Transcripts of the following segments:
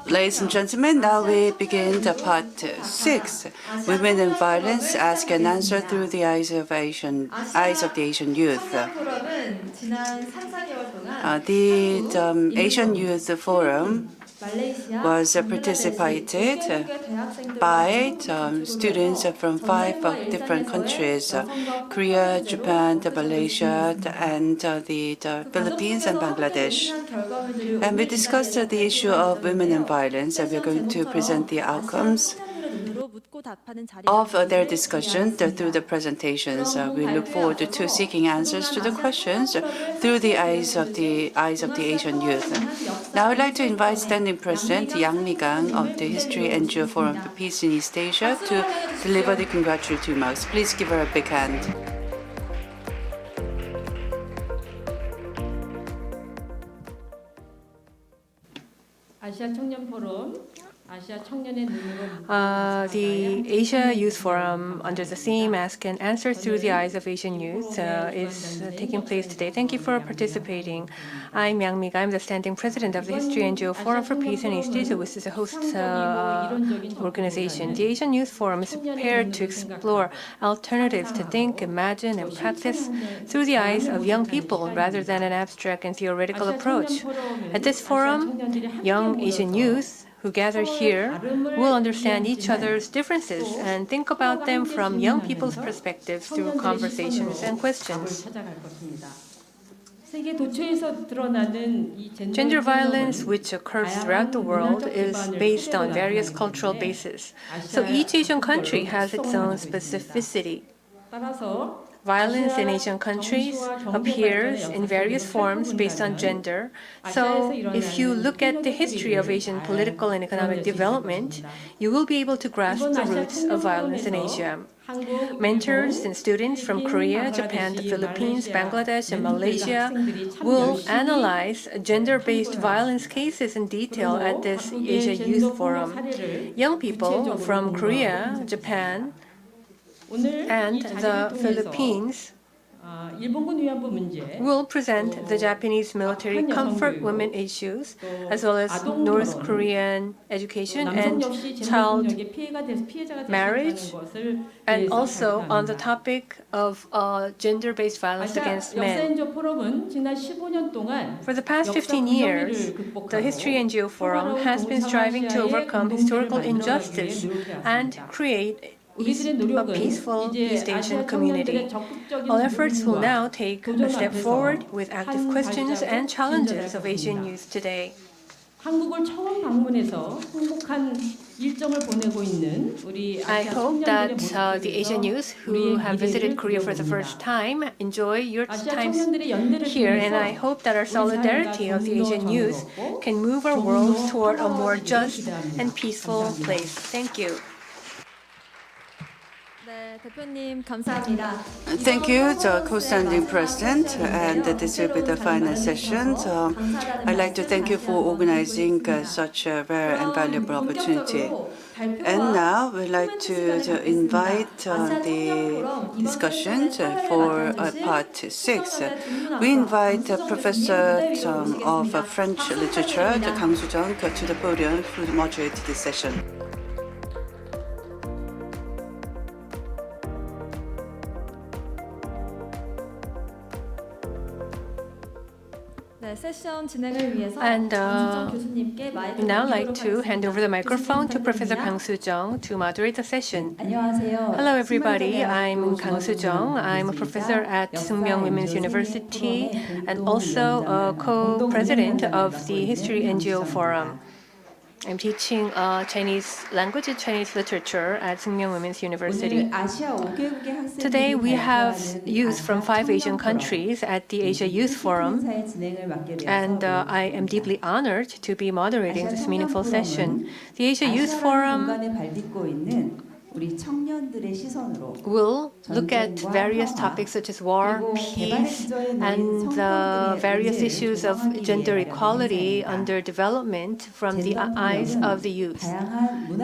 Ladies and gentlemen, now we begin the part 6, Women and Violence, Ask and Answer Through the Eyes of the Asian Youth. The Asian Youth Forum was participated by students from 5 different countries, Korea, Japan, Malaysia, and the Philippines and Bangladesh. And we discussed the issue of women and violence, and we're going to present the outcomes of their discussion through the presentations. We look forward to seeking answers to the questions through the eyes of the Asian youth. Now I'd like to invite Standing President Yang Mi-gang of the History NGO Forum for Peace in East Asia to deliver the congratulatory remarks. Please give her a big hand. The Asia Youth Forum, under the theme Ask and Answer Through the Eyes of Asian Youth, is taking place today. Thank you for participating. I'm Yang Mi-ga. I'm the standing president of the History NGO Forum for Peace in East Asia, which is a host organization. The Asian Youth Forum is prepared to explore alternatives to think, imagine, and practice through the eyes of young people rather than an abstract and theoretical approach. At this forum, young Asian youth who gather here will understand each other's differences and think about them from young people's perspectives through conversations and questions. Gender violence, which occurs throughout the world, is based on various cultural bases. So each Asian country has its own specificity. Violence in Asian countries appears in various forms based on gender. So if you look at the history of Asian political and economic development, you will be able to grasp the roots of violence in Asia. Mentors and students from Korea, Japan, the Philippines, Bangladesh, and Malaysia will analyze gender-based violence cases in detail at this Asia Youth Forum. Young people from Korea, Japan, and the Philippines will present the Japanese military comfort women issues, as well as North Korean education and child marriage, and also on the topic of gender-based violence against men. For the past 15 years, the History NGO Forum has been striving to overcome historical injustice and create a peaceful East Asian community. All efforts will now take a step forward with active questions and challenges of Asian youth today. I hope that the Asian youth who have visited Korea for the first time enjoy your time here, and I hope that our solidarity of the Asian youth can move our world toward a more just and peaceful place. Thank you. Thank you, the co-standing president, and this will be the final session. So I'd like to thank you for organizing such a rare and valuable opportunity. And now we'd like to invite the discussion for part 6. We invite Professor of French Literature, Kang Soo-jung, to the podium to moderate this session. And now I'd like to hand over the microphone to Professor Kang Soo-jung to moderate the session. Hello, everybody. I'm Kang Soo-jung. I'm a professor at Seungmyeong Women's University and also a co-president of the History NGO Forum. I'm teaching Chinese language and Chinese literature at Seungmyeong Women's University. Today, we have youth from 5 Asian countries at the Asia Youth Forum, and I am deeply honored to be moderating this meaningful session. The Asia Youth Forum will look at various topics such as war, peace, and the various issues of gender equality under development from the eyes of the youth.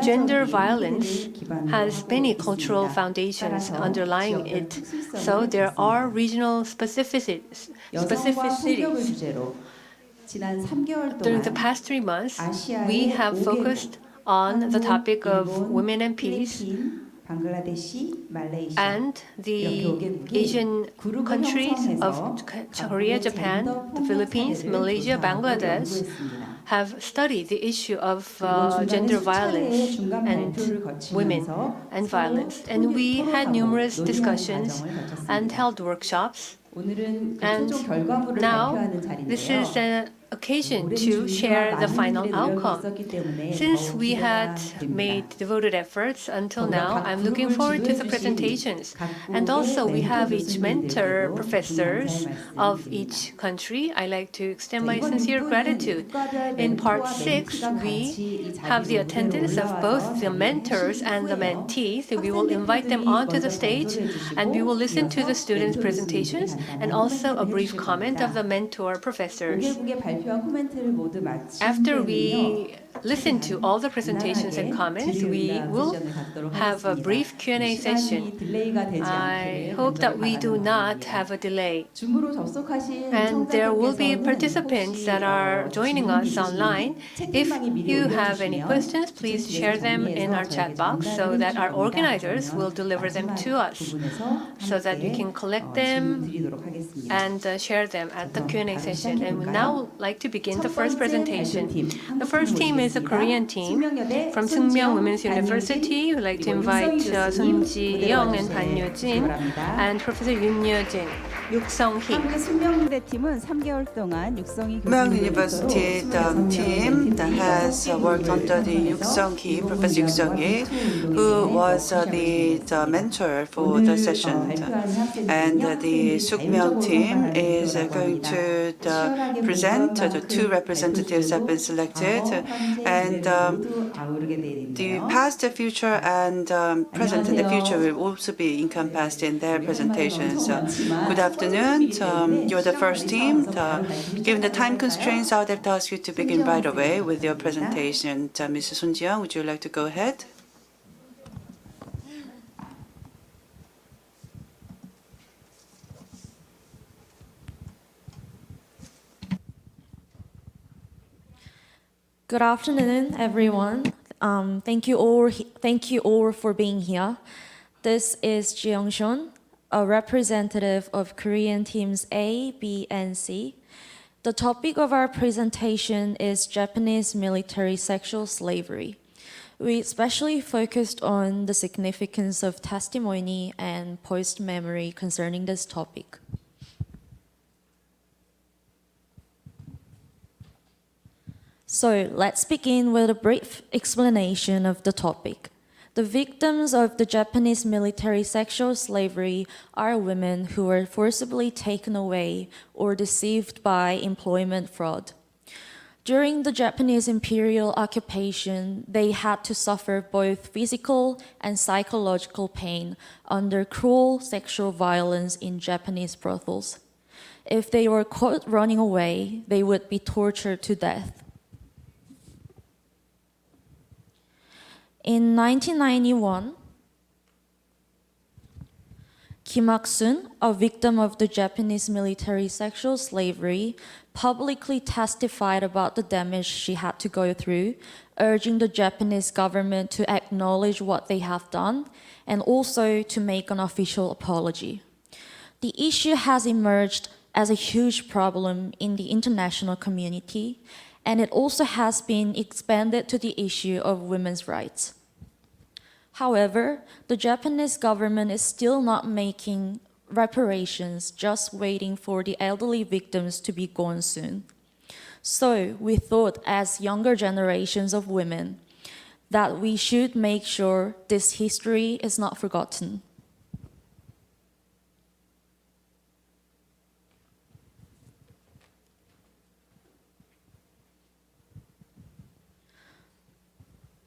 Gender violence has many cultural foundations underlying it, so there are regional specificities. During the past 3 months, we have focused on the topic of women and peace and the Asian countries of Korea, Japan, the Philippines, Malaysia, Bangladesh have studied the issue of gender violence and women and violence. And we had numerous discussions and held workshops. And now this is an occasion to share the final outcome. Since we had made devoted efforts until now, I'm looking forward to the presentations. And also we have each mentor professors of each country. I like to extend my sincere gratitude. In part 6, we have the attendance of both the mentors and the mentees. We will invite them onto the stage and we will listen to the students' presentations and also a brief comment of the mentor professors. After we listen to all the presentations and comments, we will have a brief Q&A session. I hope that we do not have a delay. And there will be participants that are joining us online. If you have any questions, please share them in our chat box so that our organizers will deliver them to us so that we can collect them and share them at the Q&A session. And we now like to begin the first presentation. The first team is a Korean team from Seungmyeong Women's University. We'd like to invite Sun Ji-young and Ban Yoo-jin and Professor Yoon Yeo-jin. 육성희. Seungmyeong University team that has worked under the Professor Yuk Sung-hee, who was the mentor for the session. And the Seungmyeong team is going to present. The 2 representatives have been selected. And the past, the future, and present and the future will also be encompassed in their presentations. Good afternoon. You're the first team. Given the time constraints, I would have to ask you to begin right away with your presentation. Mrs. Sun Ji-young, would you like to go ahead? Good afternoon, everyone. Thank you all for being here. This is Ji Young-shun, a representative of Korean teams A, B, and C. The topic of our presentation is Japanese military sexual slavery. We especially focused on the significance of testimony and post-memory concerning this topic. So let's begin with a brief explanation of the topic. The victims of the Japanese military sexual slavery are women who were forcibly taken away or deceived by employment fraud. During the Japanese imperial occupation, they had to suffer both physical and psychological pain under cruel sexual violence in Japanese brothels. If they were caught running away, they would be tortured to death. In 1991, Kim Hak-sun, a victim of the Japanese military sexual slavery, publicly testified about the damage she had to go through, urging the Japanese government to acknowledge what they have done and also to make an official apology. The issue has emerged as a huge problem in the international community, and it also has been expanded to the issue of women's rights. However, the Japanese government is still not making reparations, just waiting for the elderly victims to be gone soon. So we thought, as younger generations of women, that we should make sure this history is not forgotten.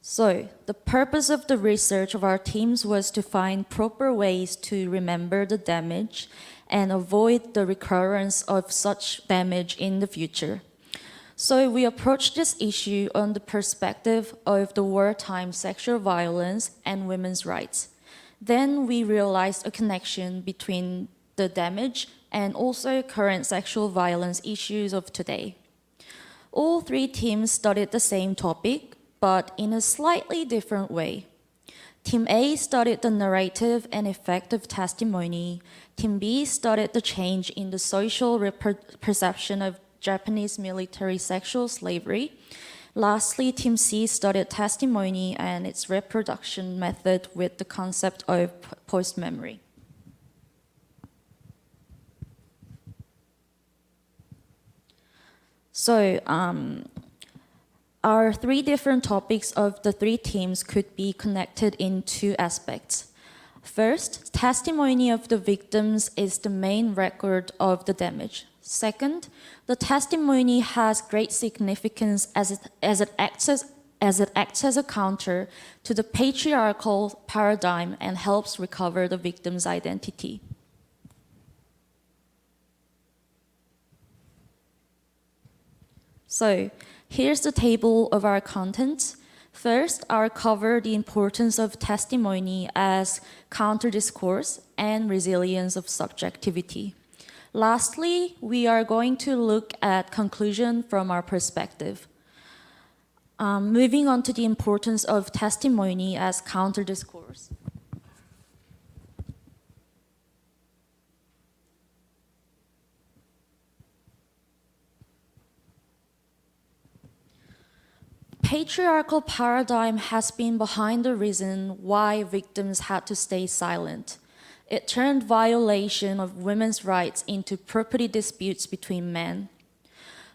So, the purpose of the research of our teams was to find proper ways to remember the damage and avoid the recurrence of such damage in the future. So we approached this issue on the perspective of the wartime sexual violence and women's rights. Then we realized a connection between the damage and also current sexual violence issues of today. All three teams studied the same topic, but in a slightly different way. Team A studied the narrative and effect of testimony. Team B studied the change in the social perception of Japanese military sexual slavery. Lastly, Team C studied testimony and its reproduction method with the concept of post-memory. So, our three different topics of the three teams could be connected in two aspects. First, testimony of the victims is the main record of the damage. Second, the testimony has great significance as it acts as a counter to the patriarchal paradigm and helps recover the victim's identity. So, here's the table of our contents. First, I'll cover the importance of testimony as counter-discourse and resilience of subjectivity. Lastly, we are going to look at conclusion from our perspective. Moving on to the importance of testimony as counter-discourse. Patriarchal paradigm has been behind the reason why victims had to stay silent. It turned violation of women's rights into property disputes between men.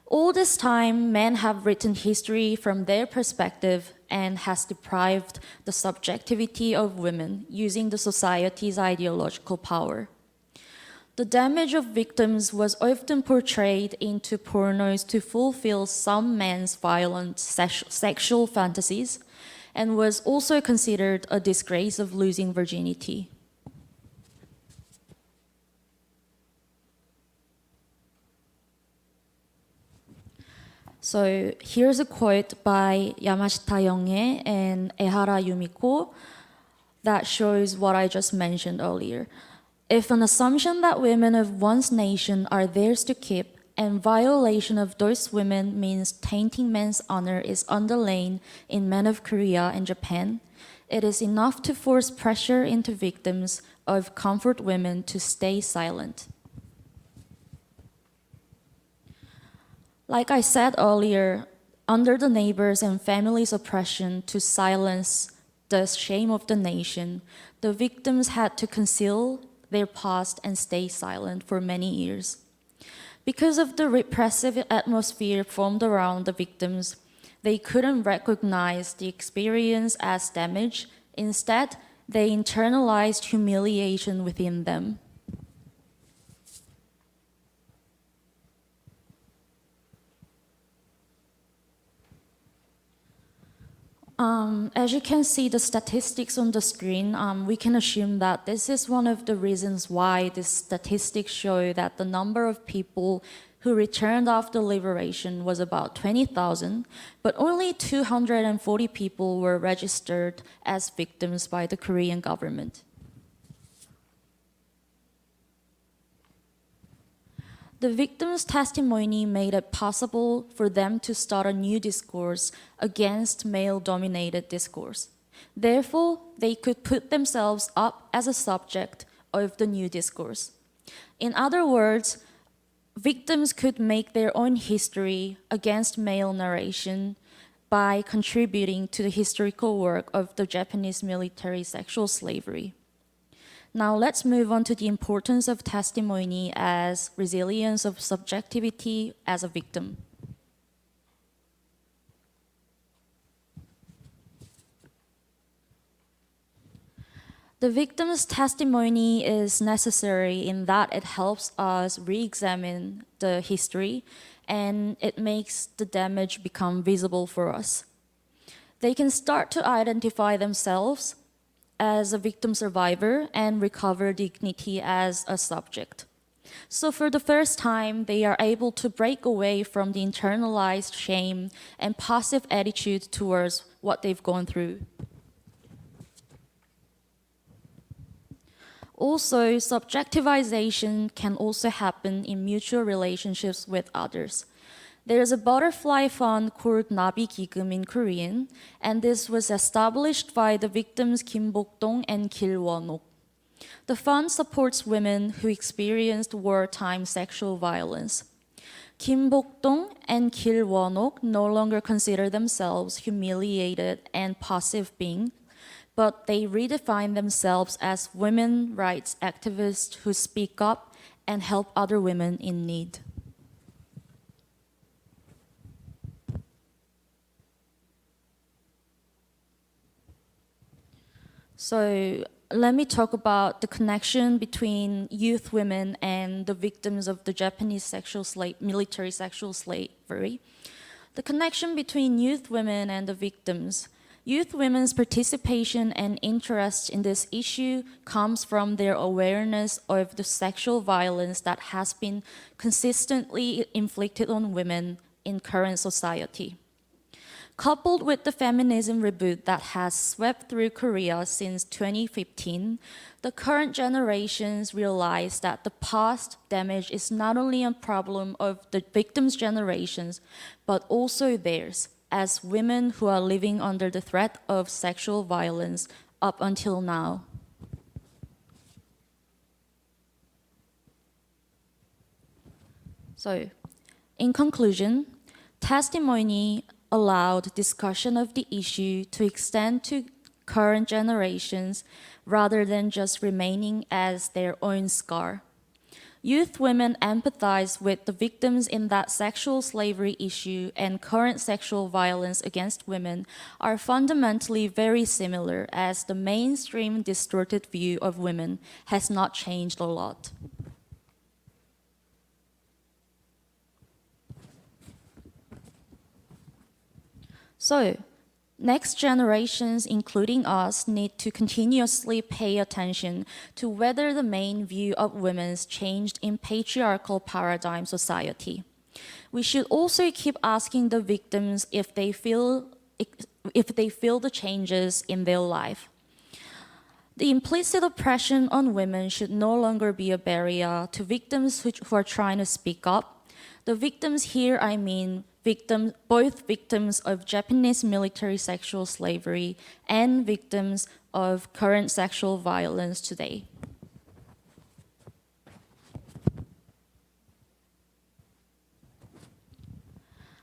All this time, men have written history from their perspective and has deprived the subjectivity of women using the society's ideological power. The damage of victims was often portrayed into pornos to fulfill some men's violent sexual fantasies and was also considered a disgrace of losing virginity. So here's a quote by Yamashita Yonge and Ehara Yumiko that shows what I just mentioned earlier. If an assumption that women of one's nation are theirs to keep and violation of those women means tainting men's honor is underlain in men of Korea and Japan, it is enough to force pressure into victims of comfort women to stay silent. Like I said earlier, under the neighbors' and families' oppression to silence the shame of the nation, the victims had to conceal their past and stay silent for many years. Because of the repressive atmosphere formed around the victims, they couldn't recognize the experience as damage. Instead, they internalized humiliation within them. As you can see the statistics on the screen, we can assume that this is one of the reasons why these statistics show that the number of people who returned after liberation was about 20,000, but only 240 people were registered as victims by the Korean government. The victims' testimony made it possible for them to start a new discourse against male-dominated discourse. Therefore, they could put themselves up as a subject of the new discourse. In other words, victims could make their own history against male narration by contributing to the historical work of the Japanese military sexual slavery. Now let's move on to the importance of testimony as resilience of subjectivity as a victim. The victim's testimony is necessary in that it helps us re-examine the history and it makes the damage become visible for us. They can start to identify themselves as a victim survivor and recover dignity as a subject. So for the first time, they are able to break away from the internalized shame and passive attitude towards what they've gone through. Also, subjectivization can also happen in mutual relationships with others. There's a butterfly fund called Nabi Gigum in Korean, and this was established by the victims Kim Bok-dong and Gil Won-ok. The fund supports women who experienced wartime sexual violence. Kim Bok-dong and Gil Won-ok no longer consider themselves humiliated and passive beings, but they redefine themselves as women rights activists who speak up and help other women in need. So let me talk about the connection between youth women and the victims of the Japanese military sexual slavery. The connection between youth women and the victims. Youth women's participation and interest in this issue comes from their awareness of the sexual violence that has been consistently inflicted on women in current society. Coupled with the feminism reboot that has swept through Korea since 2015, the current generations realize that the past damage is not only a problem of the victims' generations, but also theirs, as women who are living under the threat of sexual violence up until now. So, in conclusion, testimony allowed discussion of the issue to extend to current generations rather than just remaining as their own scar. Youth women empathize with the victims in that sexual slavery issue and current sexual violence against women are fundamentally very similar, as the mainstream distorted view of women has not changed a lot. So, next generations, including us, need to continuously pay attention to whether the main view of women's changed in patriarchal paradigm society. We should also keep asking the victims if they feel the changes in their life. The implicit oppression on women should no longer be a barrier to victims who are trying to speak up. The victims here, I mean, both victims of Japanese military sexual slavery and victims of current sexual violence today.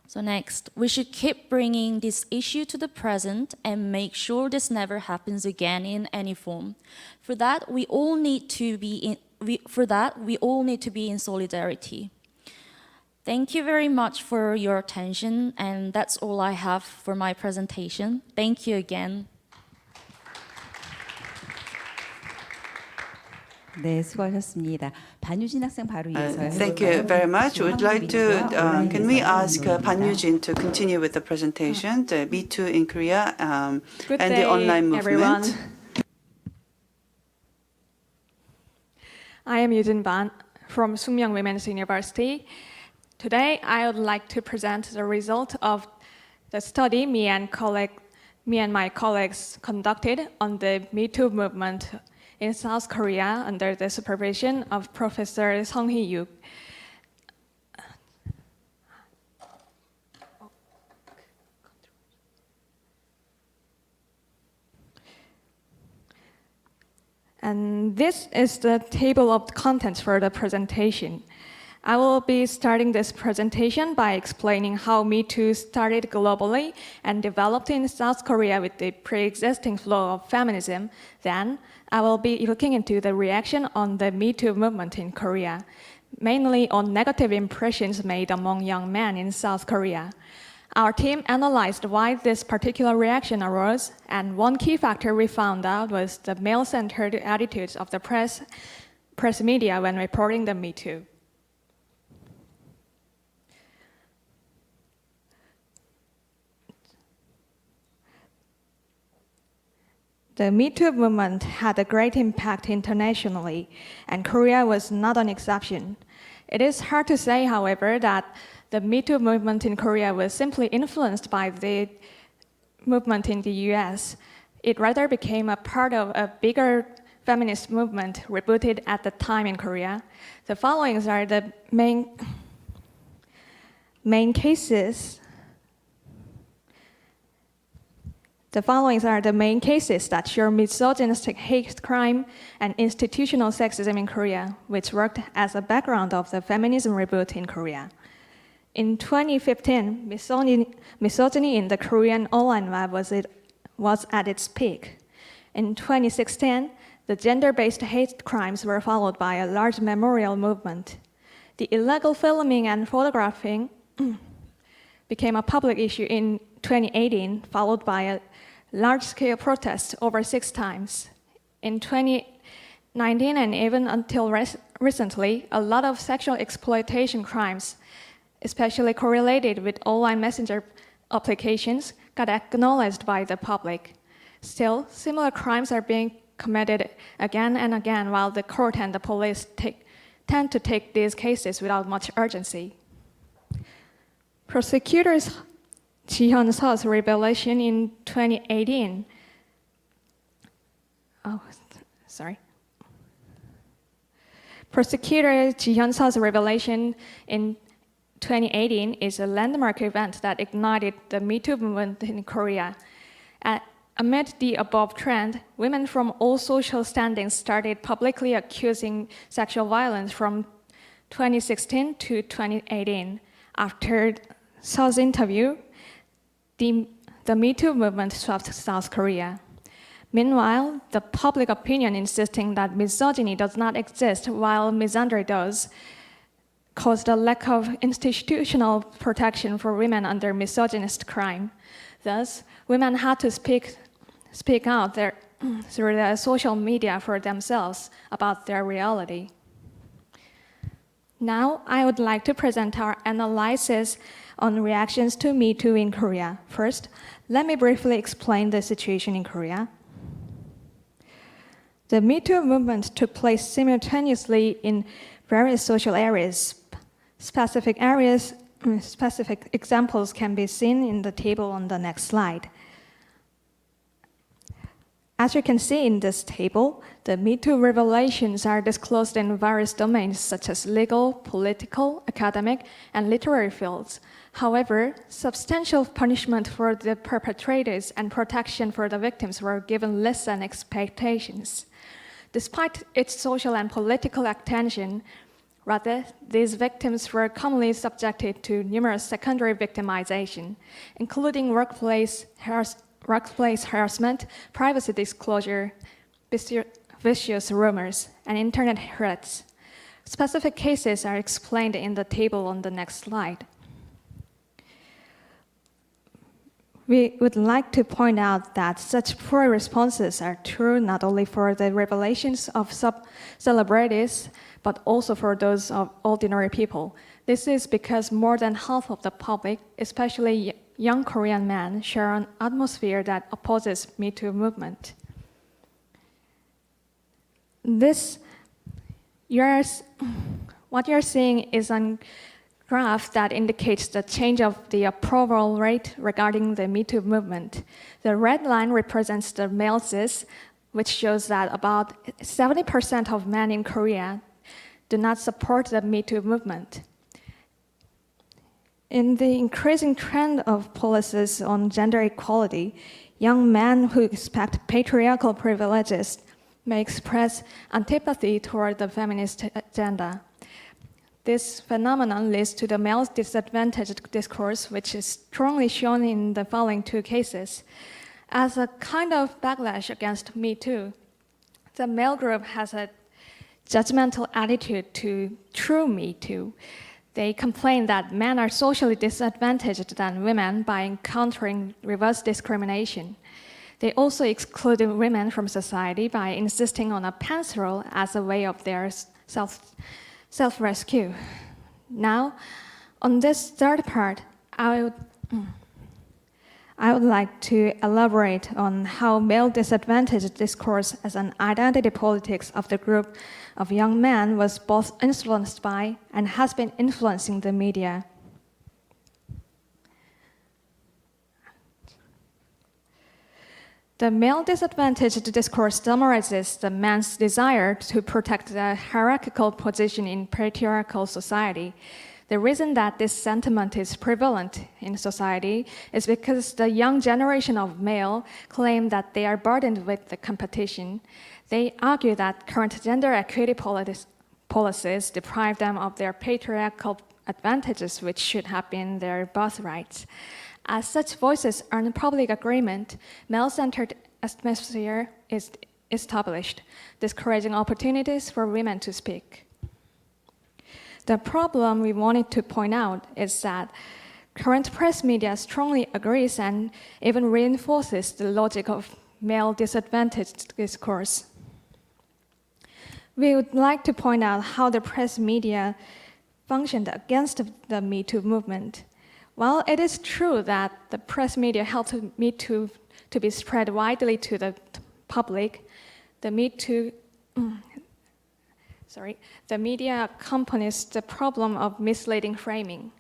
So next, we should keep bringing this issue to the present and make sure this never happens again in any form. For that, we all need to be in solidarity. Thank you very much for your attention, and that's all I have for my presentation. Thank you again. 네, 수고하셨습니다. 반유진 학생 바로 이어서 Thank you very much. Would like to, can we ask Pan Yu-jin to continue with the presentation, the Me Too in Korea and the online movement? Everyone. I am Yujin Ban from Sookmyung Women's University. Today, I would like to present the result of the study me and my colleagues conducted on the Me Too movement in South Korea under the supervision of Professor Sung Hee-yuk. And this is the table of contents for the presentation. I will be starting this presentation by explaining how Me Too started globally and developed in South Korea with the pre-existing flow of feminism. Then, I will be looking into the reaction on the Me Too movement in Korea, mainly on negative impressions made among young men in South Korea. Our team analyzed why this particular reaction arose, and one key factor we found out was the male-centered attitudes of the press media when reporting the Me Too. The Me Too movement had a great impact internationally, and Korea was not an exception. It is hard to say, however, that the Me Too movement in Korea was simply influenced by the movement in the US. It rather became a part of a bigger feminist movement rebooted at the time in Korea. The following are the main main cases. The following are the main cases that show misogynistic hate crime and institutional sexism in Korea, which worked as a background of the feminism reboot in Korea. In 2015, misogyny in the Korean online web was at its peak. In 2016, the gender-based hate crimes were followed by a large memorial movement. The illegal filming and photographing became a public issue in 2018, followed by a large-scale protest over 6 times. In 2019 and even until recently, a lot of sexual exploitation crimes, especially correlated with online messenger applications, got acknowledged by the public. Still, similar crimes are being committed again and again, while the court and the police tend to take these cases without much urgency. Prosecutors Ji-hyun Seo's revelation in 2018. Prosecutor Ji-hyun Seo's revelation in 2018 is a landmark event that ignited the Me Too movement in Korea. Amid the above trend, women from all social standings started publicly accusing sexual violence from 2016 to 2018. After Seo's interview, the Me Too movement swept South Korea. Meanwhile, the public opinion insisting that misogyny does not exist while misandry does caused a lack of institutional protection for women under misogynist crime. Thus, women had to speak out through the social media for themselves about their reality. Now, I would like to present our analysis on reactions to Me Too in Korea. First, let me briefly explain the situation in Korea. The Me Too movement took place simultaneously in various social areas. Specific examples can be seen in the table on the next slide. As you can see in this table, the Me Too revelations are disclosed in various domains such as legal, political, academic, and literary fields. However, substantial punishment for the perpetrators and protection for the victims were given less than expectations. Despite its social and political attention, rather, these victims were commonly subjected to numerous secondary victimization, including workplace harassment, privacy disclosure, vicious rumors, and internet threats. Specific cases are explained in the table on the next slide. We would like to point out that such poor responses are true not only for the revelations of celebrities, but also for those of ordinary people. This is because more than half of the public, especially young Korean men, share an atmosphere that opposes Me Too movement. What you're seeing is a graph that indicates the change of the approval rate regarding the Me Too movement. The red line represents the male cis, which shows that about 70% of men in Korea do not support the Me Too movement. In the increasing trend of policies on gender equality, young men who expect patriarchal privileges may express antipathy toward the feminist agenda. This phenomenon leads to the male disadvantaged discourse, which is strongly shown in the following 2 cases. As a kind of backlash against Me Too, the male group has a judgmental attitude to true Me Too. They complain that men are socially disadvantaged than women by encountering reverse discrimination. They also exclude women from society by insisting on a pants rule as a way of their self-rescue. Now, on this third part, I would like to elaborate on how male disadvantaged discourse as an identity politics of the group of young men was both influenced by and has been influencing the media. The male disadvantaged discourse summarizes the man's desire to protect the hierarchical position in patriarchal society. The reason that this sentiment is prevalent in society is because the young generation of male claim that they are burdened with the competition. They argue that current gender equity policies deprive them of their patriarchal advantages, which should have been their birthrights. As such voices earn public agreement, male-centered atmosphere is established, discouraging opportunities for women to speak. The problem we wanted to point out is that current press media strongly agrees and even reinforces the logic of male disadvantaged discourse. We would like to point out how the press media functioned against the Me Too movement. While it is true that the press media helped Me Too to be spread widely to the public, the media accompanies the problem of misleading framing.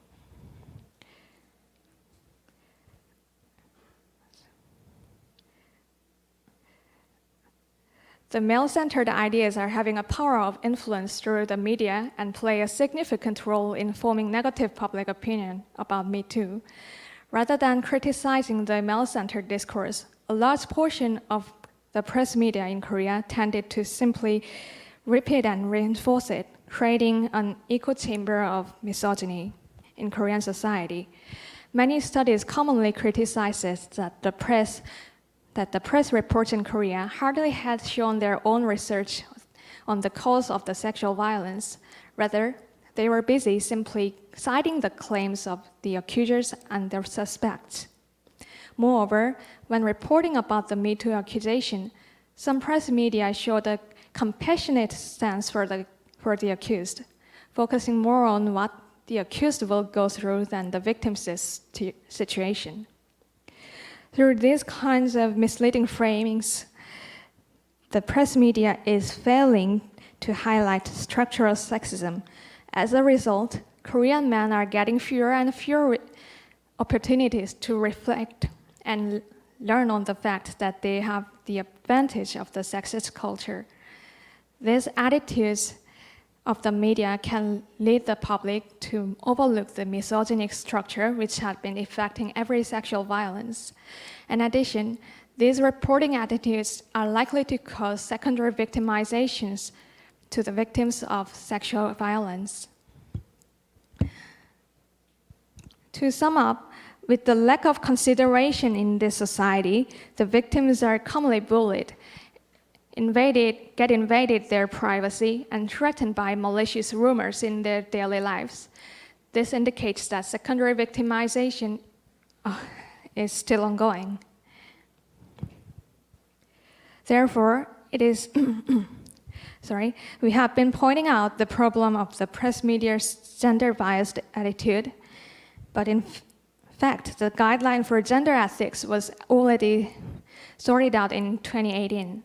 The male-centered ideas are having a power of influence through the media and play a significant role in forming negative public opinion about Me Too. Rather than criticizing the male-centered discourse, a large portion of the press media in Korea tended to simply repeat and reinforce it, creating an echo chamber of misogyny in Korean society. Many studies commonly criticize that the press reports in Korea hardly had shown their own research on the cause of the sexual violence. Rather, they were busy simply citing the claims of the accusers and their suspects. Moreover, when reporting about the Me Too accusation, some press media showed a compassionate stance for the accused, focusing more on what the accused will go through than the victim's situation. Through these kinds of misleading framings, the press media is failing to highlight structural sexism. As a result, Korean men are getting fewer and fewer opportunities to reflect and learn on the fact that they have the advantage of the sexist culture. These attitudes of the media can lead the public to overlook the misogynic structure which had been affecting every sexual violence. In addition, these reporting attitudes are likely to cause secondary victimizations to the victims of sexual violence. To sum up, with the lack of consideration in this society, the victims are commonly bullied, get invaded their privacy, and threatened by malicious rumors in their daily lives. This indicates that secondary victimization is still ongoing. Therefore, it is we have been pointing out the problem of the press media's gender-biased attitude, but in fact, the guideline for gender ethics was already sorted out in 2018.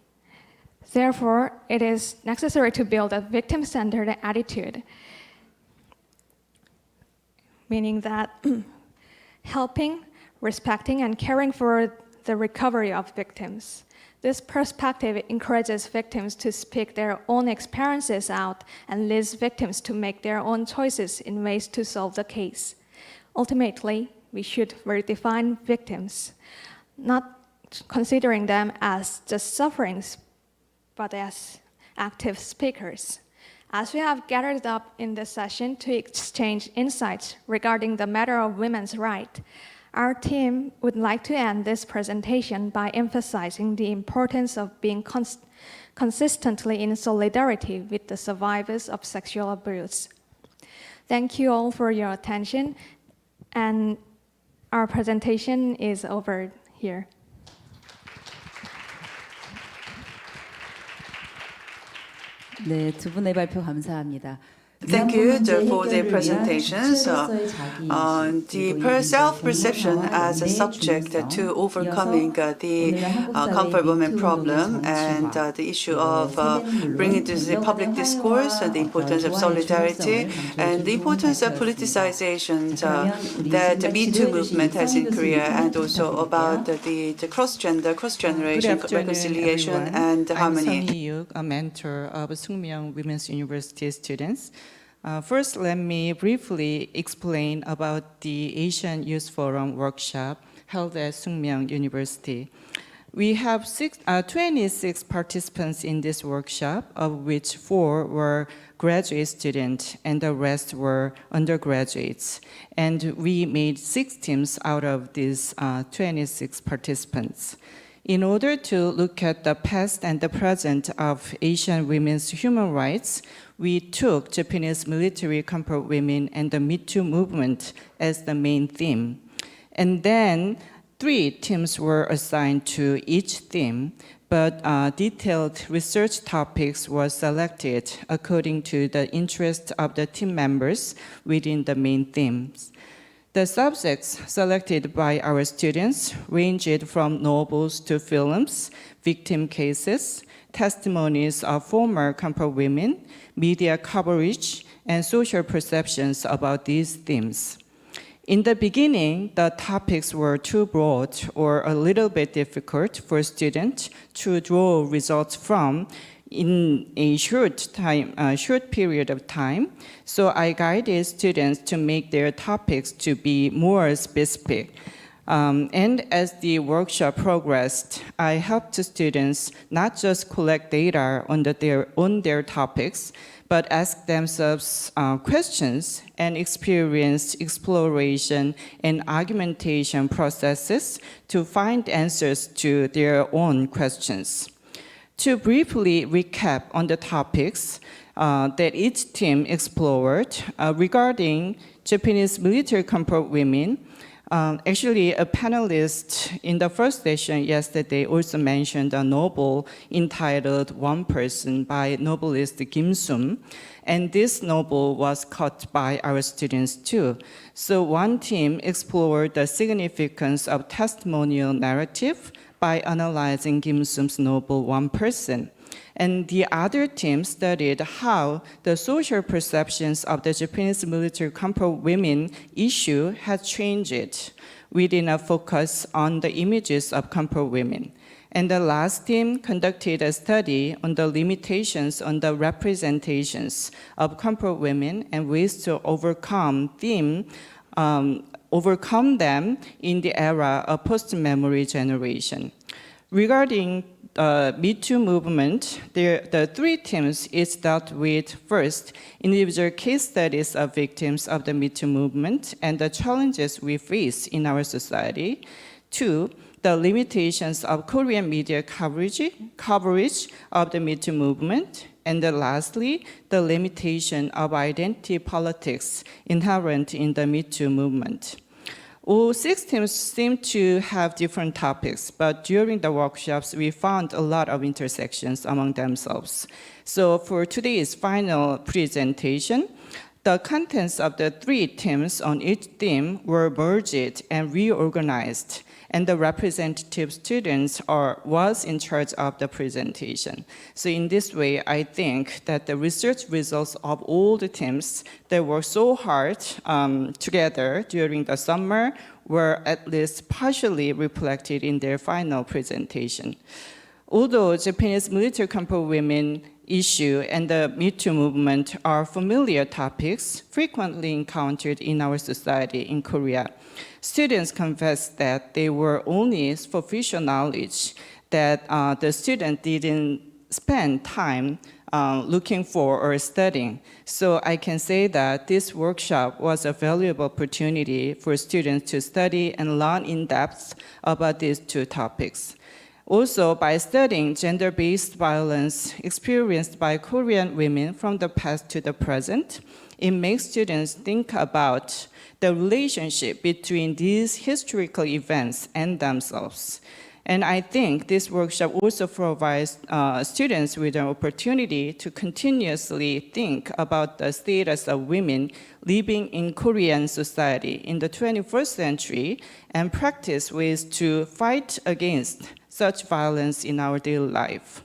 Therefore, it is necessary to build a victim-centered attitude, meaning that helping, respecting, and caring for the recovery of victims. This perspective encourages victims to speak their own experiences out and leads victims to make their own choices in ways to solve the case. Ultimately, we should redefine victims, not considering them as just sufferings, but as active speakers. As we have gathered up in this session to exchange insights regarding the matter of women's rights, our team would like to end this presentation by emphasizing the importance of being consistently in solidarity with the survivors of sexual abuse. Thank you all for your attention, and our presentation is over here. 네, 두 분의 발표 감사합니다. Thank you for the presentations. The self-perception as a subject to overcoming the comfort women problem and the issue of bringing to the public discourse the importance of solidarity and the importance of politicization that the Me Too movement has in Korea, and also about the cross-gender, cross-generation reconciliation and harmony. I'm a mentor of Sungmyung Women's University students. First, let me briefly explain about the Asian Youth Forum workshop held at Sookmyung University. We have 26 participants in this workshop, of which 4 were graduate students and the rest were undergraduates. And we made 6 teams out of these 26 participants. In order to look at the past and the present of Asian women's human rights, we took Japanese military comfort women and the Me Too movement as the main theme. And then 3 teams were assigned to each theme, but detailed research topics were selected according to the interest of the team members within the main themes. The subjects selected by our students ranged from novels to films, victim cases, testimonies of former comfort women, media coverage, and social perceptions about these themes. In the beginning, the topics were too broad or a little bit difficult for students to draw results from in a short period of time. So I guided students to make their topics to be more specific. And as the workshop progressed, I helped the students not just collect data on their topics, but ask themselves questions and experience exploration and argumentation processes to find answers to their own questions. To briefly recap on the topics that each team explored regarding Japanese military comfort women, actually, a panelist in the first session yesterday also mentioned a novel entitled One Person by novelist Kim Sum, and this novel was caught by our students too. So one team explored the significance of testimonial narrative by analyzing Kim Sum's novel One Person. And the other team studied how the social perceptions of the Japanese military comfort women issue had changed within a focus on the images of comfort women. And the last team conducted a study on the limitations on the representations of comfort women and ways to overcome them in the era of post-memory generation. Regarding Me Too movement, the 3 teams each dealt with, first, individual case studies of victims of the Me Too movement and the challenges we face in our society. 2, the limitations of Korean media coverage of the Me Too movement. And then lastly, the limitation of identity politics inherent in the Me Too movement. All 6 teams seem to have different topics, but during the workshops, we found a lot of intersections among themselves. So for today's final presentation, the contents of the 3 teams on each theme were merged and reorganized, and the representative students was in charge of the presentation. So in this way, I think that the research results of all the teams that worked so hard together during the summer were at least partially reflected in their final presentation. Although Japanese military comfort women issue and the Me Too movement are familiar topics frequently encountered in our society in Korea, students confessed that they were only superficial knowledge that the student didn't spend time looking for or studying. So I can say that this workshop was a valuable opportunity for students to study and learn in depth about these 2 topics. Also, by studying gender-based violence experienced by Korean women from the past to the present, it makes students think about the relationship between these historical events and themselves. And I think this workshop also provides students with an opportunity to continuously think about the status of women living in Korean society in the 21st century and practice ways to fight against such violence in our daily life.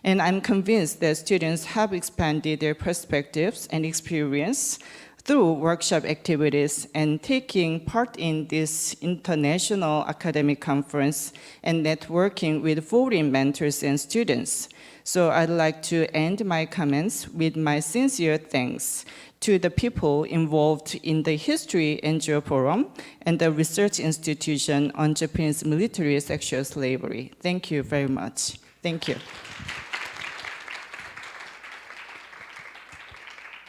And I'm convinced that students have expanded their perspectives and experience through workshop activities and taking part in this international academic conference and networking with foreign mentors and students. So I'd like to end my comments with my sincere thanks to the people involved in the History NGO Forum and the Research Institution on Japanese Military Sexual Slavery. Thank you very much. Thank you.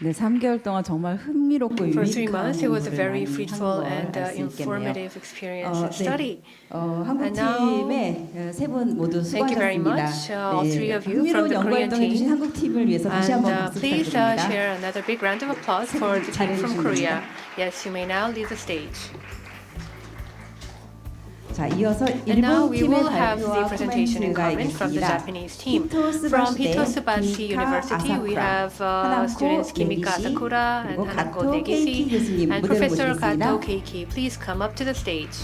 네, 3개월 동안 정말 흥미롭고 For 3 유익한 months, it was a 공부를 very 많이 한 fruitful 걸 and 알 수 있겠네요. informative experience and study. 한국 now, 팀의 세 분 모두 Thank you very 수고하셨습니다. much, all three of you from 흥미로운 the 연구 Korean 활동해 주신 team. 한국 팀을 위해서 다시 한번 And 박수 please 부탁드립니다. share another big round of applause for the team from 잘해주신 Korea. 분이죠. Yes, you may now leave the stage. 자, 이어서 And now 일본 we 팀의 will have the 발표와 presentation and 코멘트가 comment from the 있겠습니다. Japanese team. From Hitotsubashi University, we have students Kimika Sakura and Hanako Negishi and Professor Kato Keiki. Please come up to the stage.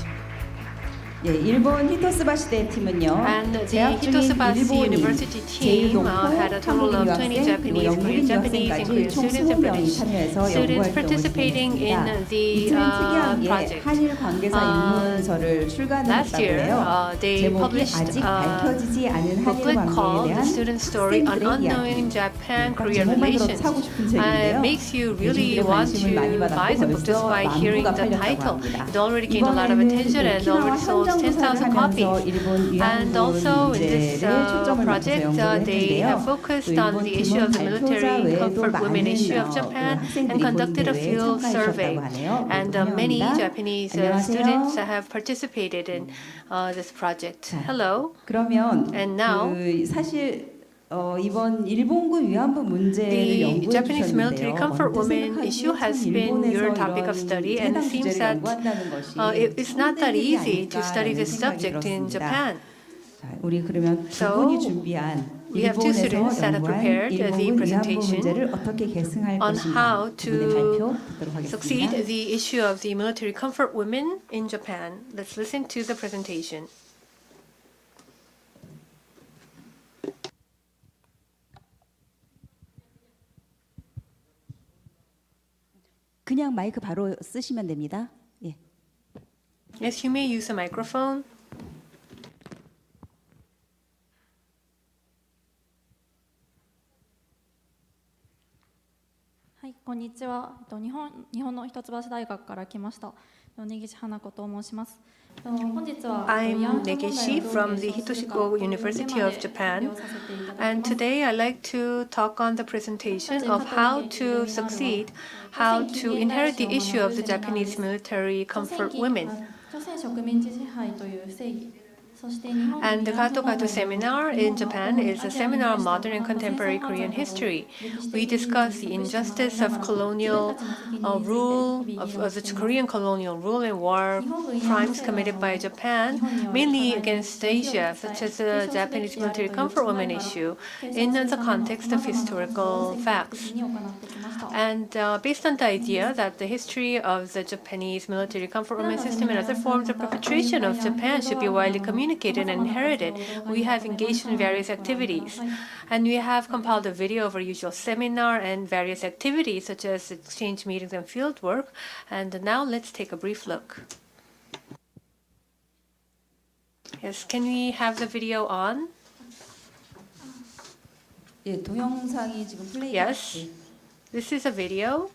예, 일본 히토스바시대 팀은요. And the 재학 중인 Hitotsubashi 일본인, University team had a total of 20 Japanese, Korean Japanese, and Korean students and British students participating in the project. 한일 관계사 입문서를 Last year, 출간했다고요. they 제목이 published 아직 a 밝혀지지 않은 한일 booklet 관계에 called The 대한 Student Story on 학생들의 Unknowing 이야기. Japan-Korea 제목만 들어도 Relations. 사고 싶은 책인데요. It makes you really 요즘들의 want 관심을 많이 to 받았고 buy the book just 벌써 by 만 hearing 부가 the 팔렸다고 title. 합니다. It already gained a lot of 이번에는 attention and 오키나와 already sold 현장 조사를 10,000 copies. 하면서 일본 And 위안부 also in this 문제를 초점을 맞춰서 project, 연구를 they have 했는데요. focused 또 on 일본 the issue of the 팀은 military 발표자 comfort 외에도 women issue of 많은 Japan and 학생들이 conducted a 본 대회에 field survey. 참가하셨다고 하네요. And 모두 many 환영합니다. Japanese students have participated in this project. Hello. 그러면 And now, 사실 이번 일본군 위안부 문제를 the 연구해 Japanese military 주셨는데요. comfort 먼저 women issue has been your topic of study, and it seems that it's not that easy to study this subject in Japan. 자, 우리 그러면 두 So, 분이 준비한 we have two students that have 일본에서 prepared 연구한 the 일본군 위안부 presentation 문제를 어떻게 계승할 on 것인가 how 두 분의 발표 to 듣도록 succeed 하겠습니다. the issue of the military comfort women in Japan. Let's listen to the presentation. 그냥 마이크 바로 쓰시면 됩니다. 예. Yes, you may use a microphone. はい、こんにちは。日本の一橋大学から来ました根岸花子と申します。本日は I'm Negishi from the Hitoshiko University of Japan, and today I'd like to talk on the presentation of how to succeed, how to inherit the issue of the Japanese military comfort women. 朝鮮植民地支配という正義。 And the Kato Kato seminar in Japan is a seminar on modern and contemporary Korean history. We discuss the injustice of colonial rule, of the Korean colonial rule and war crimes committed by Japan, mainly against Asia, such as the Japanese military comfort women issue, in the context of historical facts. And based on the idea that the history of the Japanese military comfort women system and other forms of perpetration of Japan should be widely communicated and inherited, we have engaged in various activities. And we have compiled a video of our usual seminar and various activities such as exchange meetings and field work. And now let's take a brief look. Yes, can we have the video on? 예, 동영상이 지금 플레이. Yes, this is a video.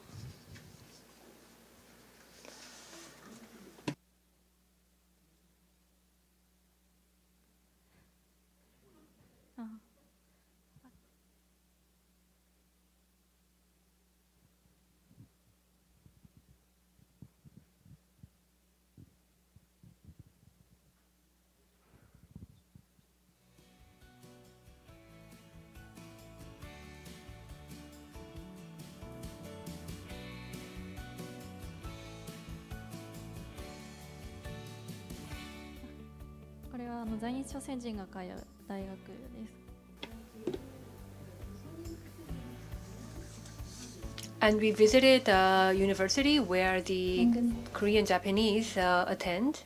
And we visited a university where the Korean Japanese attend.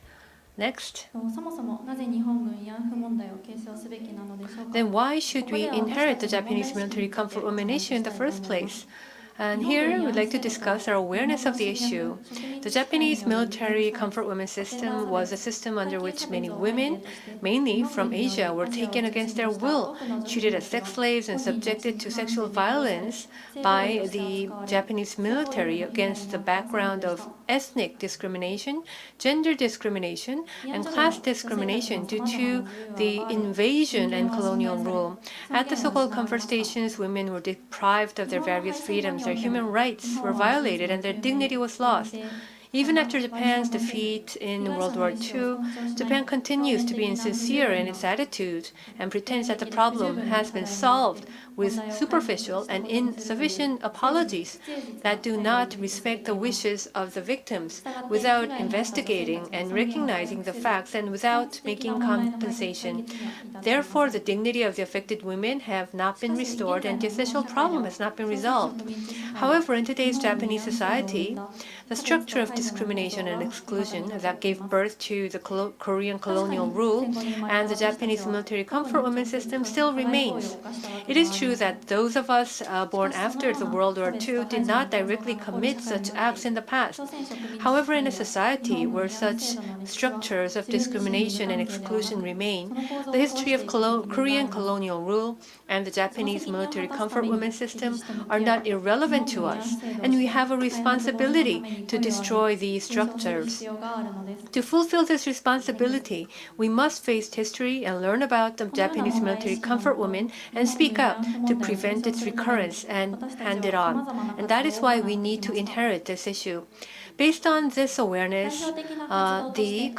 Next. Then why should we inherit the Japanese military comfort women issue in the first place? And here we'd like to discuss our awareness of the issue. The Japanese military comfort women system was a system under which many women, mainly from Asia, were taken against their will, treated as sex slaves and subjected to sexual violence by the Japanese military against the background of ethnic discrimination, gender discrimination, and class discrimination due to the invasion and colonial rule. At the so-called comfort stations, women were deprived of their various freedoms, their human rights were violated, and their dignity was lost. Even after Japan's defeat in World War II, Japan continues to be insincere in its attitude and pretends that the problem has been solved with superficial and insufficient apologies that do not respect the wishes of the victims without investigating and recognizing the facts and without making compensation. Therefore, the dignity of the affected women have not been restored and the essential problem has not been resolved. However, in today's Japanese society, the structure of discrimination and exclusion that gave birth to the Korean colonial rule and the Japanese military comfort women system still remains. It is true that those of us born after the World War II did not directly commit such acts in the past. However, in a society where such structures of discrimination and exclusion remain, the history of Korean colonial rule and the Japanese military comfort women system are not irrelevant to us, and we have a responsibility to destroy these structures. To fulfill this responsibility, we must face history and learn about the Japanese military comfort women and speak up to prevent its recurrence and hand it on. And that is why we need to inherit this issue. Based on this awareness, the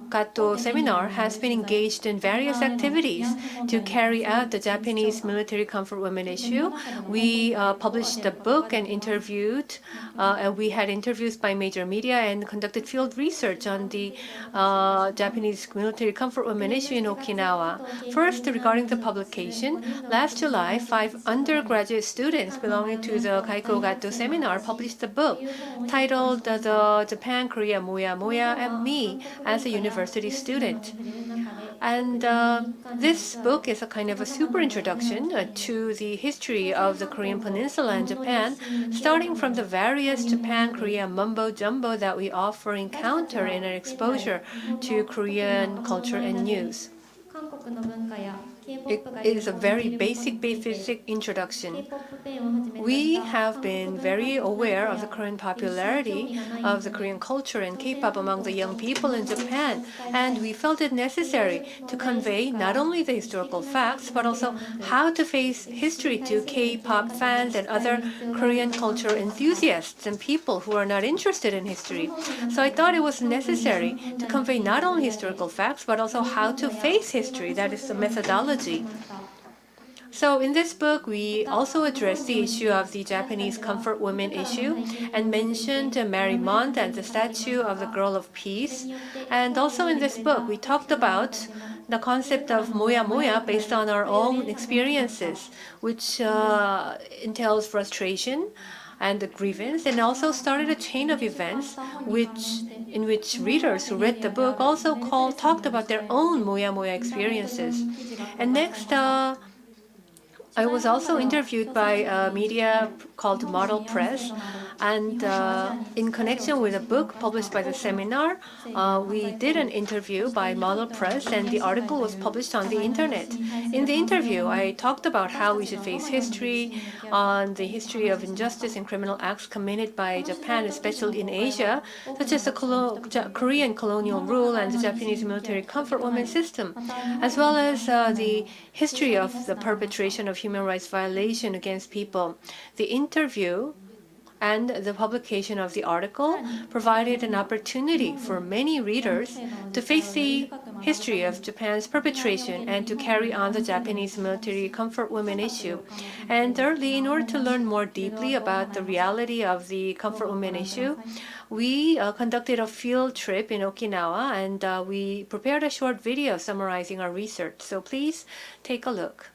Gato seminar has been engaged in various activities to carry out the Japanese military comfort women issue. We published a book and we had interviews by major media and conducted field research on the Japanese military comfort women issue in Okinawa. First, regarding the publication, last July, 5 undergraduate students belonging to the Gato seminar published a book titled The Japan, Korea, Moya Moya, and Me as a University Student. And this book is a kind of a super introduction to the history of the Korean Peninsula and Japan, starting from the various Japan-Korea mumbo-jumbo that we often encounter in our exposure to Korean culture and news. It is a very basic introduction. We have been very aware of the current popularity of the Korean culture and K-pop among the young people in Japan, and we felt it necessary to convey not only the historical facts, but also how to face history to K-pop fans and other Korean culture enthusiasts and people who are not interested in history. So I thought it was necessary to convey not only historical facts, but also how to face history, that is the methodology. So in this book, we also addressed the issue of the Japanese comfort women issue and mentioned Mary Mont and the statue of the Girl of Peace. And also in this book, we talked about the concept of moya moya based on our own experiences, which entails frustration and the grievance, and also started a chain of events in which readers who read the book also talked about their own moya moya experiences. And next, I was also interviewed by a media called Model Press, and in connection with a book published by the seminar, we did an interview by Model Press, and the article was published on the internet. In the interview, I talked about how we should face history, on the history of injustice and criminal acts committed by Japan, especially in Asia, such as the Korean colonial rule and the Japanese military comfort women system, as well as the history of the perpetration of human rights violation against people. The interview and the publication of the article provided an opportunity for many readers to face the history of Japan's perpetration and to carry on the Japanese military comfort women issue. And thirdly, in order to learn more deeply about the reality of the comfort women issue, we conducted a field trip in Okinawa, and we prepared a short video summarizing our research. So please take a look.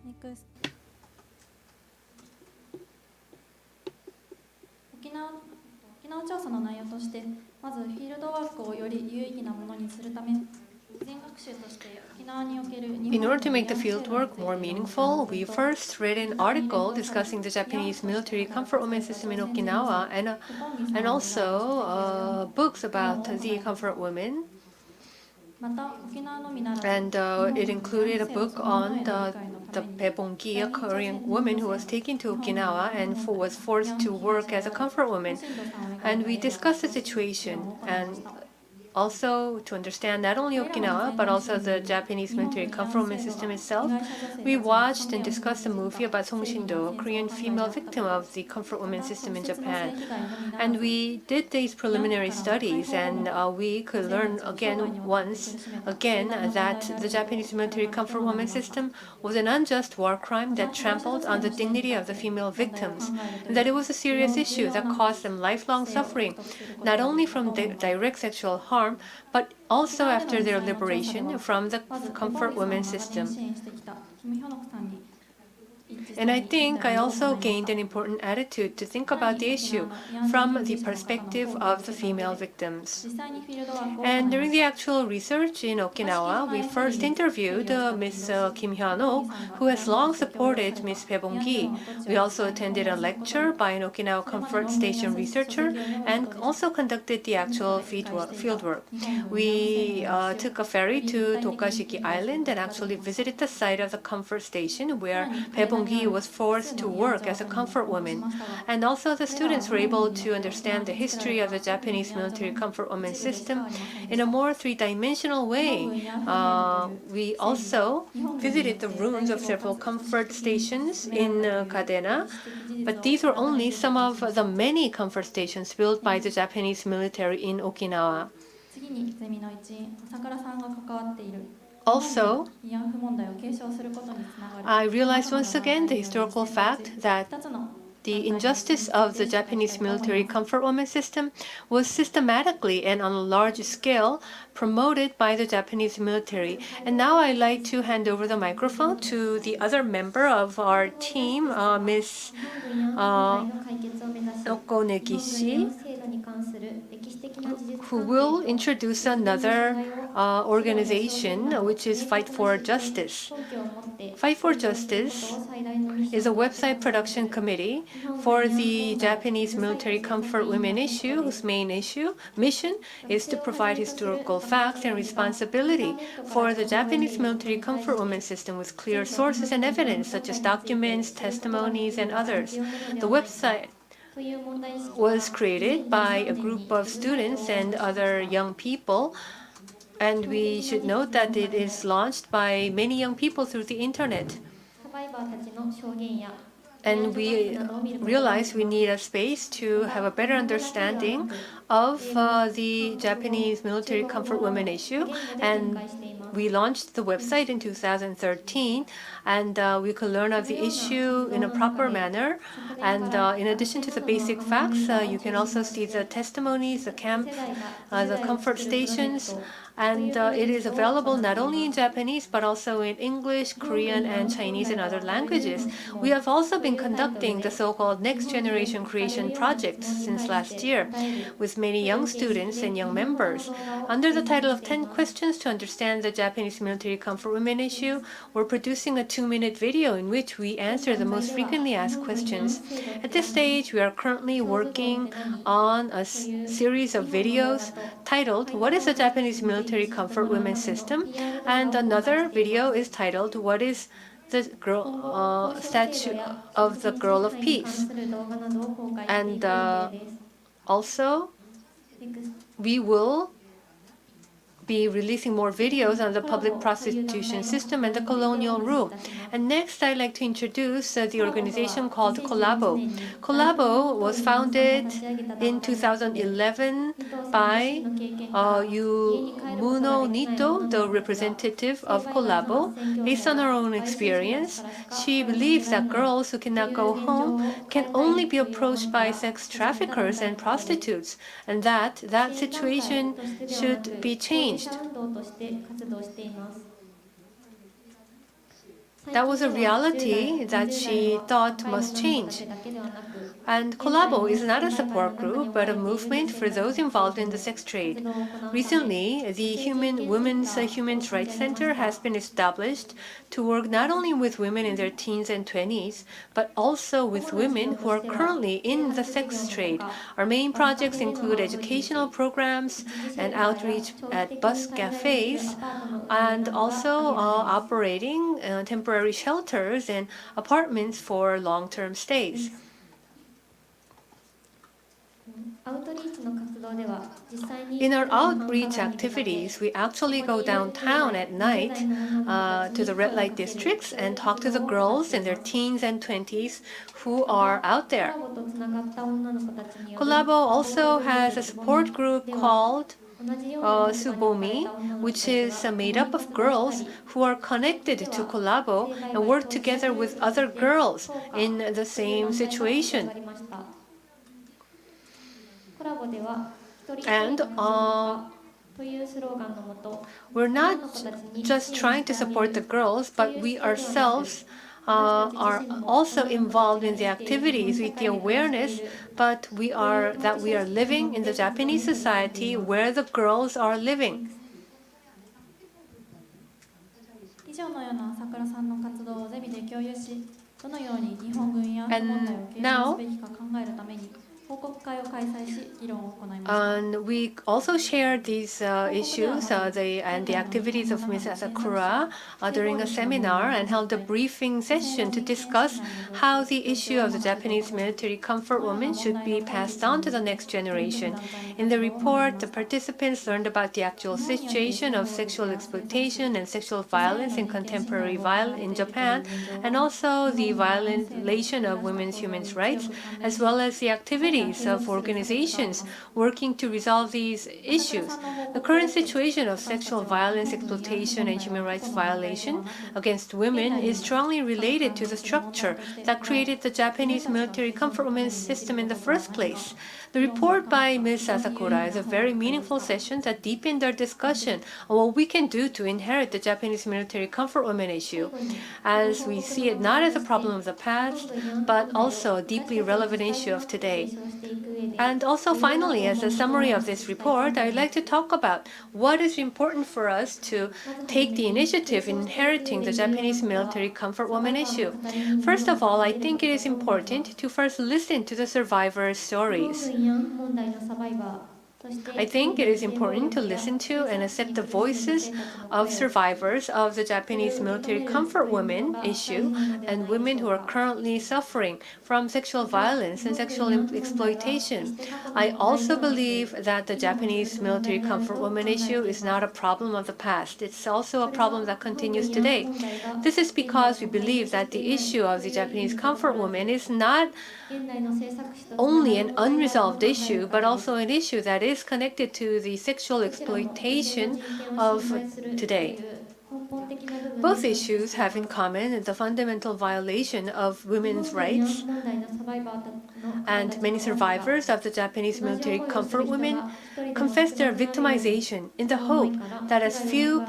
沖縄調査の内容として、まずフィールドワークをより有意義なものにするため、事前学習として沖縄における In order to make the fieldwork more meaningful, we first read an article discussing the Japanese military comfort women system in Okinawa and also books about the comfort women. また沖縄のみならず And it included a book on the Pebongi, a Korean woman who was taken to Okinawa and was forced to work as a comfort woman. And we discussed the situation and also to understand not only Okinawa but also the Japanese military comfort woman system itself. We watched and discussed a movie about Song Shin-do, a Korean female victim of the comfort woman system in Japan. And we did these preliminary studies, and we could learn once again that the Japanese military comfort woman system was an unjust war crime that trampled on the dignity of the female victims, and that it was a serious issue that caused them lifelong suffering, not only from direct sexual harm, but also after their liberation from the comfort women system. And I think I also gained an important attitude to think about the issue from the perspective of the female victims. And during the actual research in Okinawa, we first interviewed Ms. Kim Hyun-ok, who has long supported Ms. Pebongi. We also attended a lecture by an Okinawa Comfort Station researcher and also conducted the actual fieldwork. We took a ferry to Tokashiki Island and actually visited the site of the comfort station where Pebongi was forced to work as a comfort woman. And also the students were able to understand the history of the Japanese military comfort woman system in a more three-dimensional way. We also visited the ruins of several comfort stations in Kadena, but these were only some of the many comfort stations built by the Japanese military in Okinawa. 次にゼミの一員朝倉さんが関わっている Also, 慰安婦問題を継承することにつながる I realized once again the historical fact that 2つの the injustice of the Japanese military comfort woman system was systematically and on a large scale promoted by the Japanese military. And now I'd like to hand over the microphone to the other member of our team, Ms. Okonegishi, who will introduce another organization, which is Fight for Justice. Fight for Justice is a website production committee for the Japanese military comfort women issue, whose main mission is to provide historical facts and responsibility for the Japanese military comfort women system with clear sources and evidence, such as documents, testimonies, and others. The website was created by a group of students and other young people, and we should note that it is launched by many young people through the internet. And we realized we need a space to have a better understanding of the Japanese military comfort women issue. And we launched the website in 2013, and we could learn of the issue in a proper manner. And in addition to the basic facts, you can also see the testimonies, the comfort stations, and it is available not only in Japanese but also in English, Korean, and Chinese and other languages. We have also been conducting the so-called Next Generation Creation Project since last year with many young students and young members. Under the title of 10 Questions to Understand the Japanese Military Comfort Women Issue, we're producing a 2-minute video in which we answer the most frequently asked questions. At this stage, we are currently working on a series of videos titled, What is the Japanese Military Comfort Women System? And another video is titled, What is the statue of the Girl of Peace? And also, we will be releasing more videos on the public prostitution system and the colonial rule. And next, I'd like to introduce the organization called Collabo. Collabo was founded in 2011 by Muno Nito, the representative of Collabo. Based on her own experience, she believes that girls who cannot go home can only be approached by sex traffickers and prostitutes, and that situation should be changed. That was a reality that she thought must change. And Collabo is not a support group, but a movement for those involved in the sex trade. Recently, the Women's Human Rights Center has been established to work not only with women in their teens and 20s, but also with women who are currently in the sex trade. Our main projects include educational programs and outreach at bus cafes, and also operating temporary shelters and apartments for long-term stays. In our outreach activities, we actually go downtown at night to the red light districts and talk to the girls in their teens and 20s who are out there. Collabo also has a support group called Subomi, which is made up of girls who are connected to Collabo and work together with other girls in the same situation. And we're not just trying to support the girls, but we ourselves are also involved in the activities with the awareness that we are living in the Japanese society where the girls are living. And now, and we also shared these issues and the activities of Ms. Asakura during a seminar and held a briefing session to discuss how the issue of the Japanese military comfort woman should be passed on to the next generation. In the report, the participants learned about the actual situation of sexual exploitation and sexual violence in contemporary in Japan, and also the violation of women's human rights, as well as the activities of organizations working to resolve these issues. The current situation of sexual violence, exploitation, and human rights violation against women is strongly related to the structure that created the Japanese military comfort women's system in the first place. The report by Ms. Asakura is a very meaningful session that deepened our discussion on what we can do to inherit the Japanese military comfort women issue, as we see it not as a problem of the past, but also a deeply relevant issue of today. And also finally, as a summary of this report, I'd like to talk about what is important for us to take the initiative in inheriting the Japanese military comfort woman issue. First of all, I think it is important to first listen to the survivors' stories. I think it is important to listen to and accept the voices of survivors of the Japanese military comfort women issue and women who are currently suffering from sexual violence and sexual exploitation. I also believe that the Japanese military comfort woman issue is not a problem of the past. It's also a problem that continues today. This is because we believe that the issue of the Japanese comfort woman is not only an unresolved issue, but also an issue that is connected to the sexual exploitation of today. Both issues have in common the fundamental violation of women's rights, and many survivors of the Japanese military comfort women confess their victimization in the hope that as few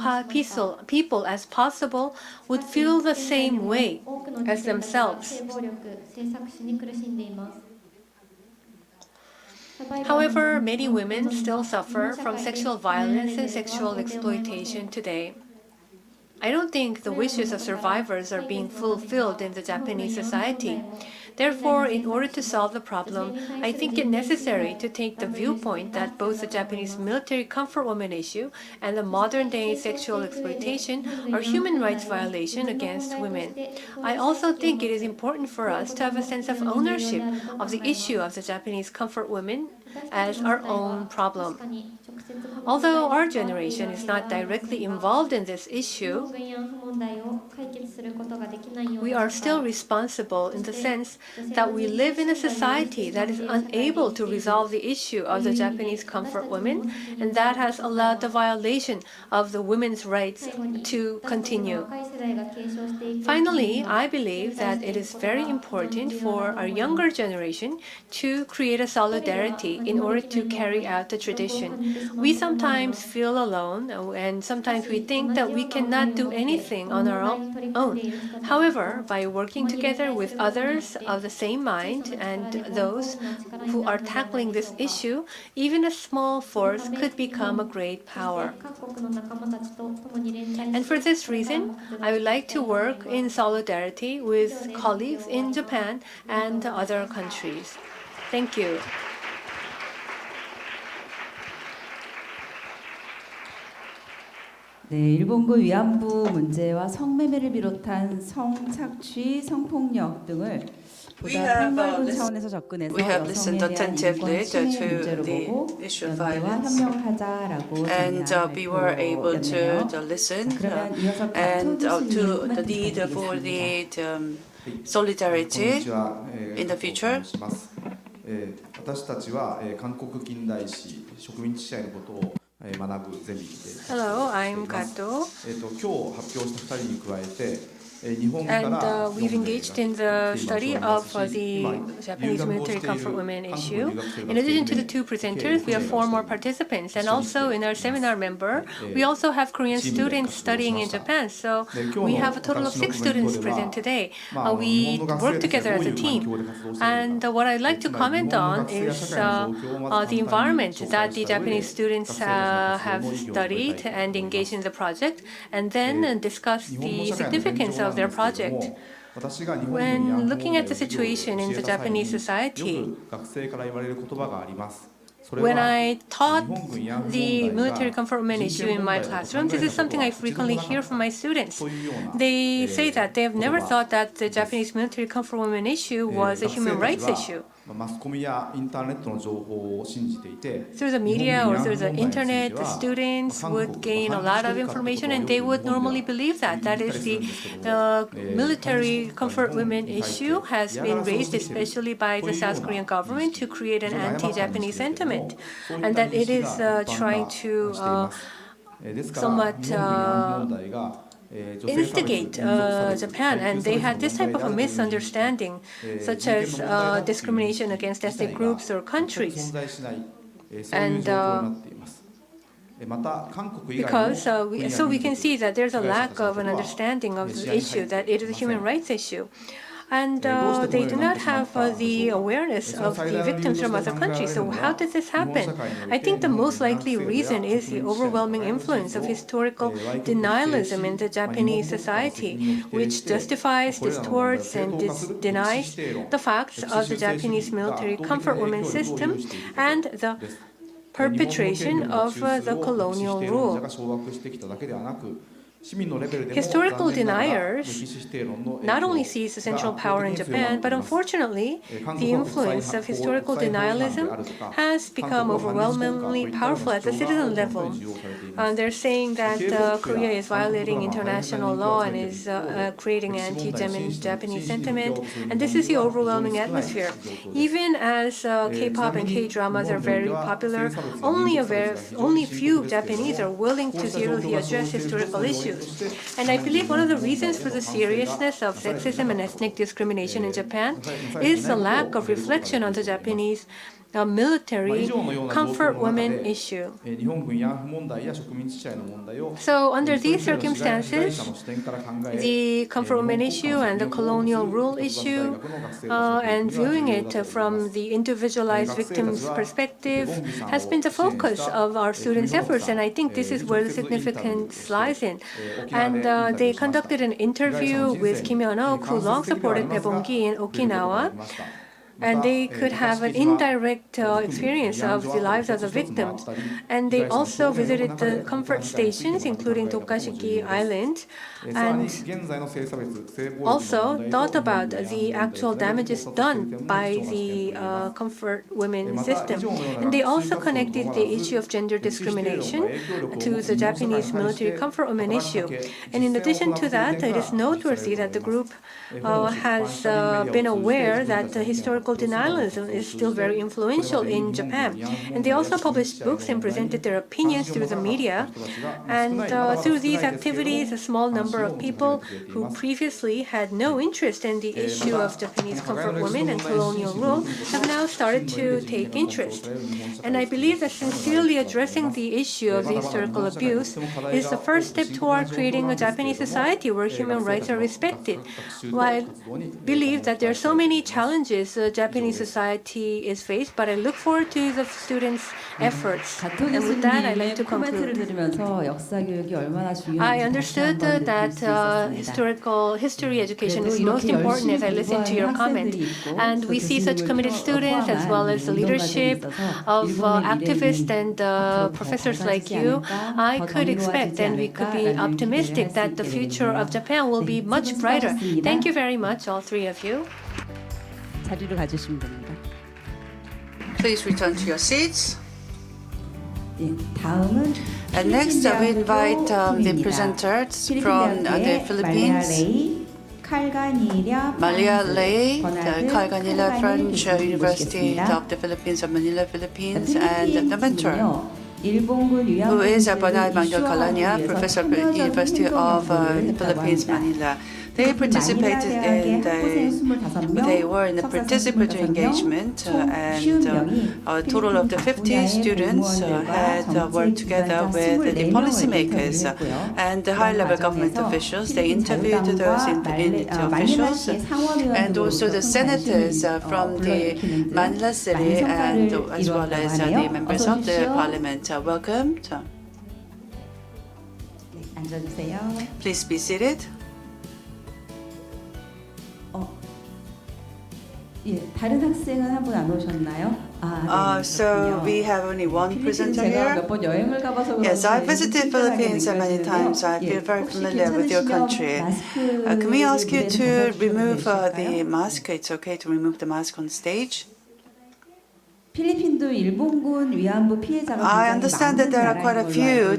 people as possible would feel the same way as themselves. However, many women still suffer from sexual violence and sexual exploitation today. I don't think the wishes of survivors are being fulfilled in the Japanese society. Therefore, in order to solve the problem, I think it necessary to take the viewpoint that both the Japanese military comfort woman issue and the modern-day sexual exploitation are human rights violation against women. I also think it is important for us to have a sense of ownership of the issue of the Japanese comfort women as our own problem. Although our generation is not directly involved in this issue, we are still responsible in the sense that we live in a society that is unable to resolve the issue of the Japanese comfort women, and that has allowed the violation of the women's rights to continue. Finally, I believe that it is very important for our younger generation to create a solidarity in order to carry out the tradition. We sometimes sometimes feel alone, and sometimes we think that we cannot do anything on our own. However, by working together with others of the same mind and those who are tackling this issue, even a small force could become a great power. And for this reason, I would like to work in solidarity with colleagues in Japan and other countries. Thank you. 네, 일본군 위안부 문제와 성매매를 비롯한 성착취, 성폭력 등을 보다 폭넓은 차원에서 접근해서 여성에 대한 인권 침해 문제로 보고 연대와 협력을 하자라고 And we were able to listen and to the need for the solidarity in the future. 私たちは韓国近代史植民地支配のことを学ぶゼミで Hello, I'm Kato. 今日発表した2人に加えて And we've engaged in the study of the Japanese military comfort women issue. In addition to the two presenters, we have 4 more participants. And also in our seminar member, we also have Korean students studying in Japan. So we have a total of 6 students present today. We work together as a team. And what I'd like to comment on is the environment that the Japanese students have studied and engaged in the project, and then discuss the significance of their project. When looking at the situation in the Japanese society, when I taught the military comfort women issue in my classroom, this is something I frequently hear from my students. They say that they have never thought that the Japanese military comfort women issue was a human rights issue. Through the media or through the internet, the students would gain a lot of information, and they would normally believe that. That is, the military comfort women issue has been raised especially by the South Korean government to create an anti-Japanese sentiment, and that it is trying to somewhat instigate Japan, and they had this type of a misunderstanding, such as discrimination against ethnic groups or countries. And because so we can see that there's a lack of an understanding of the issue, that it is a human rights issue. And they do not have the awareness of the victims from other countries. So how did this happen? I think the most likely reason is the overwhelming influence of historical denialism in the Japanese society, which justifies, distorts, and denies the facts of the Japanese military comfort women system and the perpetration of the colonial rule. Historical deniers not only seize the central power in Japan, but unfortunately, the influence of historical denialism has become overwhelmingly powerful at the citizen level. They're saying that Korea is violating international law and is creating anti-Japanese sentiment, and this is the overwhelming atmosphere. Even as K-pop and K-dramas are very popular, only few Japanese are willing to seriously address historical issues. And I believe one of the reasons for the seriousness of sexism and ethnic discrimination in Japan is the lack of reflection on the Japanese military comfort women issue. So under these circumstances, the comfort women issue and the colonial rule issue, and viewing it from the individualized victim's perspective, has been the focus of our students' efforts, and I think this is where the significance lies in. And they conducted an interview with Kim Yeon-ok, who long supported Daebonggi in Okinawa, and they could have an indirect experience of the lives of the victims. And they also visited the comfort stations, including Tokashiki Island, and also thought about the actual damages done by the comfort women system. And they also connected the issue of gender discrimination to the Japanese military comfort women issue. And in addition to that, it is noteworthy that the group has been aware that the historical political denialism is still very influential in Japan. And they also published books and presented their opinions through the media. And through these activities, a small number of people who previously had no interest in the issue of Japanese comfort women and colonial rule have now started to take interest. And I believe that sincerely addressing the issue of the historical abuse is the first step toward creating a Japanese society where human rights are respected. While I believe that there are so many challenges Japanese society is faced, but I look forward to the students' efforts. And with that, I'd like to conclude. I understood that history education is most important as I listened to your comment. And we see such committed students as well as the leadership of activists and professors like you. I could expect and we could be optimistic that the future of Japan will be much brighter. Thank you very much, all three of you. 자리로 가주시면 됩니다. Please return to your seats. 예, 다음은 And next, we invite the presenters from the Philippines. Malia Lei, the Kalganila French University of the Philippines of Manila, Philippines, and the mentor, who is Bernard Manuel Calania, professor of the University of the Philippines, Manila. They participated they were in a participatory engagement, and a total of the 50 students had worked together with the policymakers and the high-level government officials. They interviewed those officials and also the senators from the Manila city, and as well as the members of the parliament. Welcome. Please be seated. 예, 다른 학생은 한 분 안 오셨나요? So we have only one presenter here. 몇번 여행을 가봐서 Yes, I visited Philippines many times. I feel very familiar with your country. Can we ask you to remove the mask? It's okay to remove the mask on stage. 필리핀도 일본군 위안부 피해자가 I understand that there are quite a few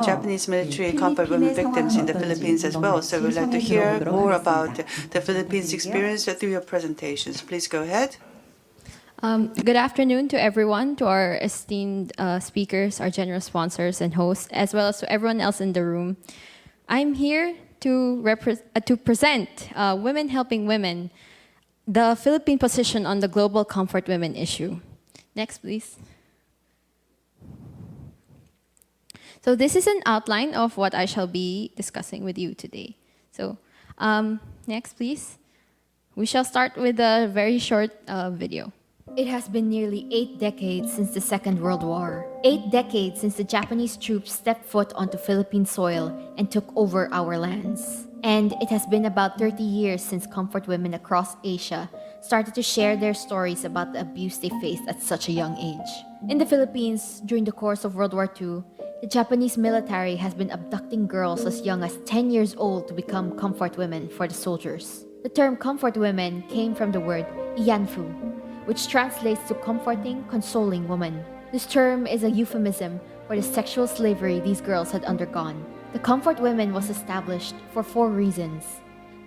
Japanese military comfort women victims in the Philippines as well. So we'd like to hear more about the Philippines experience through your presentations. Please go ahead. Good afternoon to everyone, to our esteemed speakers, our generous sponsors and hosts, as well as to everyone else in the room. I'm here to present Women Helping Women, the Philippine position on the global comfort women issue. Next, please. So this is an outline of what I shall be discussing with you today. So next, please. We shall start with a very short video. It has been nearly 8 decades since the Second World War. 8 decades since the Japanese troops stepped foot onto Philippine soil and took over our lands. And it has been about 30 years since comfort women across Asia started to share their stories about the abuse they faced at such a young age. In the Philippines, during the course of World War II, the Japanese military has been abducting girls as young as 10 years old to become comfort women for the soldiers. The term comfort women came from the word iyanfu, which translates to comforting, consoling woman. This term is a euphemism for the sexual slavery these girls had undergone. The comfort women was established for 4 reasons.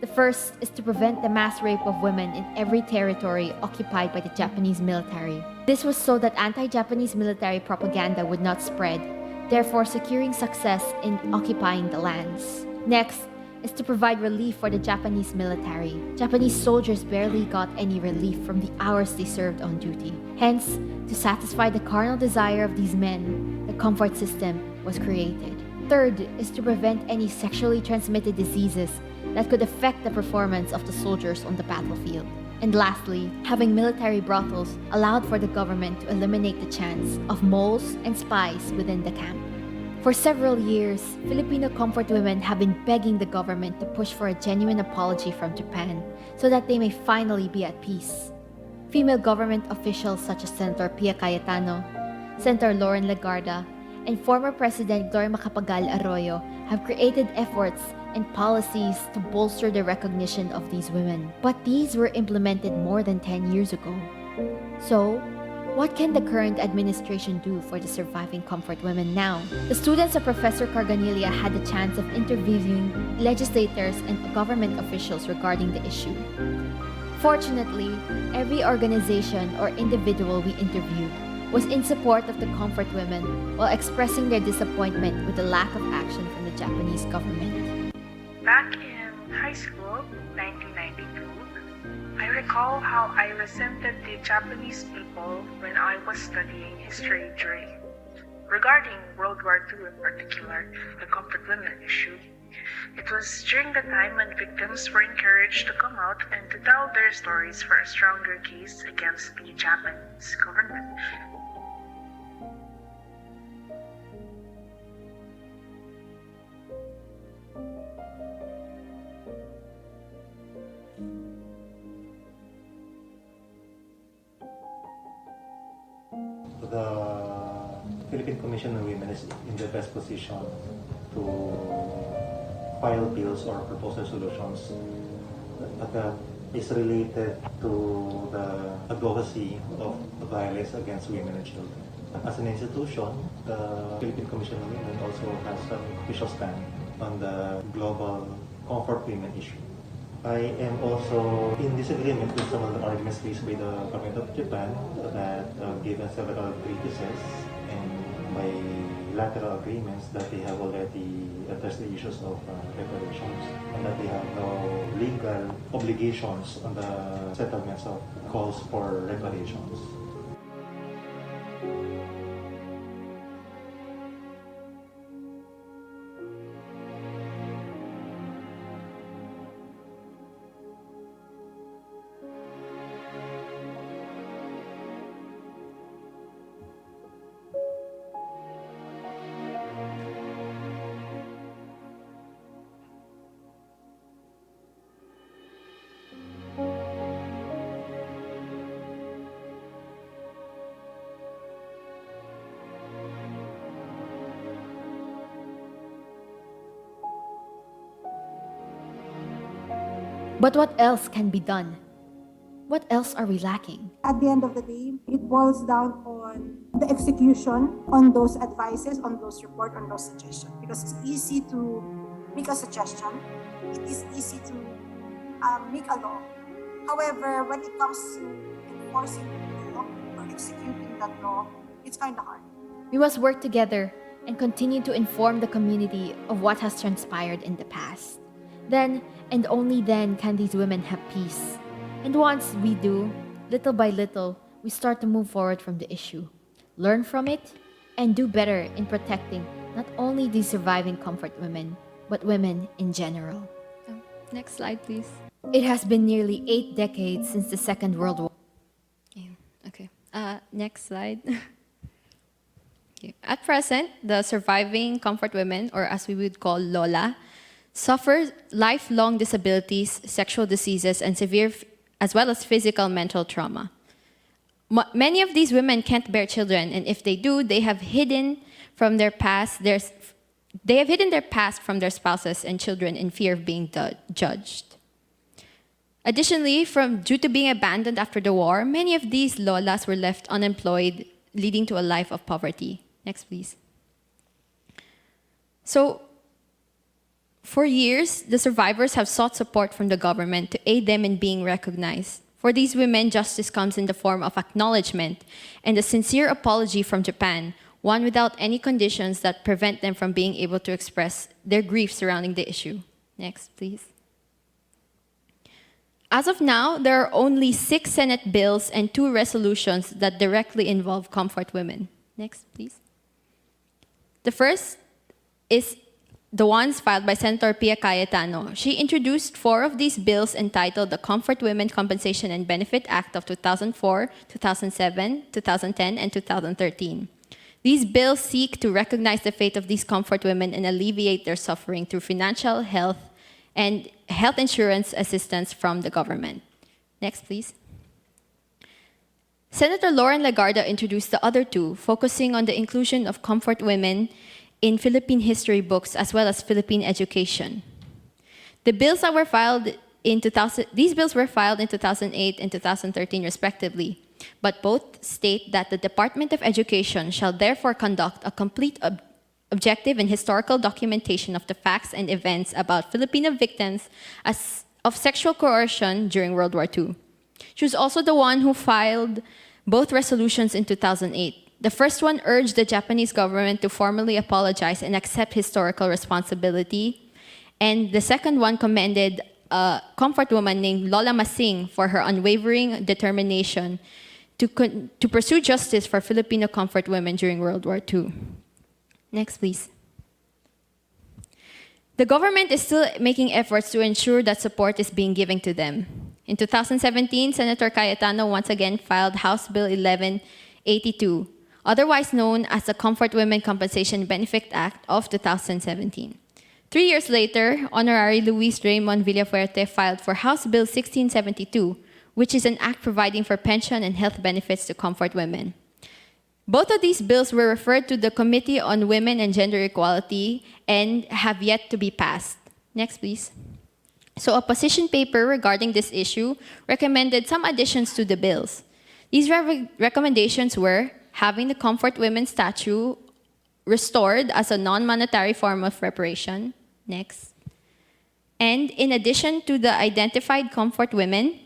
The first is to prevent the mass rape of women in every territory occupied by the Japanese military. This was so that anti-Japanese military propaganda would not spread, therefore securing success in occupying the lands. Next is to provide relief for the Japanese military. Japanese soldiers barely got any relief from the hours they served on duty. Hence, to satisfy the carnal desire of these men, the comfort system was created. Third is to prevent any sexually transmitted diseases that could affect the performance of the soldiers on the battlefield. And lastly, having military brothels allowed for the government to eliminate the chance of moles and spies within the camp. For several years, Filipino comfort women have been begging the government to push for a genuine apology from Japan so that they may finally be at peace. Female government officials such as Senator Pia Cayetano, Senator Lauren Legarda, and former President Gloria Macapagal Arroyo have created efforts and policies to bolster the recognition of these women. But these were implemented more than 10 years ago. So, what can the current administration do for the surviving comfort women now? The students of Professor Carganilla had the chance of interviewing legislators and government officials regarding the issue. Unfortunately, every organization or individual we interviewed was in support of the comfort women while expressing their disappointment with the lack of action from the Japanese government. Back in high school, 1992, I recall how I resented the Japanese people when I was studying history regarding World War II in particular, the comfort women issue. It was during the time when victims were encouraged to come out and to tell their stories for a stronger case against the Japanese government. The Philippine Commission on Women is in the best position to file bills or propose resolutions that is related to the advocacy of violence against women and children. As an institution, the Philippine Commission on Women also has an official stand on the global comfort women issue. I am also in disagreement with some of the arguments raised by the government of Japan that given several treaties and bilateral agreements that they have already addressed the issues of reparations and that they have no legal obligations on the settlements of calls for reparations. But what else can be done? What else are we lacking? At the end of the day, it boils down on the execution on those advices, on those reports, on those suggestions. Because it's easy to make a suggestion. It is easy to make a law. However, when it comes to enforcing the law or executing that law, it's kind of hard. We must work together and continue to inform the community of what has transpired in the past. Then, and only then, can these women have peace. And once we do, little by little, we start to move forward from the issue, learn from it, and do better in protecting not only these surviving comfort women, but women in general. Next slide, please. It has been nearly 8 decades since the Second World War. Okay. Next slide. Okay. At present, the surviving comfort women, or as we would call Lola, suffer lifelong disabilities, sexual diseases, and severe, as well as physical mental trauma. Many of these women can't bear children, and if they do, they have hidden from their past. They have hidden their past from their spouses and children in fear of being judged. Additionally, due to being abandoned after the war, many of these Lolas were left unemployed, leading to a life of poverty. Next, please. So, for years, the survivors have sought support from the government to aid them in being recognized. For these women, justice comes in the form of acknowledgement and a sincere apology from Japan, one without any conditions that prevent them from being able to express their grief surrounding the issue. Next, please. As of now, there are only 6 Senate bills and 2 resolutions that directly involve comfort women. Next, please. The first is the ones filed by Senator Pia Cayetano. She introduced 4 of these bills entitled the Comfort Women Compensation and Benefit Act of 2004, 2007, 2010, and 2013. These bills seek to recognize the fate of these comfort women and alleviate their suffering through financial, health, and health insurance assistance from the government. Next, please. Senator Lauren Legarda introduced the other 2, focusing on the inclusion of comfort women in Philippine history books as well as Philippine education. These bills were filed in 2008 and 2013 respectively, but both state that the Department of Education shall therefore conduct a complete, objective and historical documentation of the facts and events about Filipino victims of sexual coercion during World War II. She was also the one who filed both resolutions in 2008. The first one urged the Japanese government to formally apologize and accept historical responsibility. And the second one commended a comfort woman named Lola Masing for her unwavering determination to pursue justice for Filipino comfort women during World War II. Next, please. The government is still making efforts to ensure that support is being given to them. In 2017, Senator Cayetano once again filed House Bill 1182, otherwise known as the Comfort Women Compensation Benefit Act of 2017. 3 years later, Honorary Luis Raymond Villafuerte filed for House Bill 1672, which is an act providing for pension and health benefits to comfort women. Both of these bills were referred to the Committee on Women and Gender Equality and have yet to be passed. Next, please. So a position paper regarding this issue recommended some additions to the bills. These recommendations were having the Comfort Women statue restored as a non-monetary form of reparation. Next. And in addition to the identified comfort women,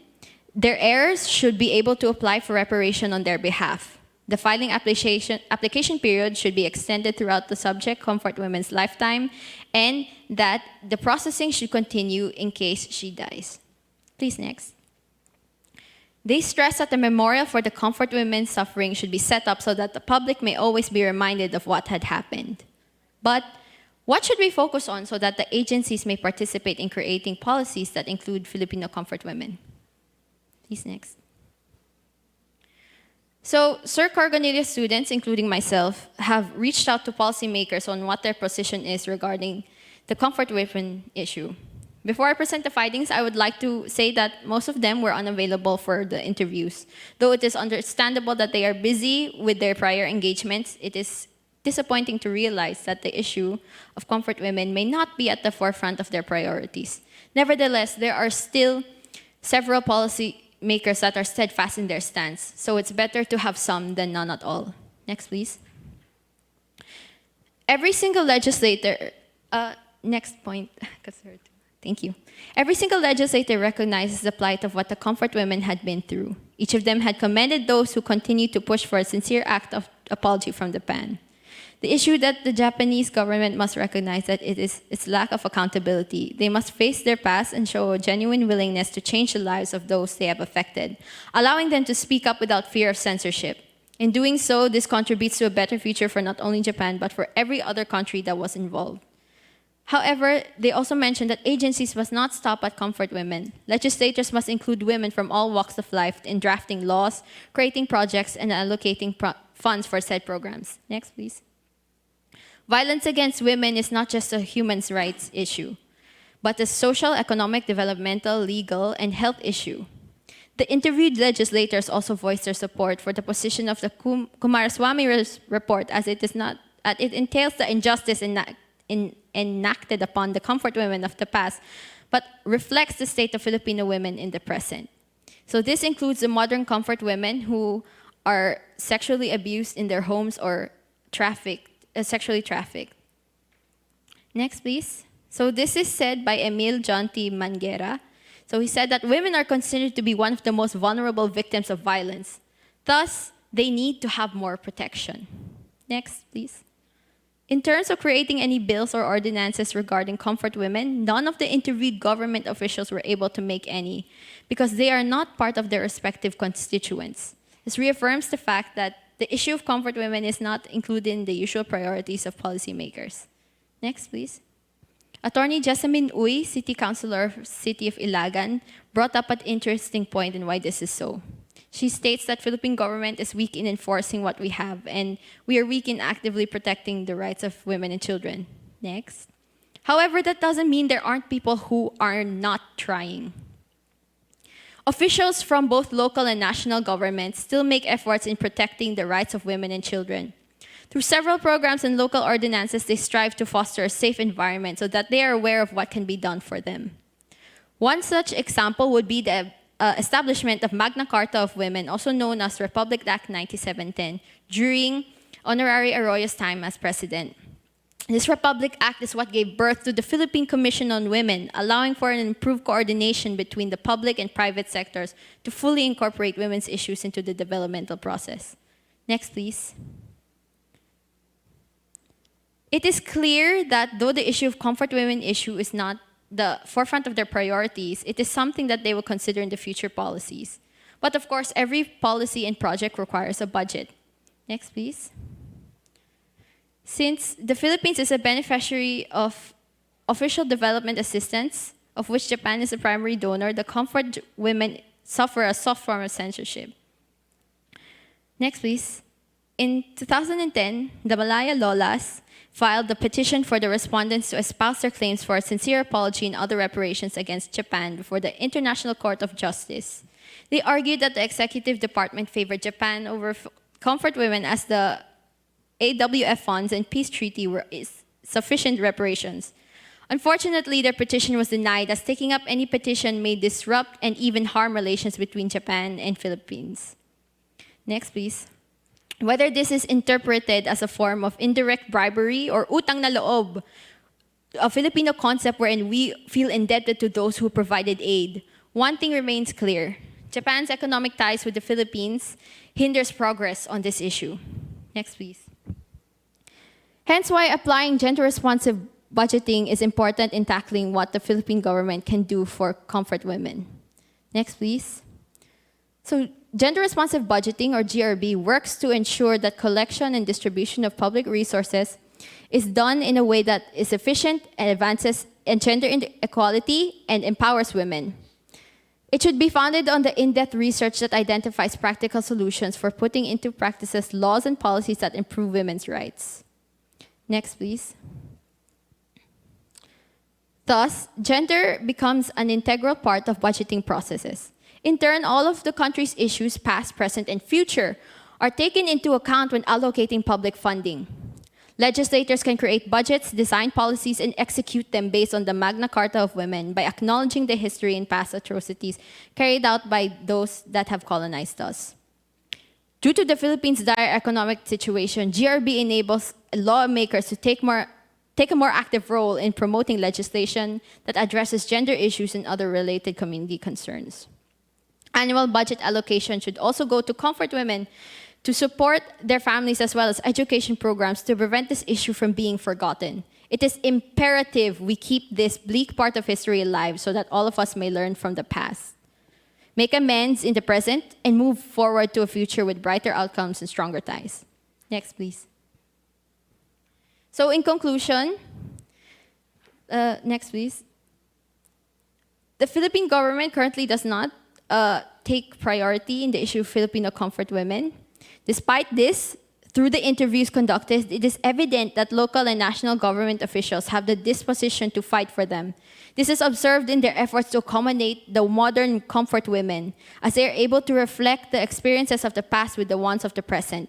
their heirs should be able to apply for reparation on their behalf. The filing application period should be extended throughout the subject comfort women's lifetime, and that the processing should continue in case she dies. Please, next. They stress that a memorial for the comfort women's suffering should be set up so that the public may always be reminded of what had happened. But what should we focus on so that the agencies may participate in creating policies that include Filipino comfort women? Please, next. So, Sir Cornelius students, including myself, have reached out to policymakers on what their position is regarding the comfort women issue. Before I present the findings, I would like to say that most of them were unavailable for the interviews. Though it is understandable that they are busy with their prior engagements, it is disappointing to realize that the issue of comfort women may not be at the forefront of their priorities. Nevertheless, there are still several policymakers that are steadfast in their stance, so it's better to have some than none at all. Next, please. Every single legislator, next point, thank you. Every single legislator recognizes the plight of what the comfort women had been through. Each of them had commended those who continued to push for a sincere act of apology from the pen. The issue that the Japanese government must recognize that it is its lack of accountability. They must face their past and show a genuine willingness to change the lives of those they have affected, allowing them to speak up without fear of censorship. In doing so, this contributes to a better future for not only Japan, but for every other country that was involved. However, they also mentioned that agencies must not stop at comfort women. Legislators must include women from all walks of life in drafting laws, creating projects, and allocating funds for said programs. Next, please. Violence against women is not just a human rights issue, but a social, economic, developmental, legal, and health issue. The interviewed legislators also voiced their support for the position of the Kumaraswamy report, as it entails the injustice enacted upon the comfort women of the past, but reflects the state of Filipino women in the present. So this includes the modern comfort women who are sexually abused in their homes or sexually trafficked. Next, please. So this is said by Emil Jonty Manguera. So he said that women are considered to be one of the most vulnerable victims of violence. Thus, they need to have more protection. Next, please. In terms of creating any bills or ordinances regarding comfort women, none of the interviewed government officials were able to make any because they are not part of their respective constituents. This reaffirms the fact that the issue of comfort women is not included in the usual priorities of policymakers. Next, please. Attorney Jessamine Uy, City Councilor of City of Ilagan, brought up an interesting point in why this is so. She states that Philippine government is weak in enforcing what we have, and we are weak in actively protecting the rights of women and children. Next. However, that doesn't mean there aren't people who are not trying. Officials from both local and national governments still make efforts in protecting the rights of women and children. Through several programs and local ordinances, they strive to foster a safe environment so that they are aware of what can be done for them. One such example would be the establishment of Magna Carta of Women, also known as Republic Act 9710, during Honorary Arroyo's time as president. This Republic Act is what gave birth to the Philippine Commission on Women, allowing for an improved coordination between the public and private sectors to fully incorporate women's issues into the developmental process. Next, please. It is clear that though the issue of comfort women issue is not the forefront of their priorities, it is something that they will consider in the future policies. But of course, every policy and project requires a budget. Next, please. Since the Philippines is a beneficiary of official development assistance, of which Japan is a primary donor, the comfort women suffer a soft form of censorship. Next, please. In 2010, the Malaya Lolas filed a petition for the respondents to espouse their claims for a sincere apology and other reparations against Japan before the International Court of Justice. They argued that the executive department favored Japan over comfort women as the AWF funds and peace treaty were sufficient reparations. Unfortunately, their petition was denied, as taking up any petition may disrupt and even harm relations between Japan and Philippines. Next, please. Whether this is interpreted as a form of indirect bribery or utang na loob, a Filipino concept wherein we feel indebted to those who provided aid, one thing remains clear. Japan's economic ties with the Philippines hinders progress on this issue. Next, please. Hence why applying gender-responsive budgeting is important in tackling what the Philippine government can do for comfort women. Next, please. So, gender-responsive budgeting, or GRB, works to ensure that collection and distribution of public resources is done in a way that is efficient and advances gender equality and empowers women. It should be founded on the in-depth research that identifies practical solutions for putting into practices laws and policies that improve women's rights. Next, please. Thus, gender becomes an integral part of budgeting processes. In turn, all of the country's issues, past, present, and future, are taken into account when allocating public funding. Legislators can create budgets, design policies, and execute them based on the Magna Carta of Women by acknowledging the history and past atrocities carried out by those that have colonized us. Due to the Philippines' dire economic situation, GRB enables lawmakers to take a more active role in promoting legislation that addresses gender issues and other related community concerns. Annual budget allocation should also go to comfort women to support their families, as well as education programs to prevent this issue from being forgotten. It is imperative we keep this bleak part of history alive so that all of us may learn from the past, make amends in the present, and move forward to a future with brighter outcomes and stronger ties. Next, please. So in conclusion, next, please. The Philippine government currently does not take priority in the issue of Filipino comfort women. Despite this, through the interviews conducted, it is evident that local and national government officials have the disposition to fight for them. This is observed in their efforts to accommodate the modern comfort women, as they are able to reflect the experiences of the past with the ones of the present.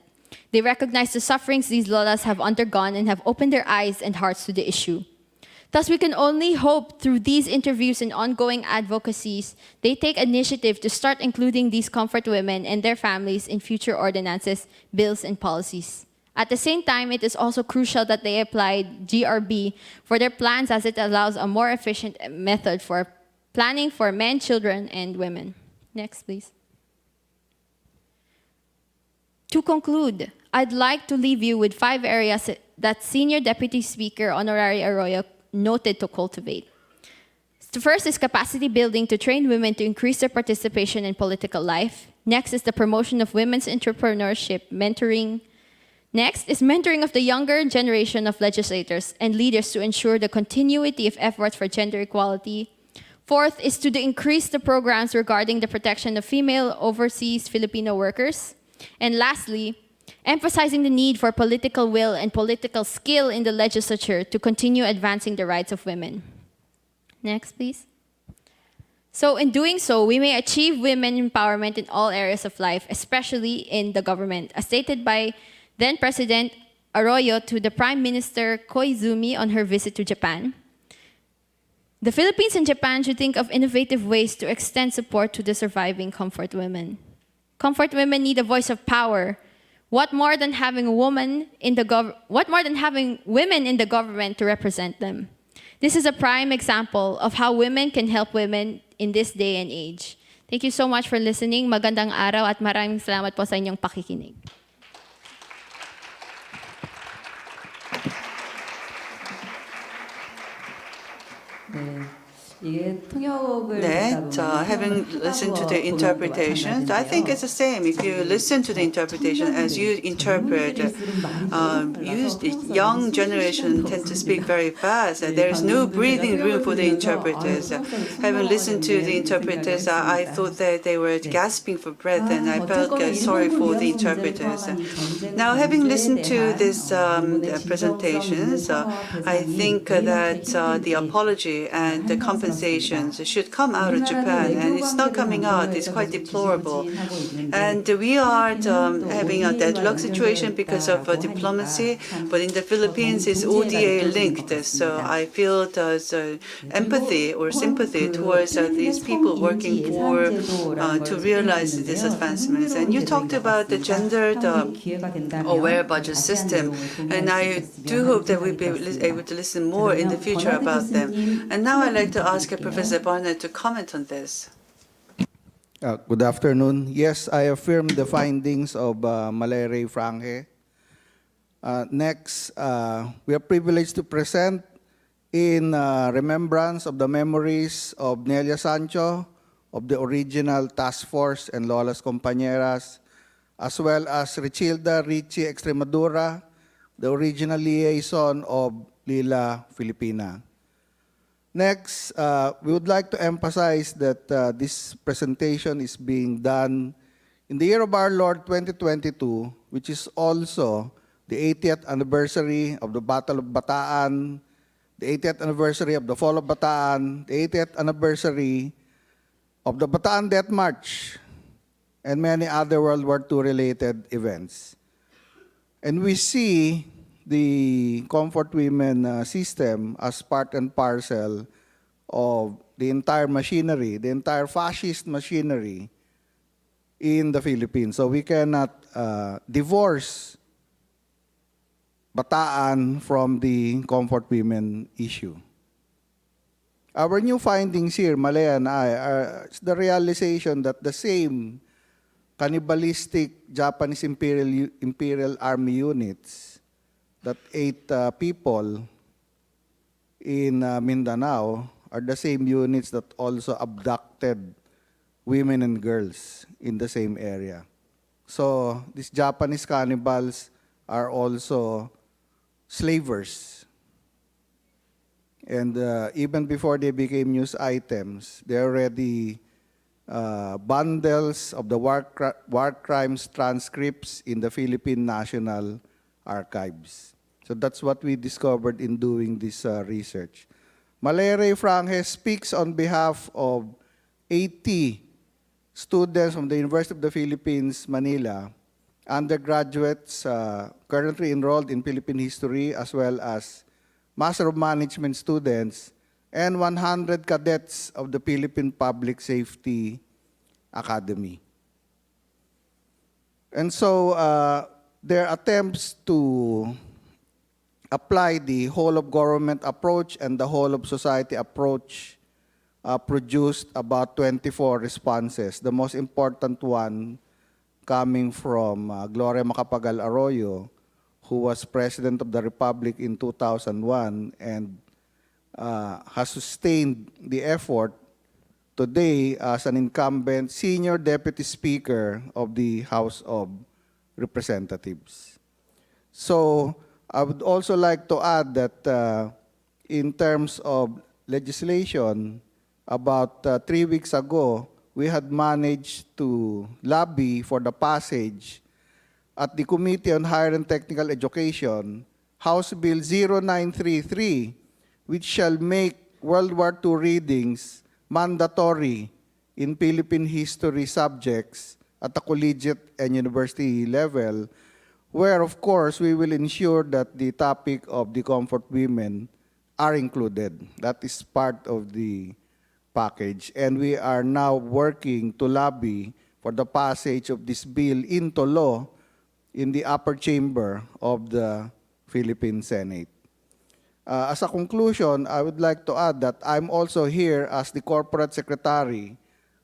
They recognize the sufferings these lolas have undergone and have opened their eyes and hearts to the issue. Thus, we can only hope through these interviews and ongoing advocacies, they take initiative to start including these comfort women and their families in future ordinances, bills, and policies. At the same time, it is also crucial that they apply GRB for their plans, as it allows a more efficient method for planning for men, children, and women. Next, please. To conclude, I'd like to leave you with 5 areas that Senior Deputy Speaker Honorary Arroyo noted to cultivate. The first is capacity building to train women to increase their participation in political life. Next is the promotion of women's entrepreneurship, mentoring. Next is mentoring of the younger generation of legislators and leaders to ensure the continuity of efforts for gender equality. Fourth is to increase the programs regarding the protection of female overseas Filipino workers. And lastly, emphasizing the need for political will and political skill in the legislature to continue advancing the rights of women. Next, please. So in doing so, we may achieve women empowerment in all areas of life, especially in the government, as stated by then-President Arroyo to the Prime Minister Koizumi on her visit to Japan. The Philippines and Japan should think of innovative ways to extend support to the surviving comfort women. Comfort women need a voice of power, What more than having women in the government to represent them? This is a prime example of how women can help women in this day and age. Thank you so much for listening. Magandang araw at maraming salamat po sa inyong pakikinig. Having listened to the interpretations, I think it's the same. If you listen to the interpretation as you interpret, young generation tend to speak very fast. There is no breathing room for the interpreters. Having listened to the interpreters, I thought that they were gasping for breath, and I felt sorry for the interpreters. Now, having listened to these presentations, I think that the apology and the compensations should come out of Japan, and it's not coming out. It's quite deplorable. And we are having a deadlock situation because of diplomacy, but in the Philippines it's ODA linked. So I feel there's empathy or sympathy towards these people working for to realize these advancements. And you talked about the gendered aware budget system, and I do hope that we'll be able to listen more in the future about them. And now I'd like to ask Professor Barnett to comment on this. Good afternoon. Yes, I affirm the findings of Malere Frange. Next, we are privileged to present in remembrance of the memories of Nelia Sancho, of the original task force and Lola's Compañeras, as well as Richilda Richie Extremadura, the original liaison of Lila Filipina. Next, we would like to emphasize that this presentation is being done in the year of our Lord 2022, which is also the 80th anniversary of the Battle of Bataan, the 80th anniversary of the Fall of Bataan, the 80th anniversary of the Bataan Death March, and many other World War II related events. And we see the Comfort Women system as part and parcel of the entire machinery, the entire fascist machinery in the Philippines. So we cannot divorce Bataan from the Comfort Women issue. Our new findings here, Malaya and I, are the realization that the same cannibalistic Japanese Imperial Army units that ate people in Mindanao are the same units that also abducted women and girls in the same area. So these Japanese cannibals are also slavers. And even before they became news items, they're already bundles of the war crimes transcripts in the Philippine National Archives. So that's what we discovered in doing this research. Malere Frange speaks on behalf of 80 students from the University of the Philippines, Manila, undergraduates currently enrolled in Philippine history, as well as Master of Management students, and 100 cadets of the Philippine Public Safety Academy. And so their attempts to apply the whole of government approach and the whole of society approach produced about 24 responses. The most important one coming from Gloria Macapagal Arroyo, who was President of the Republic in 2001 and has sustained the effort today as an incumbent Senior Deputy Speaker of the House of Representatives. So I would also like to add that in terms of legislation, about 3 weeks ago, we had managed to lobby for the passage at the Committee on Higher and Technical Education, House Bill 0933, which shall make World War II readings mandatory in Philippine history subjects at the collegiate and university level, where, of course, we will ensure that the topic of the comfort women are included. That is part of the package. And we are now working to lobby for the passage of this bill into law in the upper chamber of the Philippine Senate. As a conclusion, I would like to add that I'm also here as the corporate secretary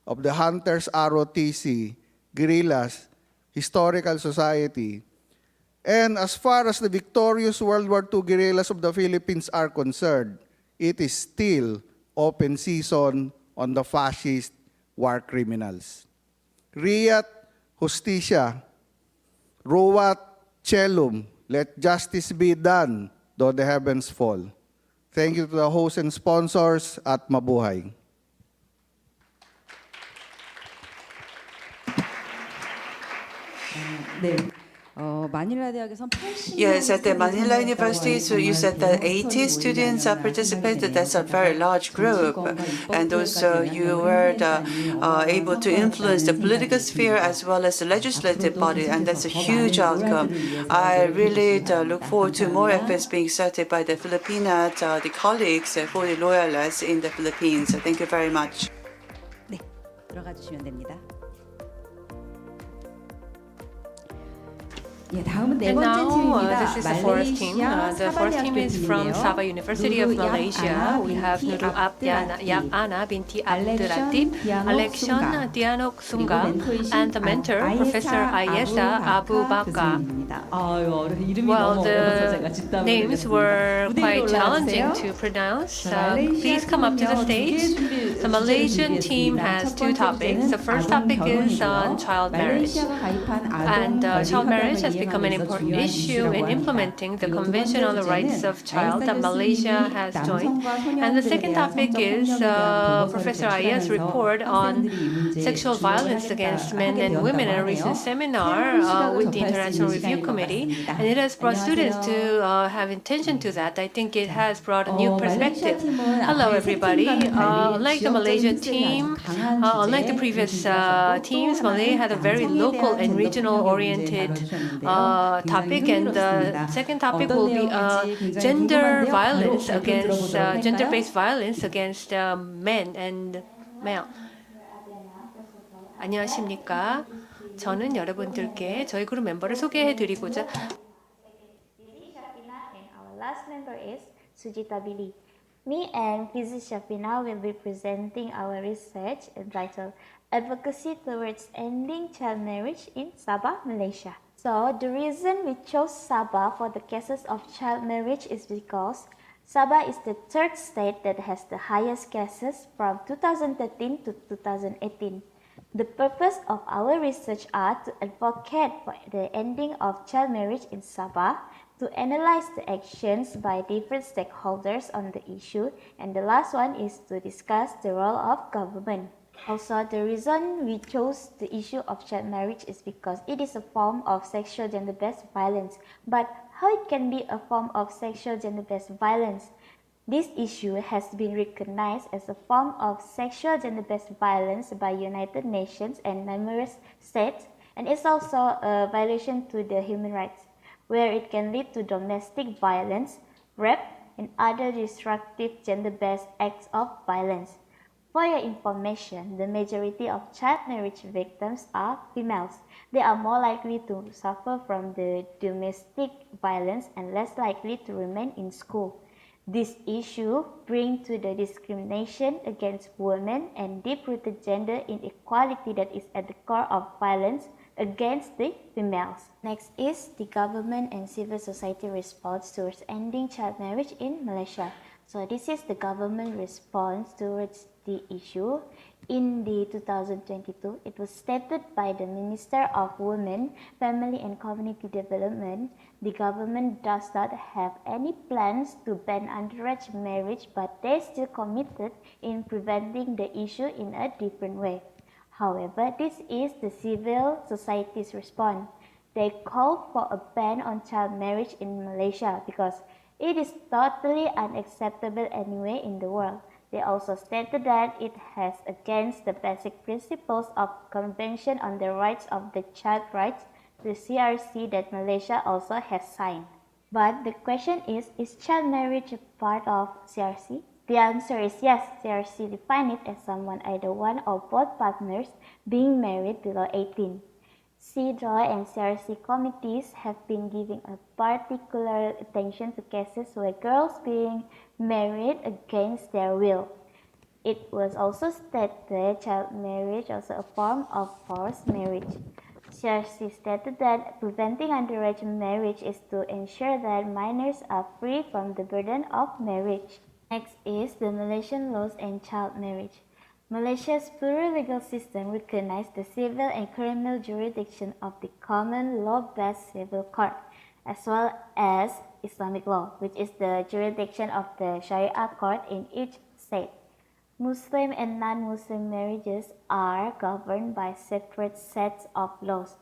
of the Hunters ROTC Guerrillas Historical Society. And as far as the victorious World War II guerrillas of the Philippines are concerned, it is still open season on the fascist war criminals. Riat Justicia, Ruat Celum, let justice be done, though the heavens fall. Thank you to the hosts and sponsors at mabuhay. 네. 마닐라 대학에선 80명 Yes, at the Manila University, so you said that 80 students participated. That's a very large group. And also you were able to influence the political sphere as well as the legislative body, and that's a huge outcome. I really look forward to more efforts being exerted by the Filipina, the colleagues for the loyalists in the Philippines. Thank you very much. 네, 들어가 주시면 됩니다. 예, 다음은 네 And 번째 now, 팀입니다. this is the fourth team. The fourth team is from Sabah University of Malaysia. We have Nurul Ana binti Abdulatif, Alexion Tianok Sunga, and the mentor, Professor Ayesa Abu Bakar. Well, the names were quite challenging to pronounce. Please come up to the stage. The Malaysian team has two topics. The first topic is on child marriage. And child marriage has become an important issue in implementing the Convention on the Rights of Child that Malaysia has joined. And the second topic is Professor Aya's report on sexual violence against men and women in a recent seminar with the International Review Committee. And it has brought students to have attention to that. I think it has brought a new perspective. Hello, everybody. Unlike the Malaysian team, unlike the previous teams, Malay had a very local and regional-oriented topic, and the second topic will be gender violence against gender-based violence against men and male. 안녕하십니까? 저는 여러분들께 저희 그룹 멤버를 소개해드리고자. And our last member is Sujita Billy. Me and Physis Shafina will be presenting our research entitled Advocacy Towards Ending Child Marriage in Sabah, Malaysia. So the reason we chose Sabah for the cases of child marriage is because Sabah is the third state that has the highest cases from 2013 to 2018. The purpose of our research are to advocate for the ending of child marriage in Sabah, to analyze the actions by different stakeholders on the issue, and the last one is to discuss the role of government. Also, the reason we chose the issue of child marriage is because it is a form of sexual gender-based violence. But how it can be a form of sexual gender-based violence? This issue has been recognized as a form of sexual gender-based violence by United Nations and numerous states, and it's also a violation to the human rights, where it can lead to domestic violence, rape, and other destructive gender-based acts of violence. For your information, the majority of child marriage victims are females. They are more likely to suffer from the domestic violence and less likely to remain in school. This issue brings to the discrimination against women and deep-rooted gender inequality that is at the core of violence against the females. Next is the government and civil society response towards ending child marriage in Malaysia. So this is the government response towards the issue. In the 2022, it was stated by the Minister of Women, Family and Community Development, the government does not have any plans to ban underage marriage, but they still committed in preventing the issue in a different way. However, this is the civil society's response. They call for a ban on child marriage in Malaysia because it is totally unacceptable anywhere in the world. They also stated that it has against the basic principles of Convention on the Rights of the Child Rights, the CRC that Malaysia also has signed. But the question is child marriage a part of CRC? The answer is yes. CRC defines it as someone, either one or both partners, being married below 18. CDROI and CRC committees have been giving a particular attention to cases where girls being married against their will. It was also stated child marriage also a form of forced marriage. CRC stated that preventing underage marriage is to ensure that minors are free from the burden of marriage. Next is the Malaysian laws and child marriage. Malaysia's plural legal system recognizes the civil and criminal jurisdiction of the common law-based civil court, as well as Islamic law, which is the jurisdiction of the Sharia court in each state. Muslim and non-Muslim marriages are governed by separate sets of laws.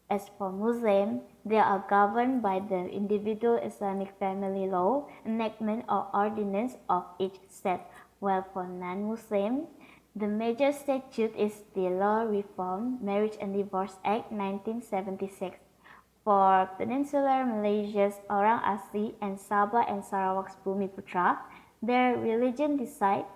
As for Muslim, they are governed by the individual Islamic family law, enactment or ordinance of each state, while for non-Muslim, the major statute is the Law Reform Marriage and Divorce Act 1976. For Peninsular Malaysia's Orang Asli and Sabah and Sarawak's Bumiputra, their religion decide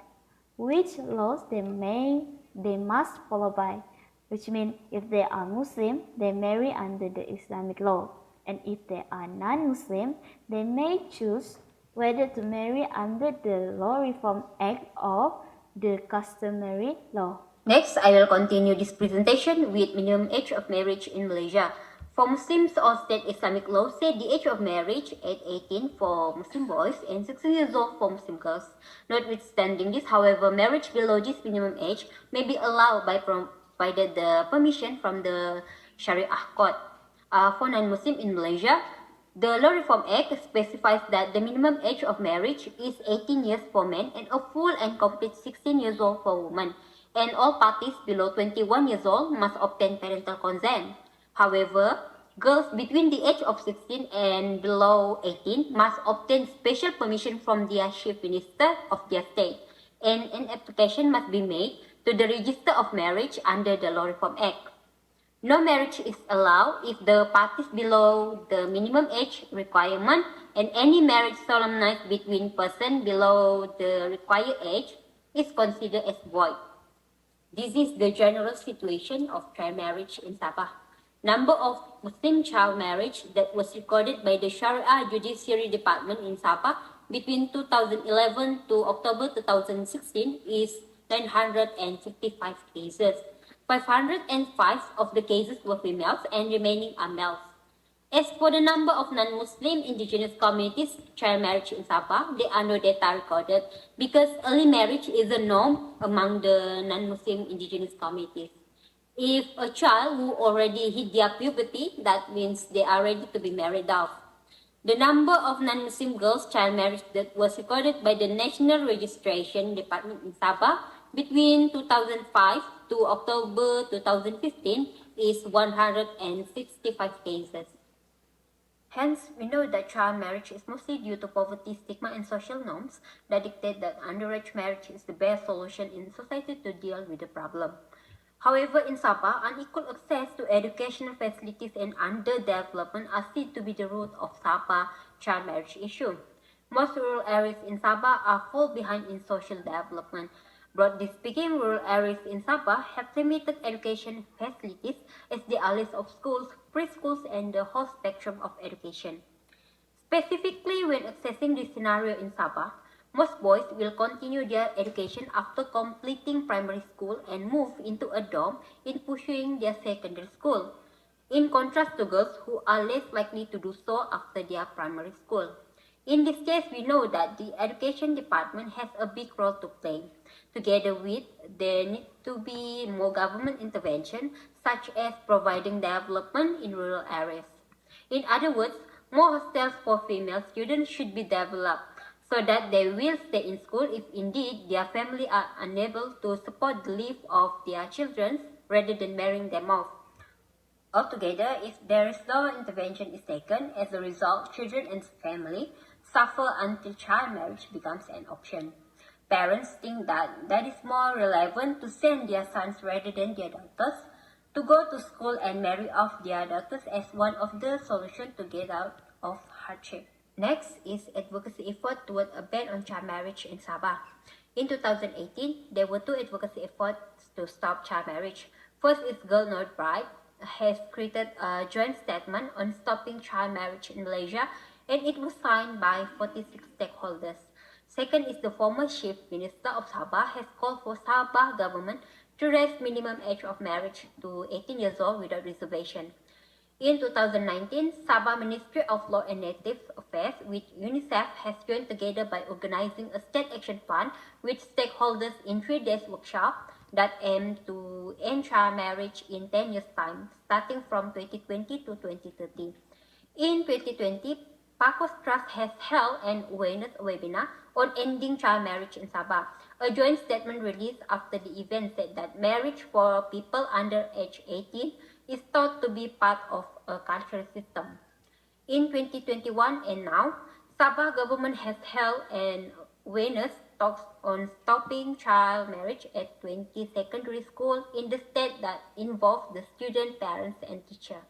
which laws they must follow by, which means if they are Muslim, they marry under the Islamic law, and if they are non-Muslim, they may choose whether to marry under the Law Reform Act or the customary law. Next, I will continue this presentation with minimum age of marriage in Malaysia. For Muslims, all state Islamic laws set the age of marriage at 18 for Muslim boys and 16 years old for Muslim girls. Notwithstanding this, however, marriage below this minimum age may be allowed by provided the permission from the Sharia court. For non-Muslim in Malaysia, the Law Reform Act specifies that the minimum age of marriage is 18 years for men and a full and complete 16 years old for women, and all parties below 21 years old must obtain parental consent. However, girls between the age of 16 and below 18 must obtain special permission from their chief minister of their state, and an application must be made to the Register of Marriage under the Law Reform Act. No marriage is allowed if the parties below the minimum age requirement, and any marriage solemnized between persons below the required age is considered as void. This is the general situation of child marriage in Sabah. Number of Muslim child marriage that was recorded by the Sharia Judiciary Department in Sabah between 2011 to October 2016 is 955 cases. 505 of the cases were females and remaining are males. As for the number of non-Muslim indigenous communities child marriage in Sabah, there are no data recorded because early marriage is a norm among the non-Muslim indigenous communities. If a child who already hit their puberty, that means they are ready to be married off. The number of non-Muslim girls child marriage that was recorded by the National Registration Department in Sabah between 2005 to October 2015 is 165 cases. Hence, we know that child marriage is mostly due to poverty, stigma, and social norms that dictate that underage marriage is the best solution in society to deal with the problem. However, in Sabah, unequal access to educational facilities and underdevelopment are seen to be the root of Sabah child marriage issue. Most rural areas in Sabah are fall behind in social development. Broadly speaking, rural areas in Sabah have limited education facilities as they are less of schools, preschools, and the whole spectrum of education. Specifically, when accessing this scenario in Sabah, most boys will continue their education after completing primary school and move into a dorm in pursuing their secondary school, in contrast to girls who are less likely to do so after their primary school. In this case, we know that the education department has a big role to play. Together with, there needs to be more government intervention, such as providing development in rural areas. In other words, more hostels for female students should be developed, so that they will stay in school if indeed their family are unable to support the life of their children rather than marrying them off. Altogether, if there is no intervention is taken, as a result, children and family suffer until child marriage becomes an option. Parents think that is more relevant to send their sons rather than their daughters to go to school and marry off their daughters as one of the solutions to get out of hardship. Next is advocacy effort toward a ban on child marriage in Sabah. In 2018, there were two advocacy efforts to stop child marriage. First is Girl Not Bride, has created a joint statement on stopping child marriage in Malaysia, and it was signed by 46 stakeholders. Second is the former Chief Minister of Sabah has called for Sabah government to raise minimum age of marriage to 18 years old without reservation. In 2019, Sabah Ministry of Law and Native Affairs with UNICEF has joined together by organizing a state action plan with stakeholders in 3 days workshop that aim to end child marriage in 10 years' time, starting from 2020 to 2030. In 2020, Pakos Trust has held an awareness webinar on ending child marriage in Sabah. A joint statement released after the event said that marriage for people under age 18 is thought to be part of a cultural system. In 2021 and now, Sabah government has held an awareness talks on stopping child marriage at 20 secondary schools in the state that involve the student, parents, and teacher.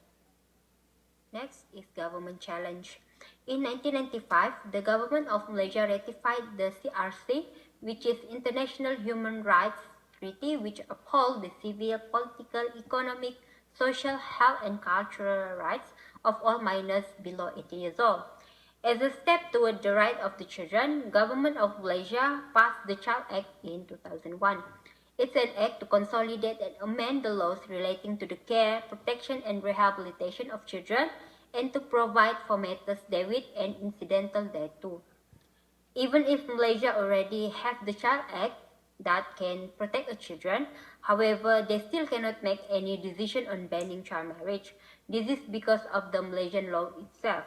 Next is government challenge. In 1995, the government of Malaysia ratified the CRC, which is International Human Rights Treaty, which upholds the civil, political, economic, social, health, and cultural rights of all minors below 18 years old. As a step toward the right of the children, Government of Malaysia passed the Child Act in 2001. It's an act to consolidate and amend the laws relating to the care, protection, and rehabilitation of children, and to provide for matters therewith and incidental thereto. Even if Malaysia already has the Child Act that can protect the children, however, they still cannot make any decision on banning child marriage. This is because of the Malaysian law itself.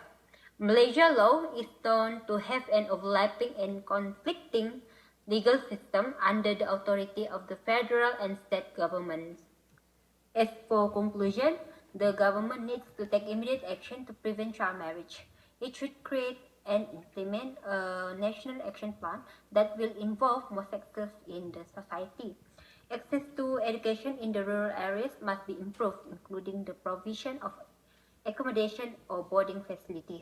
Malaysia law is known to have an overlapping and conflicting legal system under the authority of the federal and state governments. As for conclusion, the government needs to take immediate action to prevent child marriage. It should create and implement a national action plan that will involve more sectors in the society. Access to education in the rural areas must be improved, including the provision of accommodation or boarding facilities.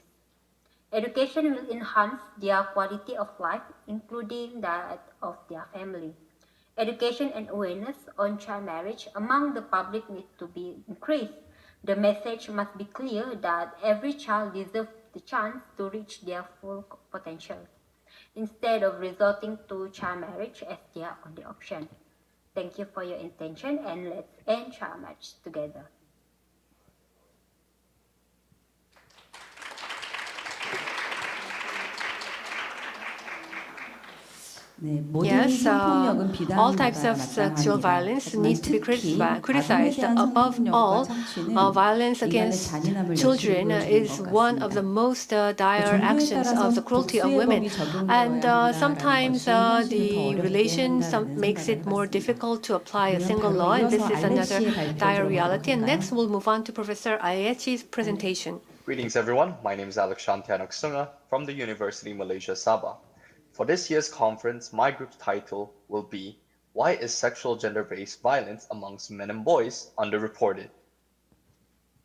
Education will enhance their quality of life, including that of their family. Education and awareness on child marriage among the public need to be increased. The message must be clear that every child deserves the chance to reach their full potential, instead of resorting to child marriage as their only option. Thank you for your attention, and let's end child marriage together. Yes, all types of sexual violence need to be criticized. Above all, violence against children is one of the most dire actions of the cruelty of women. And sometimes the relation makes it more difficult to apply a single law, and this is another dire reality. And next, we'll move on to Professor Ayechi's presentation. Greetings, everyone. My name is Alex Shantianoksunga from the University Malaysia Sabah. For this year's conference, my group's title will be, Why is Sexual Gender-Based Violence Amongst Men and Boys Underreported?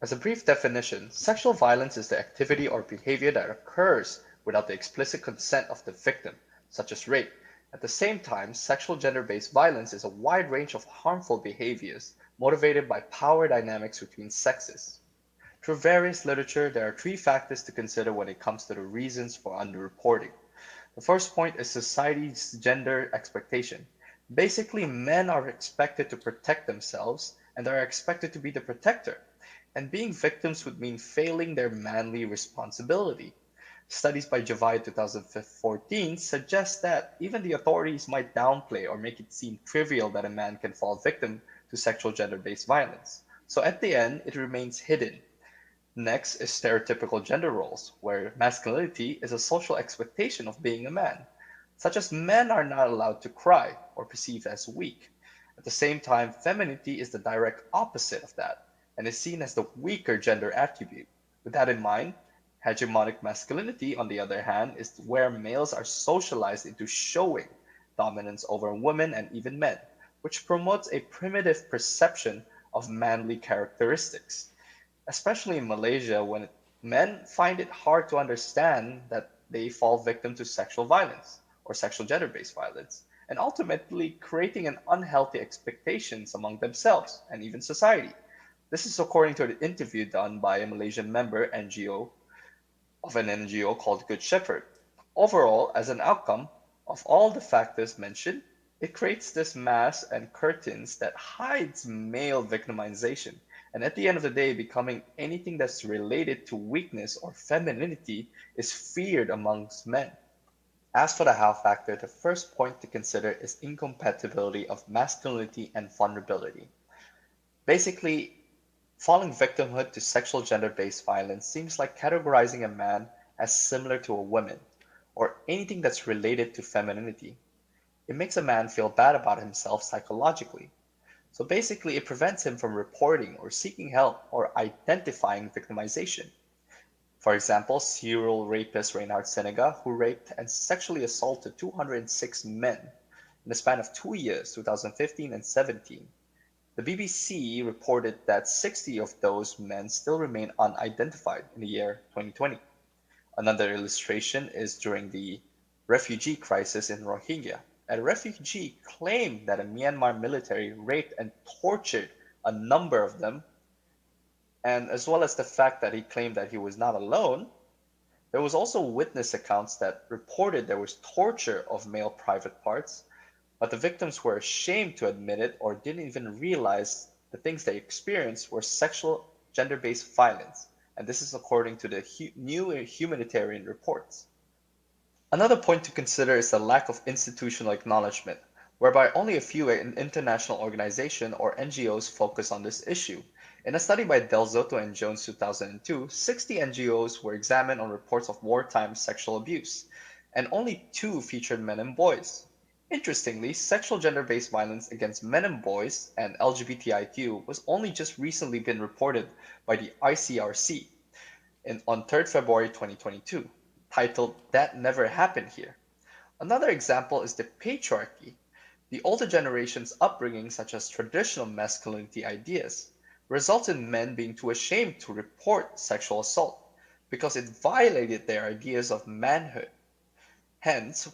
As a brief definition, sexual violence is the activity or behavior that occurs without the explicit consent of the victim, such as rape. At the same time, sexual gender-based violence is a wide range of harmful behaviors motivated by power dynamics between sexes. Through various literature, there are 3 factors to consider when it comes to the reasons for underreporting. The first point is society's gender expectation. Basically, men are expected to protect themselves and are expected to be the protector. And being victims would mean failing their manly responsibility. Studies by Javai 2014 suggest that even the authorities might downplay or make it seem trivial that a man can fall victim to sexual gender-based violence. So at the end, it remains hidden. Next is stereotypical gender roles, where masculinity is a social expectation of being a man, such as men are not allowed to cry or perceived as weak. At the same time, femininity is the direct opposite of that, and is seen as the weaker gender attribute. With that in mind, hegemonic masculinity, on the other hand, is where males are socialized into showing dominance over women and even men, which promotes a primitive perception of manly characteristics. Especially in Malaysia, when men find it hard to understand that they fall victim to sexual violence or sexual gender-based violence, and ultimately creating an unhealthy expectations among themselves and even society. This is according to an interview done by a Malaysian member of an NGO called Good Shepherd. Overall, as an outcome of all the factors mentioned, it creates this mask and curtains that hides male victimization, and at the end of the day, becoming anything that's related to weakness or femininity is feared amongst men. As for the how factor, the first point to consider is incompatibility of masculinity and vulnerability. Basically, falling victimhood to sexual gender-based violence seems like categorizing a man as similar to a woman, or anything that's related to femininity. It makes a man feel bad about himself psychologically. So basically, it prevents him from reporting or seeking help or identifying victimization. For example, serial rapist Reynard Senega, who raped and sexually assaulted 206 men in the span of 2 years, 2015 and 17. The BBC reported that 60 of those men still remain unidentified in the year 2020. Another illustration is during the refugee crisis in Rohingya. A refugee claimed that a Myanmar military raped and tortured a number of them, and as well as the fact that he claimed that he was not alone, there was also witness accounts that reported there was torture of male private parts, but the victims were ashamed to admit it or didn't even realize the things they experienced were sexual gender-based violence, and this is according to the new humanitarian reports. Another point to consider is the lack of institutional acknowledgement, whereby only a few international organizations or NGOs focus on this issue. In a study by Del Zotto and Jones 2002, 60 NGOs were examined on reports of wartime sexual abuse, and only 2 featured men and boys. Interestingly, sexual gender-based violence against men and boys and LGBTIQ was only just recently been reported by the ICRC on 3rd February 2022, titled That Never Happened Here. Another example is the patriarchy. The older generation's upbringing, such as traditional masculinity ideas, results in men being too ashamed to report sexual assault because it violated their ideas of manhood. Hence,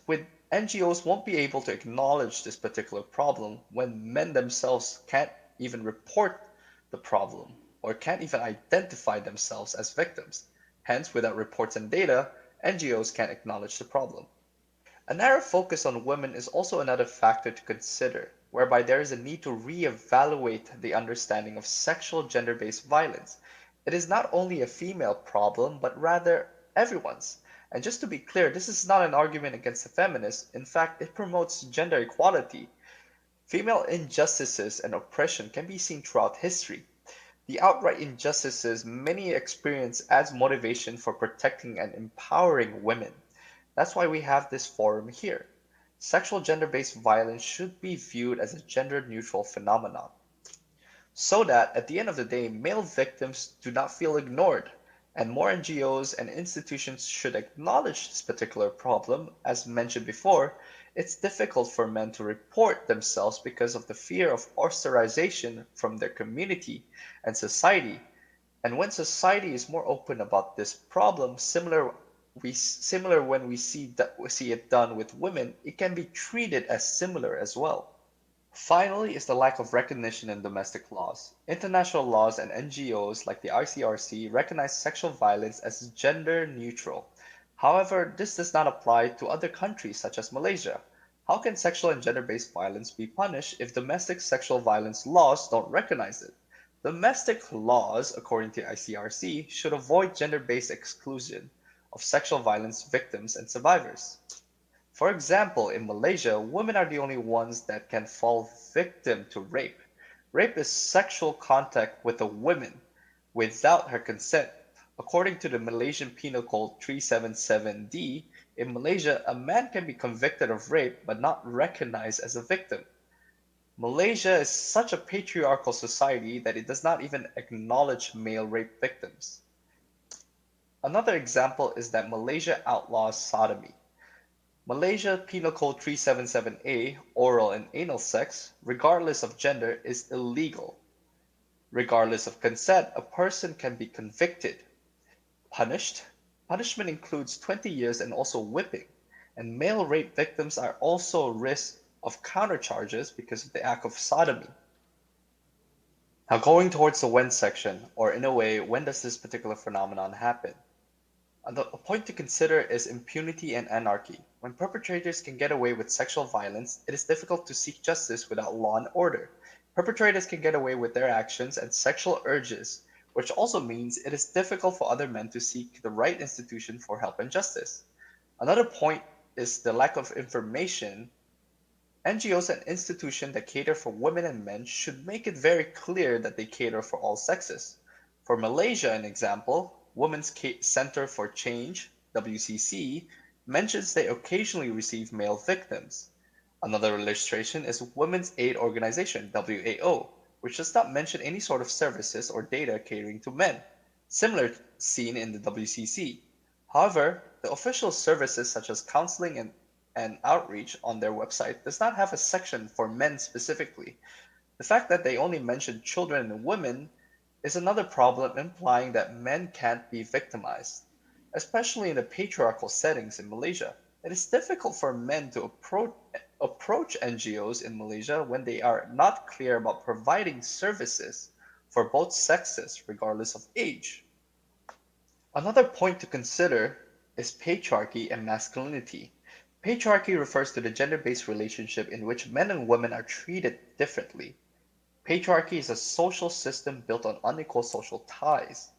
NGOs won't be able to acknowledge this particular problem when men themselves can't even report the problem or can't even identify themselves as victims. Hence, without reports and data, NGOs can't acknowledge the problem. A narrow focus on women is also another factor to consider, whereby there is a need to re-evaluate the understanding of sexual gender-based violence. It is not only a female problem, but rather everyone's. And just to be clear, this is not an argument against the feminists. In fact, it promotes gender equality. Female injustices and oppression can be seen throughout history. The outright injustices many experience adds motivation for protecting and empowering women. That's why we have this forum here. Sexual gender-based violence should be viewed as a gender-neutral phenomenon, so that at the end of the day, male victims do not feel ignored, and more NGOs and institutions should acknowledge this particular problem. As mentioned before, it's difficult for men to report themselves because of the fear of ostracization from their community and society. And when society is more open about this problem, similar when we see it done with women, it can be treated as similar as well. Finally is the lack of recognition in domestic laws. International laws and NGOs like the ICRC recognize sexual violence as gender neutral. However, this does not apply to other countries such as Malaysia. How can sexual and gender-based violence be punished if domestic sexual violence laws don't recognize it? Domestic laws, according to ICRC, should avoid gender-based exclusion of sexual violence victims and survivors. For example, in Malaysia, women are the only ones that can fall victim to rape. Rape is sexual contact with a woman without her consent. According to the Malaysian Penal Code 377D, in Malaysia, a man can be convicted of rape but not recognized as a victim. Malaysia is such a patriarchal society that it does not even acknowledge male rape victims. Another example is that Malaysia outlaws sodomy. Malaysia Penal Code 377A, oral and anal sex, regardless of gender, is illegal. Regardless of consent, a person can be convicted. Punishment includes 20 years and also whipping. And male rape victims are also at risk of countercharges because of the act of sodomy. Now going towards the when section, or in a way, when does this particular phenomenon happen? A point to consider is impunity and anarchy. When perpetrators can get away with sexual violence, it is difficult to seek justice without law and order. Perpetrators can get away with their actions and sexual urges, which also means it is difficult for other men to seek the right institution for help and justice. Another point is the lack of information. NGOs and institutions that cater for women and men should make it very clear that they cater for all sexes. For Malaysia, an example, Women's Center for Change, WCC, mentions they occasionally receive male victims. Another illustration is Women's Aid Organization, WAO, which does not mention any sort of services or data catering to men, similar seen in the WCC. However, the official services such as counseling and outreach on their website does not have a section for men specifically. The fact that they only mention children and women is another problem, implying that men can't be victimized. Especially in the patriarchal settings in Malaysia, it is difficult for men to approach NGOs in Malaysia when they are not clear about providing services for both sexes regardless of age. Another point to consider is patriarchy and masculinity. Patriarchy refers to the gender-based relationship in which men and women are treated differently. Patriarchy is a social system built on unequal social ties.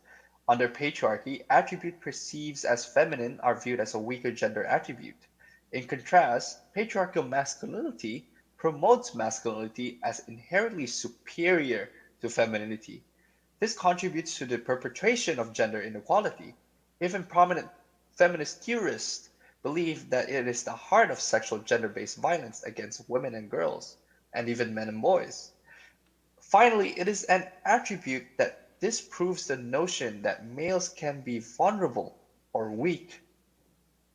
Under patriarchy, attribute perceived as feminine are viewed as a weaker gender attribute. In contrast, patriarchal masculinity promotes masculinity as inherently superior to femininity. This contributes to the perpetration of gender inequality. Even prominent feminist theorists believe that it is the heart of sexual gender-based violence against women and girls, and even men and boys. Finally, it is an attribute that disproves the notion that males can be vulnerable or weak.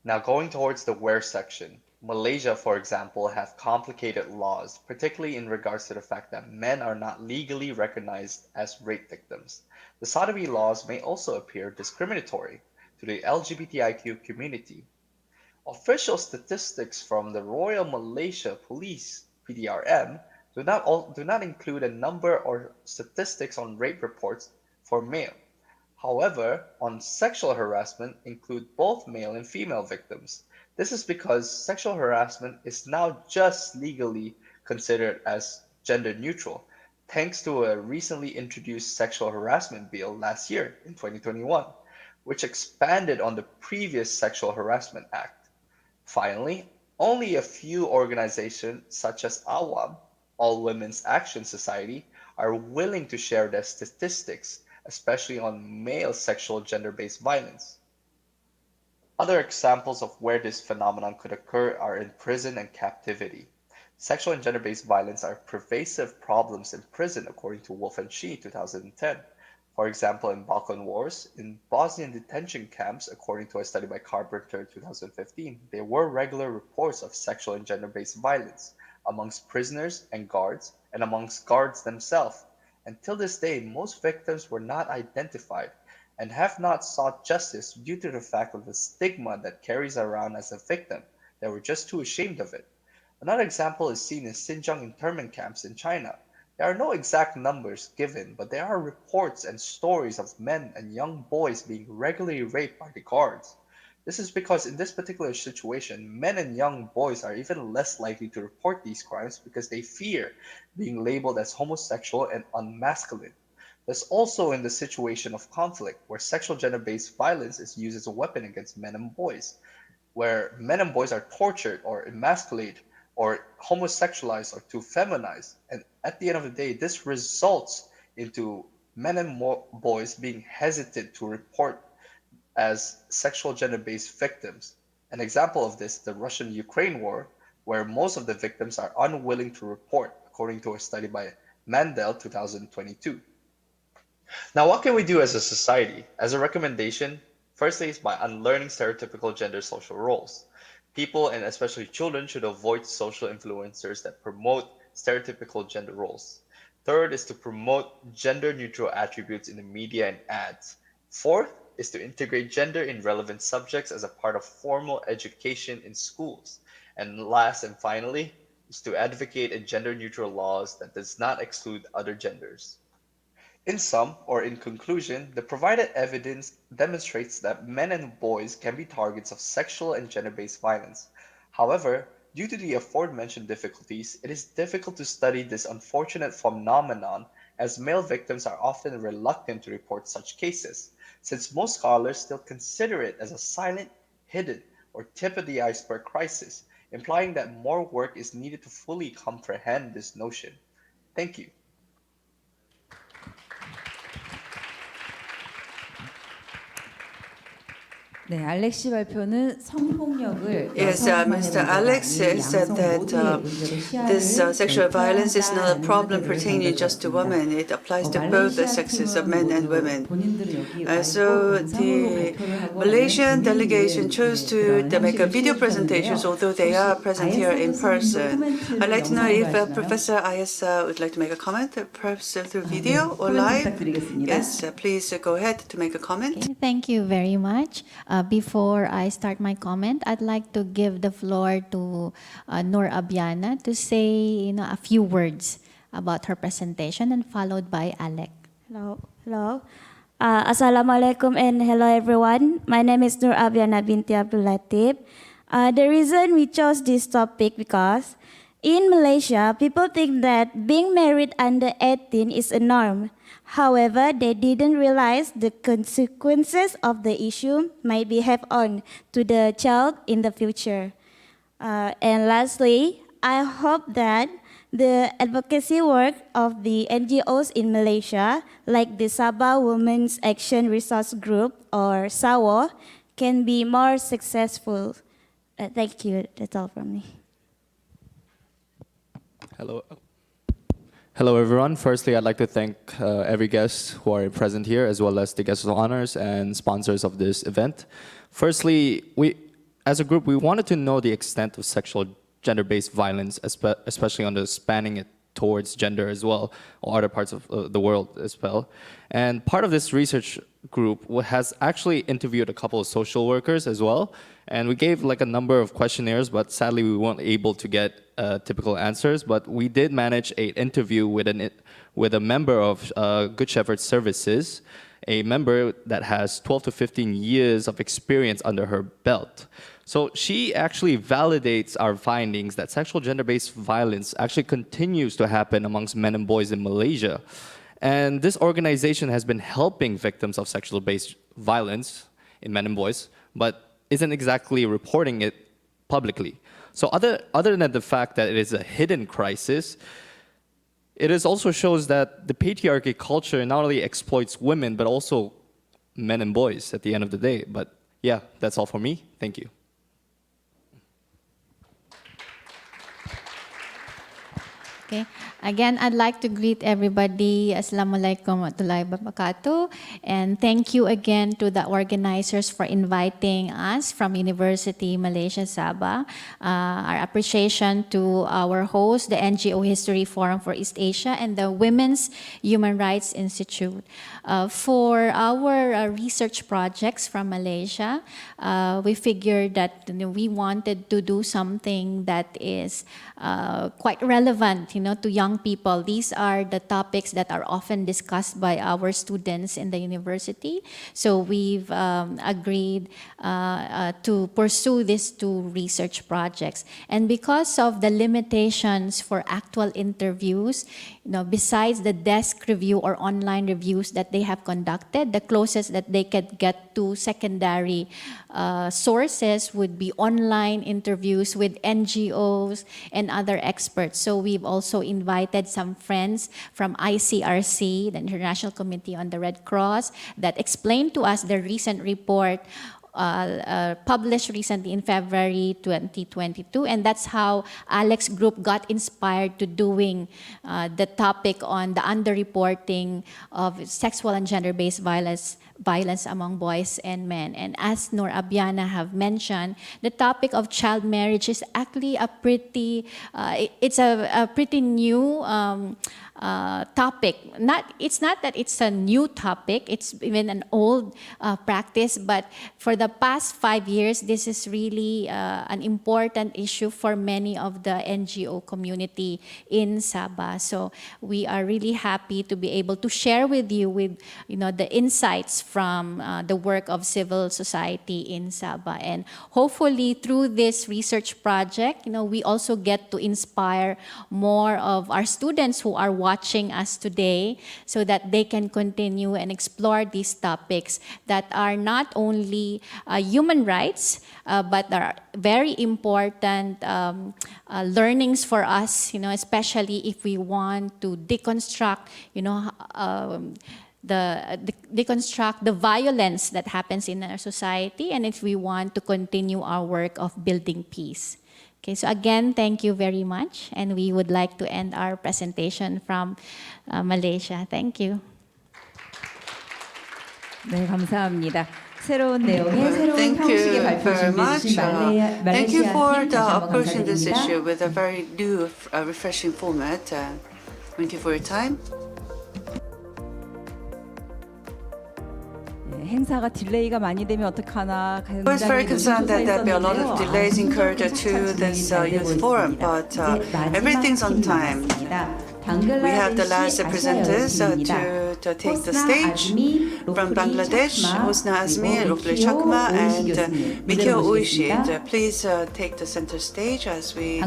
Now going towards the where section, Malaysia, for example, has complicated laws, particularly in regards to the fact that men are not legally recognized as rape victims. The sodomy laws may also appear discriminatory to the LGBTIQ community. Official statistics from the Royal Malaysia Police (PDRM) do not include a number or statistics on rape reports for male. However, on sexual harassment include both male and female victims. This is because sexual harassment is now just legally considered as gender neutral, thanks to a recently introduced sexual harassment bill last year in 2021, which expanded on the previous Sexual Harassment Act. Finally, only a few organizations such as AWAM, All Women's Action Society, are willing to share their statistics, especially on male sexual gender-based violence. Other examples of where this phenomenon could occur are in prison and captivity. Sexual and gender-based violence are pervasive problems in prison, according to Wolf and Shi, 2010. For example, in Balkan Wars, in Bosnian detention camps, according to a study by Carpenter 2015, there were regular reports of sexual and gender-based violence amongst prisoners and amongst guards themselves. Until this day, most victims were not identified and have not sought justice due to the fact of the stigma that carries around as a victim. They were just too ashamed of it. Another example is seen in Xinjiang internment camps in China. There are no exact numbers given, but there are reports and stories of men and young boys being regularly raped by the guards. This is because in this particular situation, men and young boys are even less likely to report these crimes because they fear being labeled as homosexual and unmasculine. Thus also in the situation of conflict, where sexual gender-based violence is used as a weapon against men and boys, where men and boys are tortured or emasculated or homosexualized or too feminized. And at the end of the day, this results into men and boys being hesitant to report as sexual gender-based victims. An example of this, the Russian-Ukraine war, where most of the victims are unwilling to report, according to a study by Mandel 2022. Now, what can we do as a society? As a recommendation, firstly is by unlearning stereotypical gender social roles. People, and especially children, should avoid social influencers that promote stereotypical gender roles. Third is to promote gender-neutral attributes in the media and ads. Fourth is to integrate gender in relevant subjects as a part of formal education in schools. And last and finally is to advocate a gender-neutral laws that does not exclude other genders. In sum, or in conclusion, the provided evidence demonstrates that men and boys can be targets of sexual and gender-based violence. However, due to the aforementioned difficulties, it is difficult to study this unfortunate phenomenon as male victims are often reluctant to report such cases, since most scholars still consider it as a silent, hidden, or tip of the iceberg crisis, implying that more work is needed to fully comprehend this notion. Thank you. 네, 알렉시 발표는 성폭력을 Yes, Mr. Alex said that this sexual violence is not a problem pertaining just to women. It applies to both the sexes of men and women. So the Malaysian delegation chose to make a video presentations, although they are present here in person. I'd like to know if Professor Ayas would like to make a comment, perhaps through video or live. Yes, please go ahead to make a comment. Okay, thank you very much. Before I start my comment, I'd like to give the floor to Noor Abiana to say a few words about her presentation, and followed by Alec. Hello. Assalamualaikum and hello everyone. My name is Noor Abiana binti Abdul Latif. The reason we chose this topic because in Malaysia, people think that being married under 18 is a norm. However, they didn't realize the consequences of the issue might be have on to the child in the future. And lastly, I hope that the advocacy work of the NGOs in Malaysia, like the Sabah Women's Action Resource Group or SAWO, can be more successful. Thank you. That's all from me. Hello, everyone. Firstly, I'd like to thank every guest who are present here, as well as the guests of honors and sponsors of this event. Firstly, as a group, we wanted to know the extent of sexual gender-based violence, especially spanning it towards gender as well, or other parts of the world as well. And part of this research group has actually interviewed a couple of social workers as well. And we gave a number of questionnaires, but sadly we weren't able to get typical answers. But we did manage an interview with a member of Good Shepherd Services, a member that has 12 to 15 years of experience under her belt. So she actually validates our findings that sexual gender-based violence actually continues to happen amongst men and boys in Malaysia. And this organization has been helping victims of sexual-based violence in men and boys, but isn't exactly reporting it publicly. So other than the fact that it is a hidden crisis, it also shows that the patriarchy culture not only exploits women, but also men and boys at the end of the day. But yeah, that's all for me. Thank you. Okay. Again, I'd like to greet everybody. Assalamualaikum warahmatullahi wabarakatuh. And thank you again to the organizers for inviting us from University Malaysia Sabah. Our appreciation to our host, the NGO History Forum for East Asia, and the Women's Human Rights Institute. For our research projects from Malaysia, we figured that we wanted to do something that is quite relevant, to young people. These are the topics that are often discussed by our students in the university. So we've agreed to pursue these two research projects. And because of the limitations for actual interviews, besides the desk review or online reviews that they have conducted, the closest that they could get to secondary sources would be online interviews with NGOs and other experts. So we've also invited some friends from ICRC, the International Committee on the Red Cross, that explained to us the recent report published recently in February 2022, and that's how Alex's group got inspired to doing the topic on the underreporting of sexual and gender-based violence among boys and men. And as Noor Abiana have mentioned, the topic of child marriage is actually a pretty, it's a pretty new topic. It's not that it's a new topic, it's even an old practice, but for the past 5 years, this is really an important issue for many of the NGO community in Sabah. So we are really happy to be able to share with you the insights from the work of civil society in Sabah. And hopefully through this research project, we also get to inspire more of our students who are watching us today so that they can continue and explore these topics that are not only human rights, but are very important learnings for us, especially if we want to deconstruct, deconstruct the violence that happens in our society, and if we want to continue our work of building peace. Okay, so again, thank you very much, and we would like to end our presentation from Malaysia. Thank you. 네, 감사합니다. 새로운 내용의 새로운 Thank 형식의 you 발표 very 준비해 much. 주신 Thank you 말레이시아 for 팀 다시 한번 approaching this 감사드립니다. issue with a very new, refreshing format. Thank you for your time. 행사가 딜레이가 많이 되면 어떡하나 I was very concerned that there'd be a lot of delays incurred to this youth forum, but everything's on time. We have the last presenters to take the stage from Bangladesh, Hosna Azmi, Rukli Chakma, and Mikio Uishi. Please take the center stage as we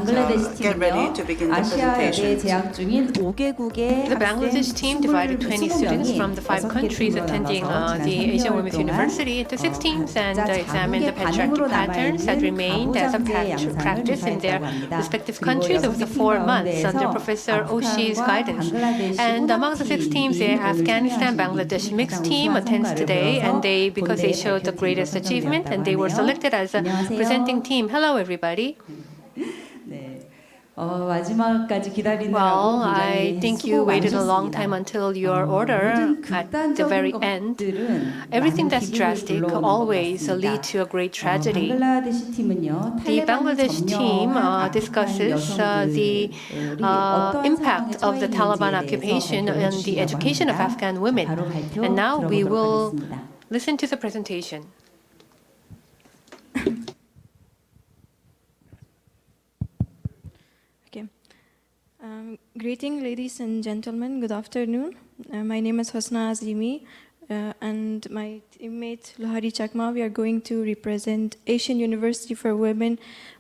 get ready to begin the presentation. The Bangladesh team divided 20 students from the 5 countries attending the Asian Women's University into 6 teams and examined the patriarchy patterns that remained as a practice in their respective countries over the 4 months under Professor Oshi's guidance. And among the 6 teams, the Afghanistan-Bangladesh mixed team attends today, and because they showed the greatest achievement, and they were selected as a presenting team. Hello, everybody. Well, I think you waited a long time until your order at the very end. Everything that's drastic always leads to a great tragedy. The Bangladesh team discusses the impact of the Taliban occupation on the education of Afghan women. And now we will listen to the presentation. Greeting, ladies and gentlemen. Good afternoon. My name is Hosna Azimi, and my teammate Lohari Chakma. We are going to represent Asian University for Women,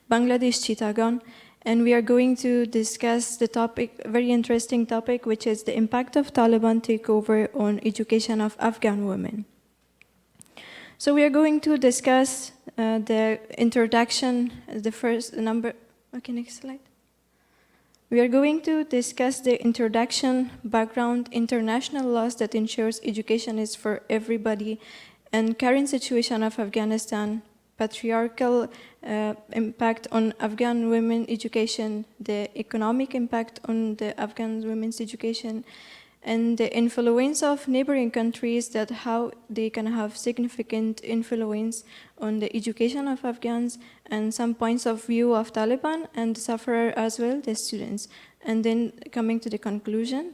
Bangladesh Chittagong, and we are going to discuss the topic, very interesting topic, which is the impact of Taliban takeover on education of Afghan women. So we are going to discuss the introduction, the first number. Okay, next slide. We are going to discuss the introduction, background, international laws that ensures education is for everybody, and current situation of Afghanistan, patriarchal impact on Afghan women education, the economic impact on the Afghan women's education, and the influence of neighboring countries, that how they can have significant influence on the education of Afghans, and some points of view of Taliban and the sufferer as well, the students. And then coming to the conclusion.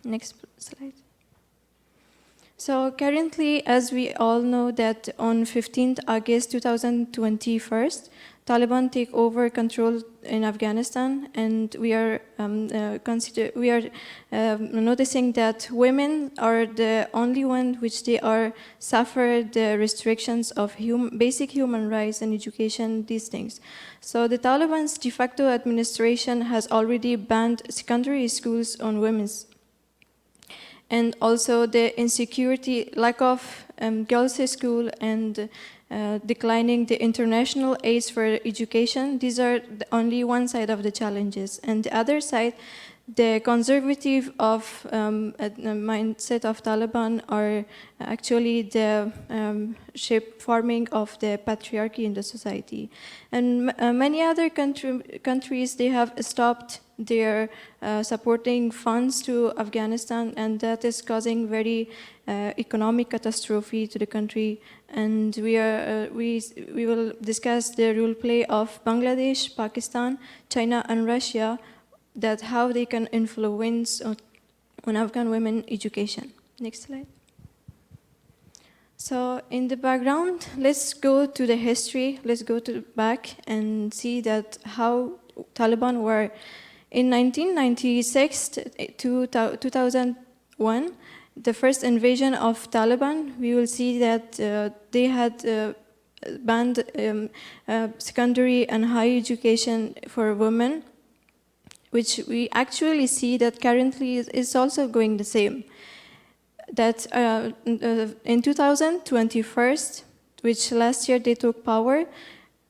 Next slide. So currently, as we all know, that on 15th August 2021, Taliban take over control in Afghanistan, and we are noticing that women are the only one which they are suffer the restrictions of basic human rights and education, these things. So the Taliban's de facto administration has already banned secondary schools on women's. And also the insecurity, lack of girls' school, and declining the international aids for education. These are only one side of the challenges. And the other side, the conservative of mindset of Taliban are actually the shape forming of the patriarchy in the society. And many other countries, they have stopped their supporting funds to Afghanistan, and that is causing very economic catastrophe to the country. And we will discuss the role play of Bangladesh, Pakistan, China, and Russia that how they can influence on Afghan women education. Next slide. So in the background, let's go to the history. Let's go to the back and see that how Taliban were in 1996 to 2001. The first invasion of Taliban, we will see that they had banned secondary and higher education for women, which we actually see that currently is also going the same. That in 2021, which last year they took power,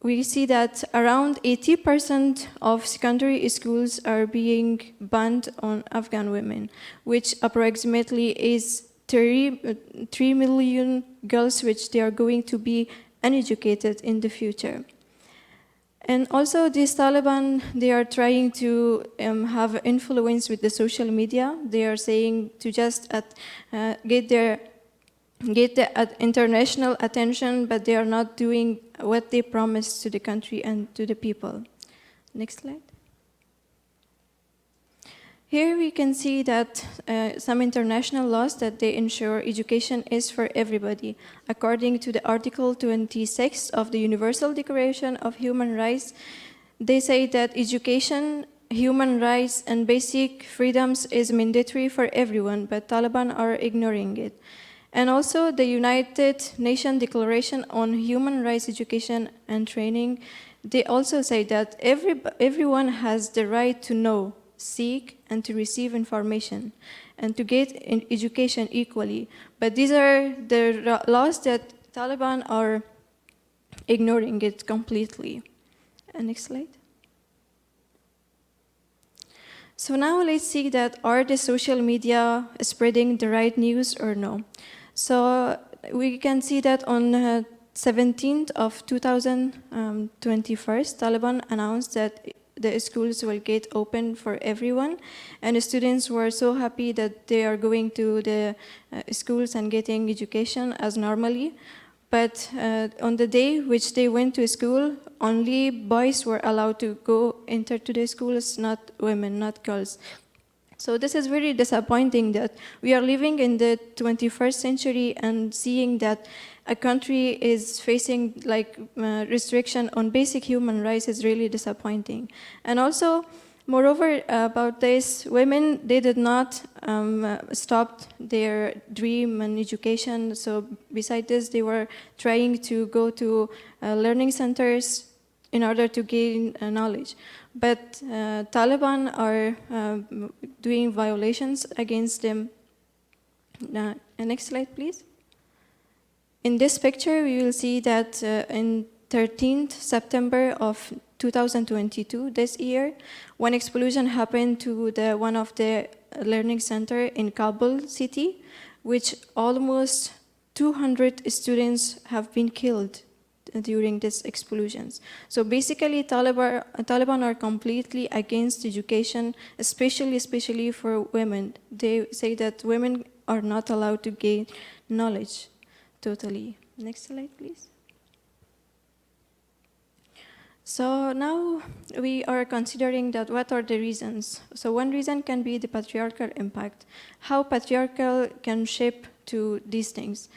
we see that around 80% of secondary schools are being banned on Afghan women, which approximately is 3 million girls, which they are going to be uneducated in the future. And also these Taliban, they are trying to have influence with the social media. They are saying to just get the international attention, but they are not doing what they promised to the country and to the people. Next slide. Here we can see that some international laws that they ensure education is for everybody. According to the Article 26 of the Universal Declaration of Human Rights, they say that education, human rights, and basic freedoms is mandatory for everyone, but Taliban are ignoring it. And also the United Nations Declaration on Human Rights, Education, and Training, they also say that everyone has the right to know, seek, and to receive information, and to get education equally. But these are the laws that Taliban are ignoring it completely. Next slide. So now let's see that are the social media spreading the right news or no. So we can see that on 17th of 2021, Taliban announced that the schools will get open for everyone, and the students were so happy that they are going to the schools and getting education as normally. But on the day which they went to school, only boys were allowed to enter to the schools, not women, not girls. So this is very disappointing that we are living in the 21st century and seeing that a country is facing restriction on basic human rights is really disappointing. And also, moreover, about this, women, they did not stop their dream and education. So besides this, they were trying to go to learning centers in order to gain knowledge. But Taliban are doing violations against them. Next slide, please. In this picture, we will see that in 13th September of 2022, this year, one explosion happened to one of the learning center in Kabul city, which almost 200 students have been killed during these explosions. So basically, Taliban are completely against education, especially for women. They say that women are not allowed to gain knowledge totally. Next slide, please. So now we are considering that what are the reasons. So one reason can be the patriarchal impact, how patriarchal can shape to these things.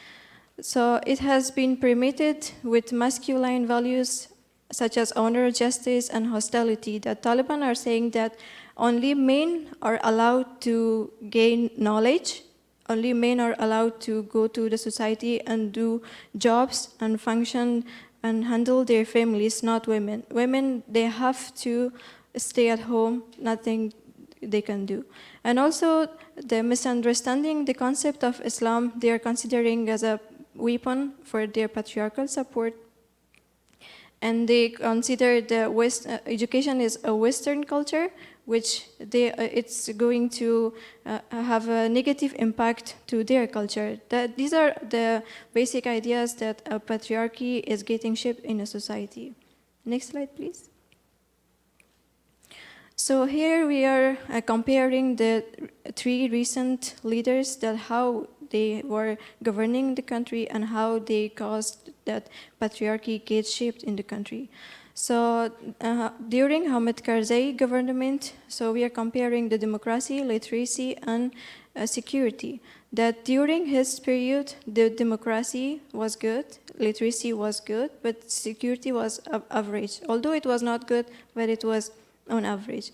So it has been permeated with masculine values such as honor, justice, and hostility. The Taliban are saying that only men are allowed to gain knowledge, only men are allowed to go to the society and do jobs and function and handle their families, not women. Women, they have to stay at home, nothing they can do. And also the misunderstanding the concept of Islam, they are considering as a weapon for their patriarchal support. And they consider the education is a Western culture, which it's going to have a negative impact to their culture. These are the basic ideas that a patriarchy is getting shaped in a society. Next slide, please. So here we are comparing the three recent leaders, that how they were governing the country and how they caused that patriarchy get shaped in the country. So during Hamid Karzai government, so we are comparing the democracy, literacy, and security. That during his period, the democracy was good, literacy was good, but security was average. Although it was not good, but it was on average.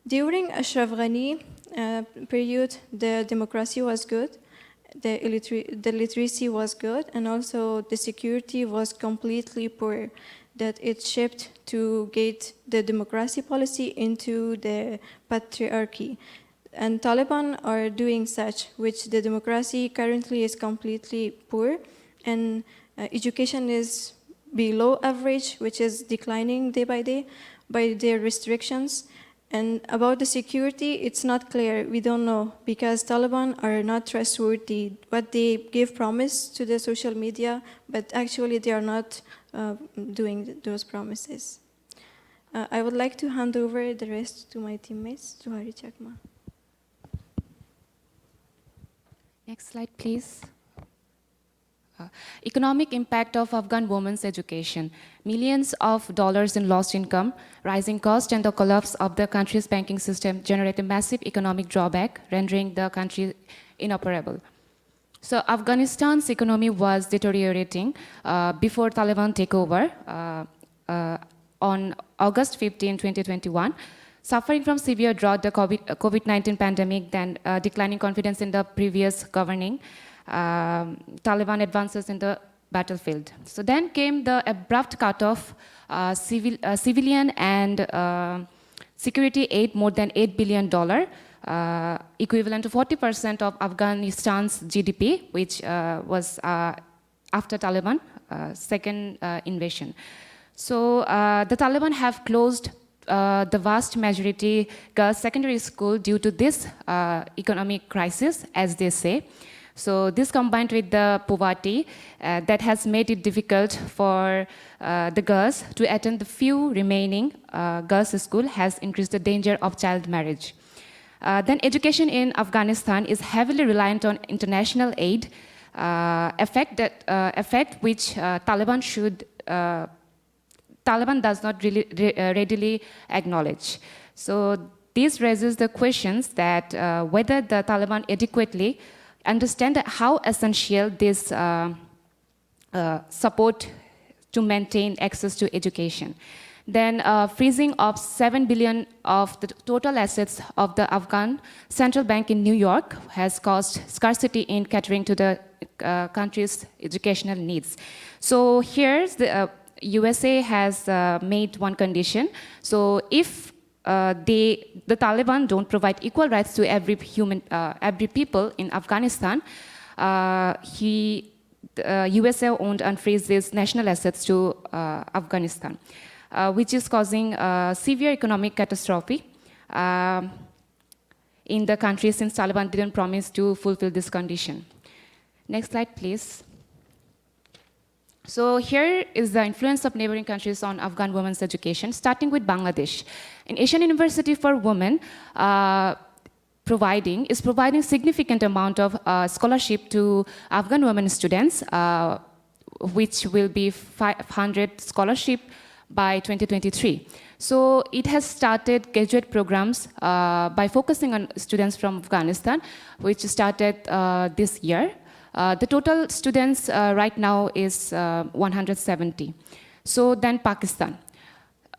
During Ashraf Ghani period, the democracy was good, the literacy was good, and also the security was completely poor. That it shifted to get the democracy policy into the patriarchy. And Taliban are doing such, which the democracy currently is completely poor, and education is below average, which is declining day by day by their restrictions. And about the security, it's not clear. We don't know, because Taliban are not trustworthy. What they give promise to the social media, but actually they are not doing those promises. I would like to hand over the rest to my teammates, Johari Chakma. Next slide, please. Economic impact of Afghan women's education. Millions of dollars in lost income, rising cost, and the collapse of the country's banking system generate a massive economic drawback, rendering the country inoperable. So Afghanistan's economy was deteriorating before Taliban takeover on August 15, 2021. Suffering from severe drought, the COVID-19 pandemic, then declining confidence in the previous governing, Taliban advances in the battlefield. So then came the abrupt cutoff, civilian and security aid more than $8 billion, equivalent to 40% of Afghanistan's GDP, which was after Taliban second invasion. So the Taliban have closed the vast majority girls' secondary school due to this economic crisis, as they say. So this combined with the poverty that has made it difficult for the girls to attend the few remaining girls' school has increased the danger of child marriage. Then education in Afghanistan is heavily reliant on international aid, effect which Taliban does not really readily acknowledge. So this raises the questions that whether the Taliban adequately understand how essential this support to maintain access to education. Then freezing of $7 billion of the total assets of the Afghan Central Bank in New York has caused scarcity in catering to the country's educational needs. So here's the USA has made one condition. So if the Taliban don't provide equal rights to every people in Afghanistan, USA won't unfreeze these national assets to Afghanistan, which is causing severe economic catastrophe in the country since Taliban didn't promise to fulfill this condition. Next slide, please. So here is the influence of neighboring countries on Afghan women's education, starting with Bangladesh. An Asian University for Women is providing significant amount of scholarship to Afghan women students, which will be 500 scholarship by 2023. So it has started graduate programs by focusing on students from Afghanistan, which started this year. The total students right now is 170. So then Pakistan.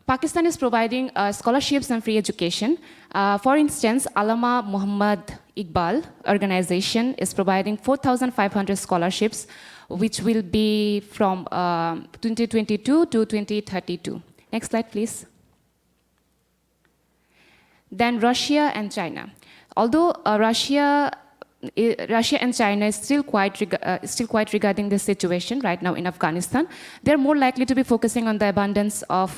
Pakistan is providing scholarships and free education. For instance, Allama Muhammad Iqbal organization is providing 4,500 scholarships, which will be from 2022 to 2032. Next slide, please. Then Russia and China. Although Russia and China is still quite regarding this situation right now in Afghanistan, they're more likely to be focusing on the abundance of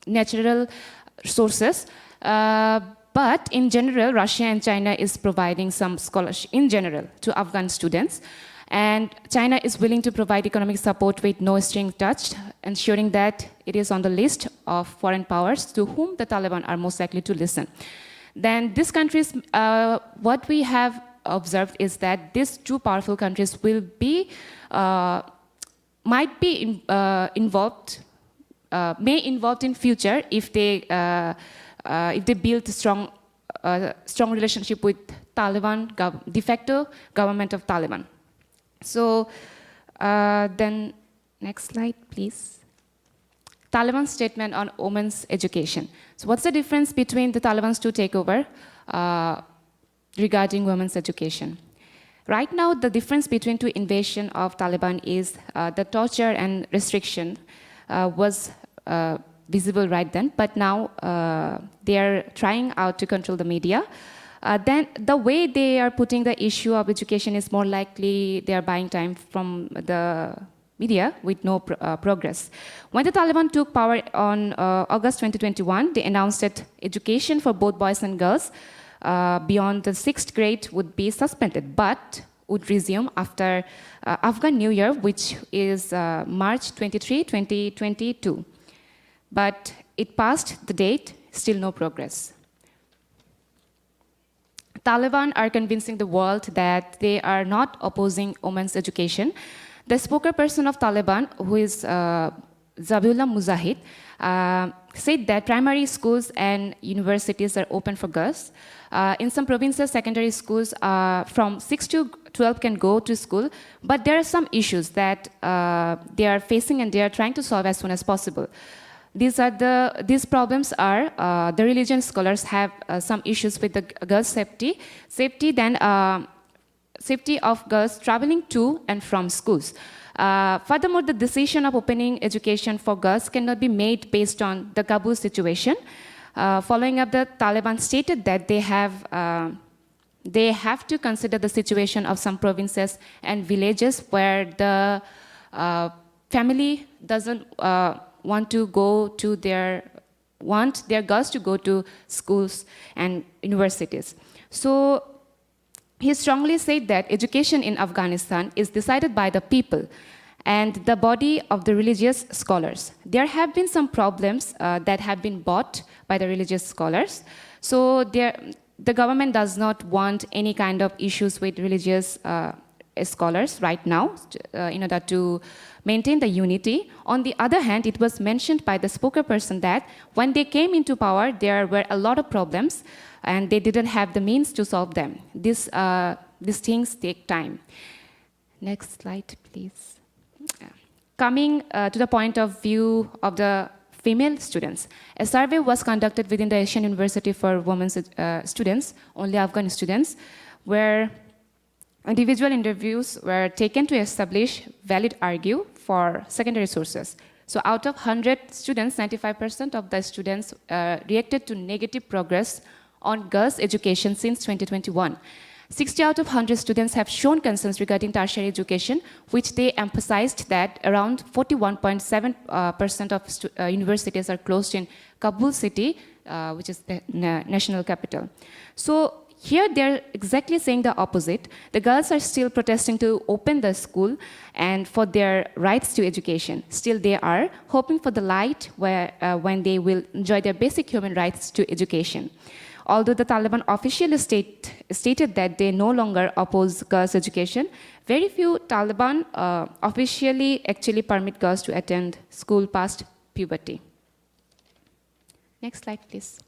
natural resources. But in general, Russia and China is providing some scholarship in general to Afghan students. And China is willing to provide economic support with no string attached, ensuring that it is on the list of foreign powers to whom the Taliban are most likely to listen. Then these countries, what we have observed is that these two powerful countries will be, might be involved may involve in future if they build a strong relationship with Taliban, de facto government of Taliban. So then, next slide, please. Taliban's statement on women's education. So what's the difference between the Taliban's two takeover regarding women's education? Right now, the difference between two invasion of Taliban is the torture and restriction was visible right then, but now they are trying out to control the media. Then the way they are putting the issue of education is more likely they are buying time from the media with no progress. When the Taliban took power on August 2021, they announced that education for both boys and girls beyond the 6th grade would be suspended, but would resume after Afghan New Year, which is March 23, 2022. But it passed the date, still no progress. Taliban are convincing the world that they are not opposing women's education. The spokesperson of Taliban, who is Zabiullah Mujahid, said that primary schools and universities are open for girls. In some provinces, secondary schools from 6 to 12 can go to school, but there are some issues that they are facing and they are trying to solve as soon as possible. These problems are the religion scholars have some issues with the girls' safety, safety of girls traveling to and from schools. Furthermore, the decision of opening education for girls cannot be made based on the Kabul situation. Following up, the Taliban stated that they have to consider the situation of some provinces and villages where the family doesn't want their girls to go to schools and universities. So he strongly said that education in Afghanistan is decided by the people and the body of the religious scholars. There have been some problems that have been brought by the religious scholars. So the government does not want any kind of issues with religious scholars right now in order to maintain the unity. On the other hand, it was mentioned by the spokesperson that when they came into power, there were a lot of problems and they didn't have the means to solve them. These things take time. Next slide, please. Coming to the point of view of the female students, a survey was conducted within the Asian University for Women students, only Afghan students, where individual interviews were taken to establish valid argue for secondary sources. So out of 100 students, 95% of the students reacted to negative progress on girls' education since 2021. 60 out of 100 students have shown concerns regarding tertiary education, which they emphasized that around 41.7% of universities are closed in Kabul city, which is the national capital. So here they're exactly saying the opposite. The girls are still protesting to open the school and for their rights to education. Still they are hoping for the light when they will enjoy their basic human rights to education. Although the Taliban officially stated that they no longer oppose girls' education, very few Taliban officially actually permit girls to attend school past puberty. Next slide, please.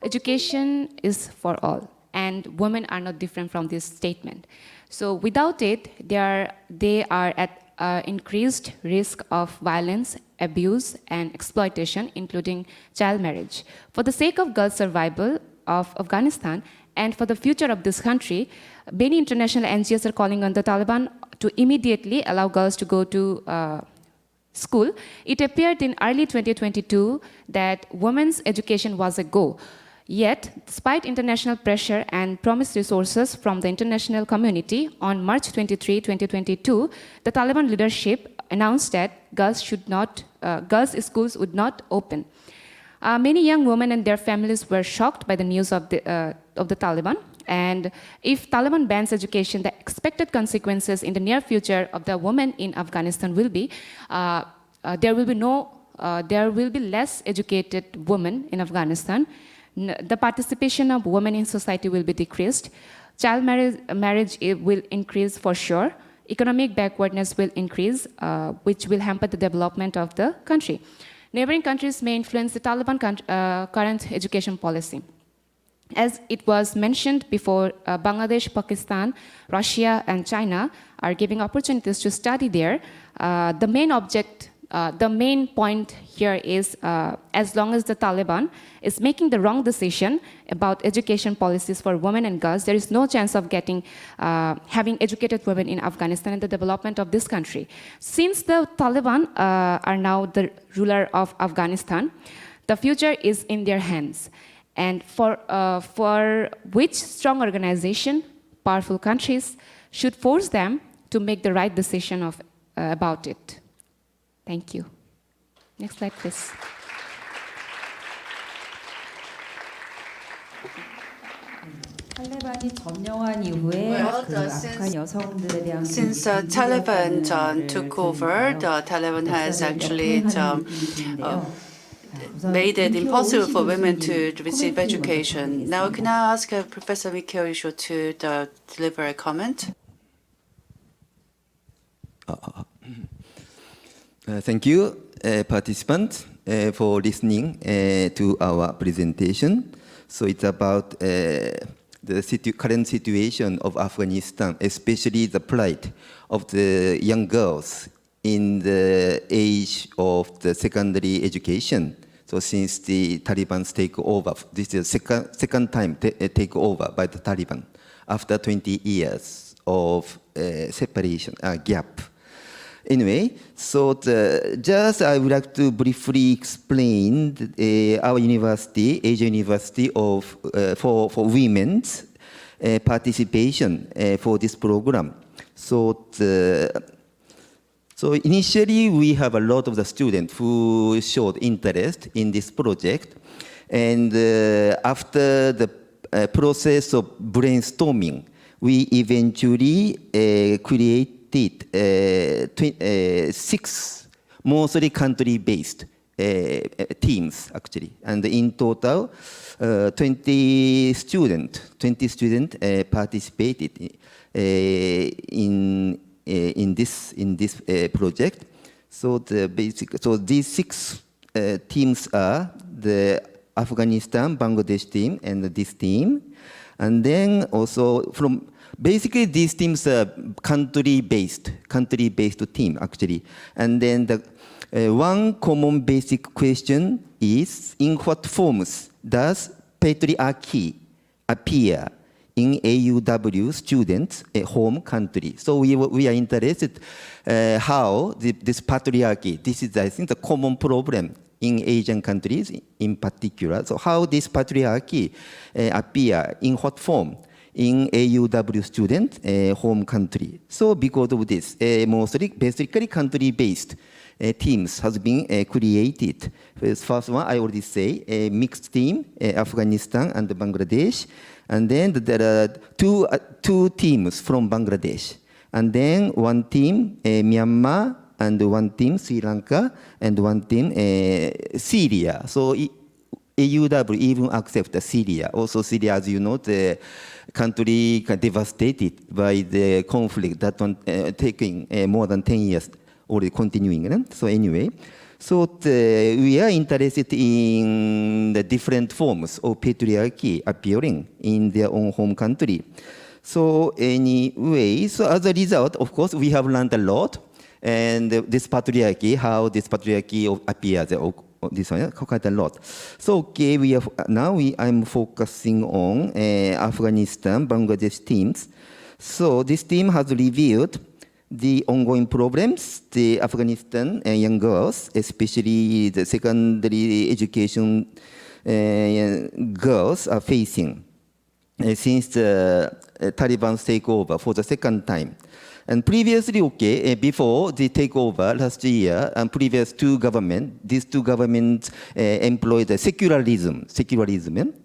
Education is for all, and women are not different from this statement. So without it, they are at increased risk of violence, abuse, and exploitation, including child marriage. For the sake of girls' survival of Afghanistan and for the future of this country, many international NGOs are calling on the Taliban to immediately allow girls to go to school. It appeared in early 2022 that women's education was a go. Yet, despite international pressure and promised resources from the international community, on March 23, 2022, the Taliban leadership announced that girls' schools would not open. Many young women and their families were shocked by the news of the Taliban. And if Taliban bans education, the expected consequences in the near future of the women in Afghanistan will be there will be less educated women in Afghanistan. The participation of women in society will be decreased. Child marriage will increase for sure. economic backwardness will increase, which will hamper the development of the country. Neighboring countries may influence the Taliban current education policy. As it was mentioned before, Bangladesh, Pakistan, Russia, and China are giving opportunities to study there. The main point here is as long as the Taliban is making the wrong decision about education policies for women and girls, there is no chance of having educated women in Afghanistan and the development of this country. Since the Taliban are now the ruler of Afghanistan, the future is in their hands. And for which strong organization, powerful countries, should force them to make the right decision about it. Thank you. Next slide, please. 탈레반이 점령한 이후에 그 아프간 여성들에 대한 Since Taliban took over, the Taliban has actually made it impossible for women to receive education. Now, can I ask Professor Mikio Isho to deliver a comment? Thank you, participants, for listening to our presentation. So it's about the current situation of Afghanistan, especially the plight of the young girls in the age of the secondary education. So since the Taliban's take over, this is the second time take over by the Taliban after 20 years of separation, gap. Anyway, so just I would like to briefly explain our university, Asia University for women's participation for this program. So initially, we have a lot of the students who showed interest in this project. And after the process of brainstorming, we eventually created 6 mostly country-based teams, actually. And in total, 20 students participated in this project. So these 6 teams are the Afghanistan, Bangladesh team, and this team. And then also basically these teams are country-based team, actually. And then the one common basic question is, in what forms does patriarchy appear in AUW students' home country? So we are interested how this patriarchy, this is, I think, the common problem in Asian countries in particular. So how this patriarchy appear, in what form in AUW student home country. So because of this, basically country-based teams has been created. First one, I already say, a mixed team, Afghanistan and Bangladesh. And then there are two teams from Bangladesh. And then one team, Myanmar, and one team, Sri Lanka, and one team, Syria. So AUW even accept Syria. Also Syria, as you know, the country devastated by the conflict that one taking more than 10 years already continuing. So anyway, we are interested in the different forms of patriarchy appearing in their own home country. So anyway, so as a result, of course, we have learned a lot. And this patriarchy, how this patriarchy appears, this one, quite a lot. So okay, I'm focusing on Afghanistan, Bangladesh teams. So this team has reviewed the ongoing problems the Afghanistan young girls, especially the secondary education girls, are facing since the Taliban's takeover for the second time. And previously, before the takeover last year, and these two governments employed the secularism.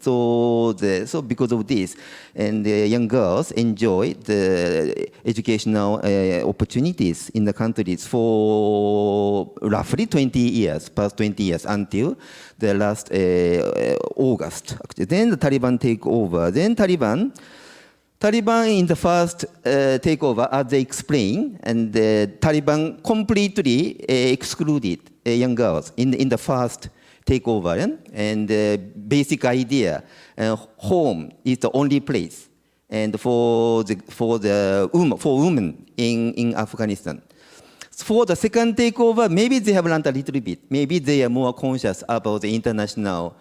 So because of this, and the young girls enjoy the educational opportunities in the countries for roughly 20 years, past 20 years, until the last August. Then the Taliban take over. Then Taliban Taliban in the first takeover, as they explained, and the Taliban completely excluded young girls in the first takeover. And the basic idea, home is the only place, and for women in Afghanistan. For the second takeover, maybe they have learned a little bit. Maybe they are more conscious about the international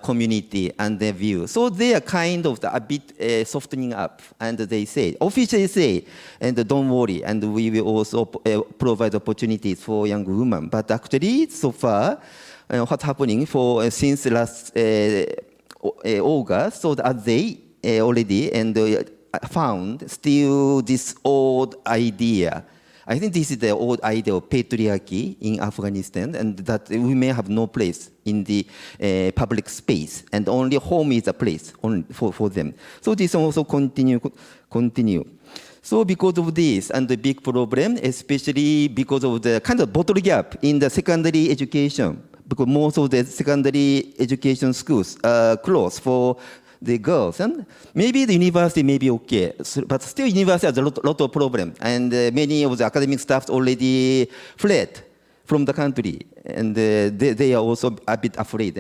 community and their view. So they are kind of a bit softening up, and they say, officially say, and don't worry, and we will also provide opportunities for young women. But actually, so far, what's happening since last August, so that they already found still this old idea. I think this is the old idea of patriarchy in Afghanistan, and that women have no place in the public space, and only home is a place for them. So this also continue. So because of this and the big problem, especially because of the kind of bottle gap in the secondary education, because most of the secondary education schools are closed for the girls, and maybe the university may be okay, but still university has a lot of problem, and many of the academic staff already fled from the country, and they are also a bit afraid.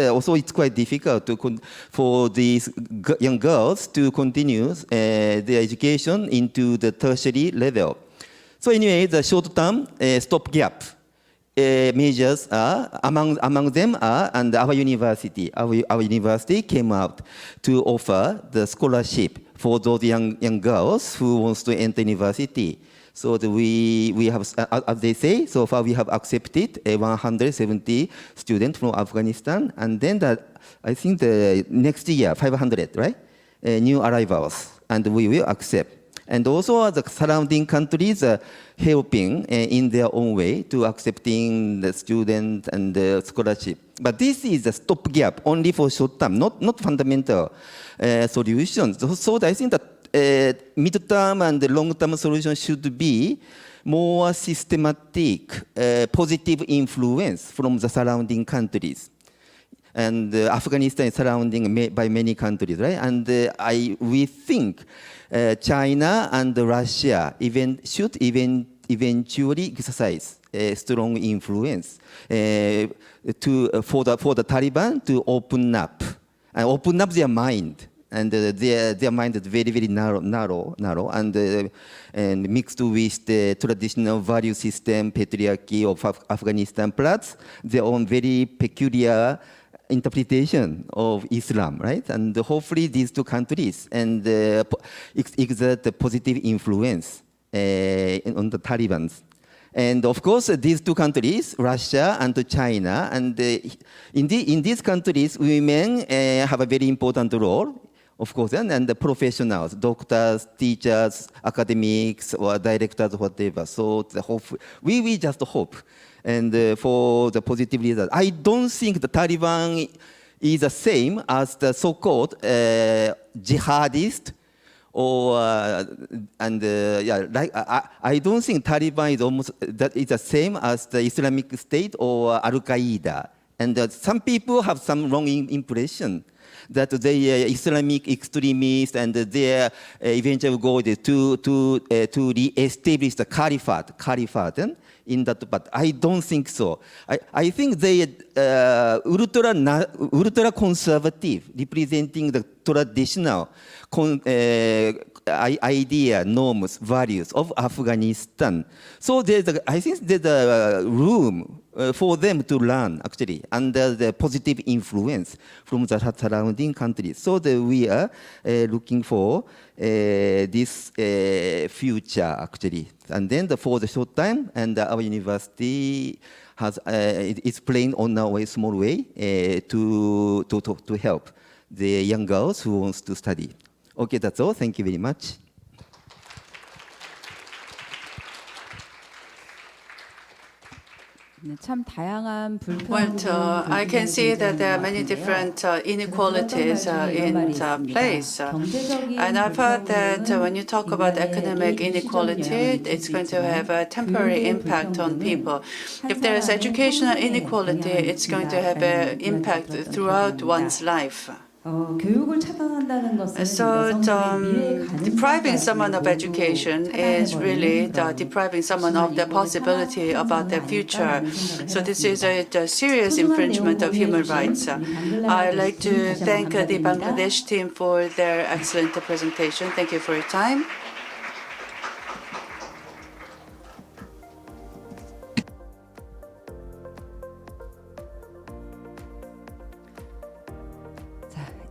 Also it's quite difficult for these young girls to continue their education into the tertiary level. So anyway, the short-term stopgap measures are among them are, and our university came out to offer the scholarship for those young girls who wants to enter university. So we have, as they say, so far we have accepted 170 students from Afghanistan, and then I think the next year 500, right? New arrivals, and we will accept. And also the surrounding countries are helping in their own way to accepting the student and the scholarship. But this is a stopgap only for short term, not fundamental solutions. So I think that mid-term and long-term solution should be more systematic, positive influence from the surrounding countries. And Afghanistan is surrounded by many countries, right? And we think China and Russia should eventually exercise strong influence for the Taliban to open up their mind. And their mind is very, very narrow, and mixed with the traditional value system, patriarchy of Afghanistan, plus their own very peculiar interpretation of Islam, right? And hopefully these two countries and exert a positive influence on the Taliban. And of course, these two countries, Russia and China, and in these countries, women have a very important role, of course, and the professionals, doctors, teachers, academics, or directors, whatever. So we just hope. And for the positive result, I don't think the Taliban is the same as the so-called jihadist, I don't think Taliban is almost that is the same as the Islamic State or Al Qaeda. And some people have some wrong impression that they are Islamic extremists and their eventual goal is to re-establish the caliphate. In that, but I don't think so. I think they are ultra conservative, representing the traditional idea, norms, values of Afghanistan. So I think there's a room for them to learn, actually, under the positive influence from the surrounding countries. So we are looking for this future, actually. And then for the short time, and our university is playing on a small way to help the young girls who wants to study. Okay, that's all. Thank you very much. 참 다양한 Well, I can see that there are many different inequalities in place. And I've heard that when you talk about economic inequality, it's going to have a temporary impact on people. If there is educational inequality, it's going to have an impact throughout one's life. 교육을 차단한다는 것은 So 여성들의 미래의 depriving someone of 가능성까지 education 모두 is really 차단해버리는 depriving someone of the possibility about their future. So this is a serious infringement of human rights. I'd like to thank the Bangladesh team for their excellent presentation. Thank you for your time.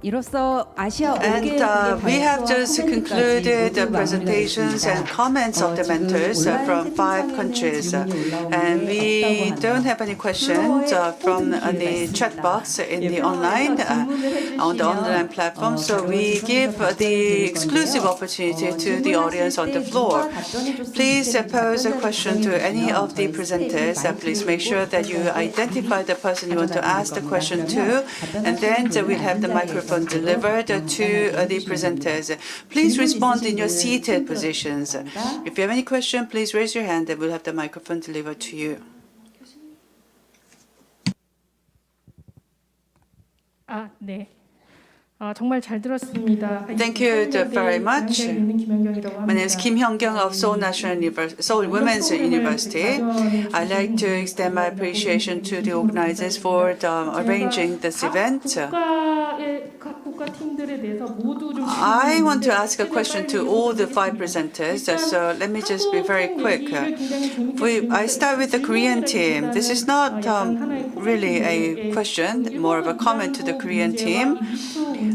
이로써 아시아 And we have just concluded the presentations and comments of the mentors from 5 countries. And we don't have any questions from the chat box in the online, on the online platform. So we give the exclusive opportunity to the audience on the floor. Please pose a question to any of the presenters. Please make sure that you identify the person you want to ask the question to, and then we'll have the microphone delivered to the presenters. Please respond in your seated positions. If you have any question, please raise your hand and we'll have the microphone delivered to you. 네. 정말 잘 들었습니다. Thank you very much. My name is Kim Hyung-kyung of Seoul Women's University. I'd like to extend my appreciation to the organizers for arranging this event. I want to ask a question to all the 5 presenters, so let me just be very quick. I start with the Korean team. This is not really a question, more of a comment to the Korean team.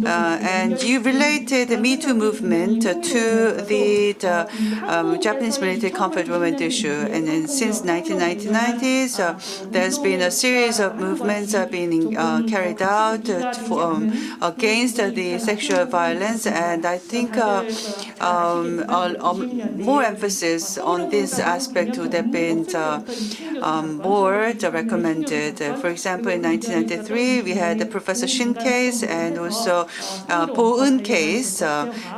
And you related the Me Too movement to the Japanese military comfort women issue. And then since 1990s, there's been a series of movements being carried out against the sexual violence. And I think more emphasis on this aspect would have been more recommended. For example, in 1993, we had the Professor Shin case and also Po-eun case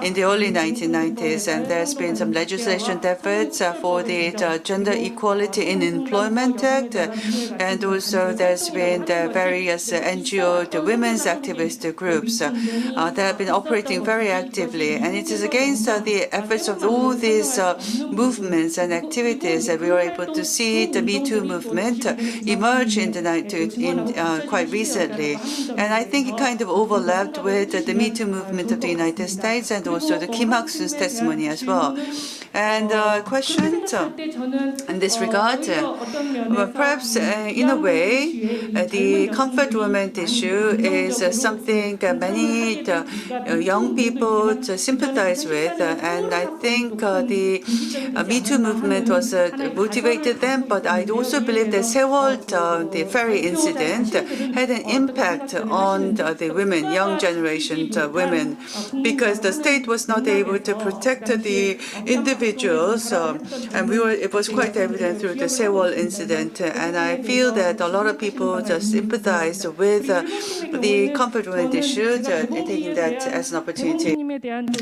in the early 1990s, and there's been some legislation efforts for the Gender Equality in Employment Act, and also there's been the various NGO, the women's activist groups that have been operating very actively, and it is against the efforts of all these movements and activities that we were able to see the Me Too movement emerge quite recently, and I think it kind of overlapped with the Me Too movement of the United States and also the Kim Hak-soo's testimony as well. And question in this regard, perhaps in a way, the comfort women issue is something many young people sympathize with, and I think the Me Too movement was motivated them, but I also believe that Sewol, the ferry incident, had an impact on the women, young generation women, because the state was not able to protect the individuals, and it was quite evident through the Sewol incident, and I feel that a lot of people just sympathized with the comfort women issue, taking that as an opportunity.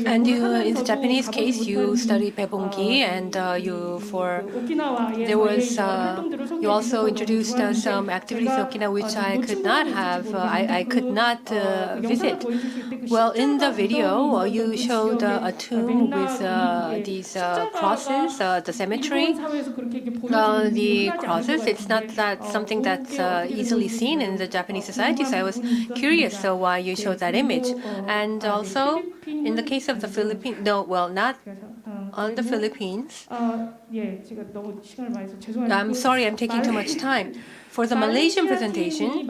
And you, in the Japanese case, you studied Baebonggi, and you also introduced some activities in Okinawa which I could not have, I could not visit. Well, in the video, you showed a tomb with these crosses, the cemetery. The crosses, it's not something that's easily seen in the Japanese society, so I was curious why you showed that image. And also, in the case of the Philippines, not on the Philippines. I'm sorry, I'm taking too much time. For the Malaysian presentation,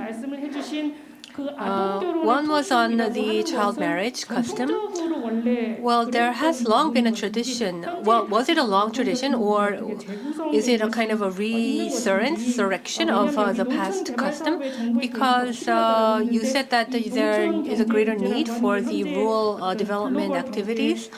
one was on the child marriage custom. Well, there has long been a tradition. Well, was it a long tradition, or is it a kind of a resurrection of the past custom? Because you said that there is a greater need for the rural development activities.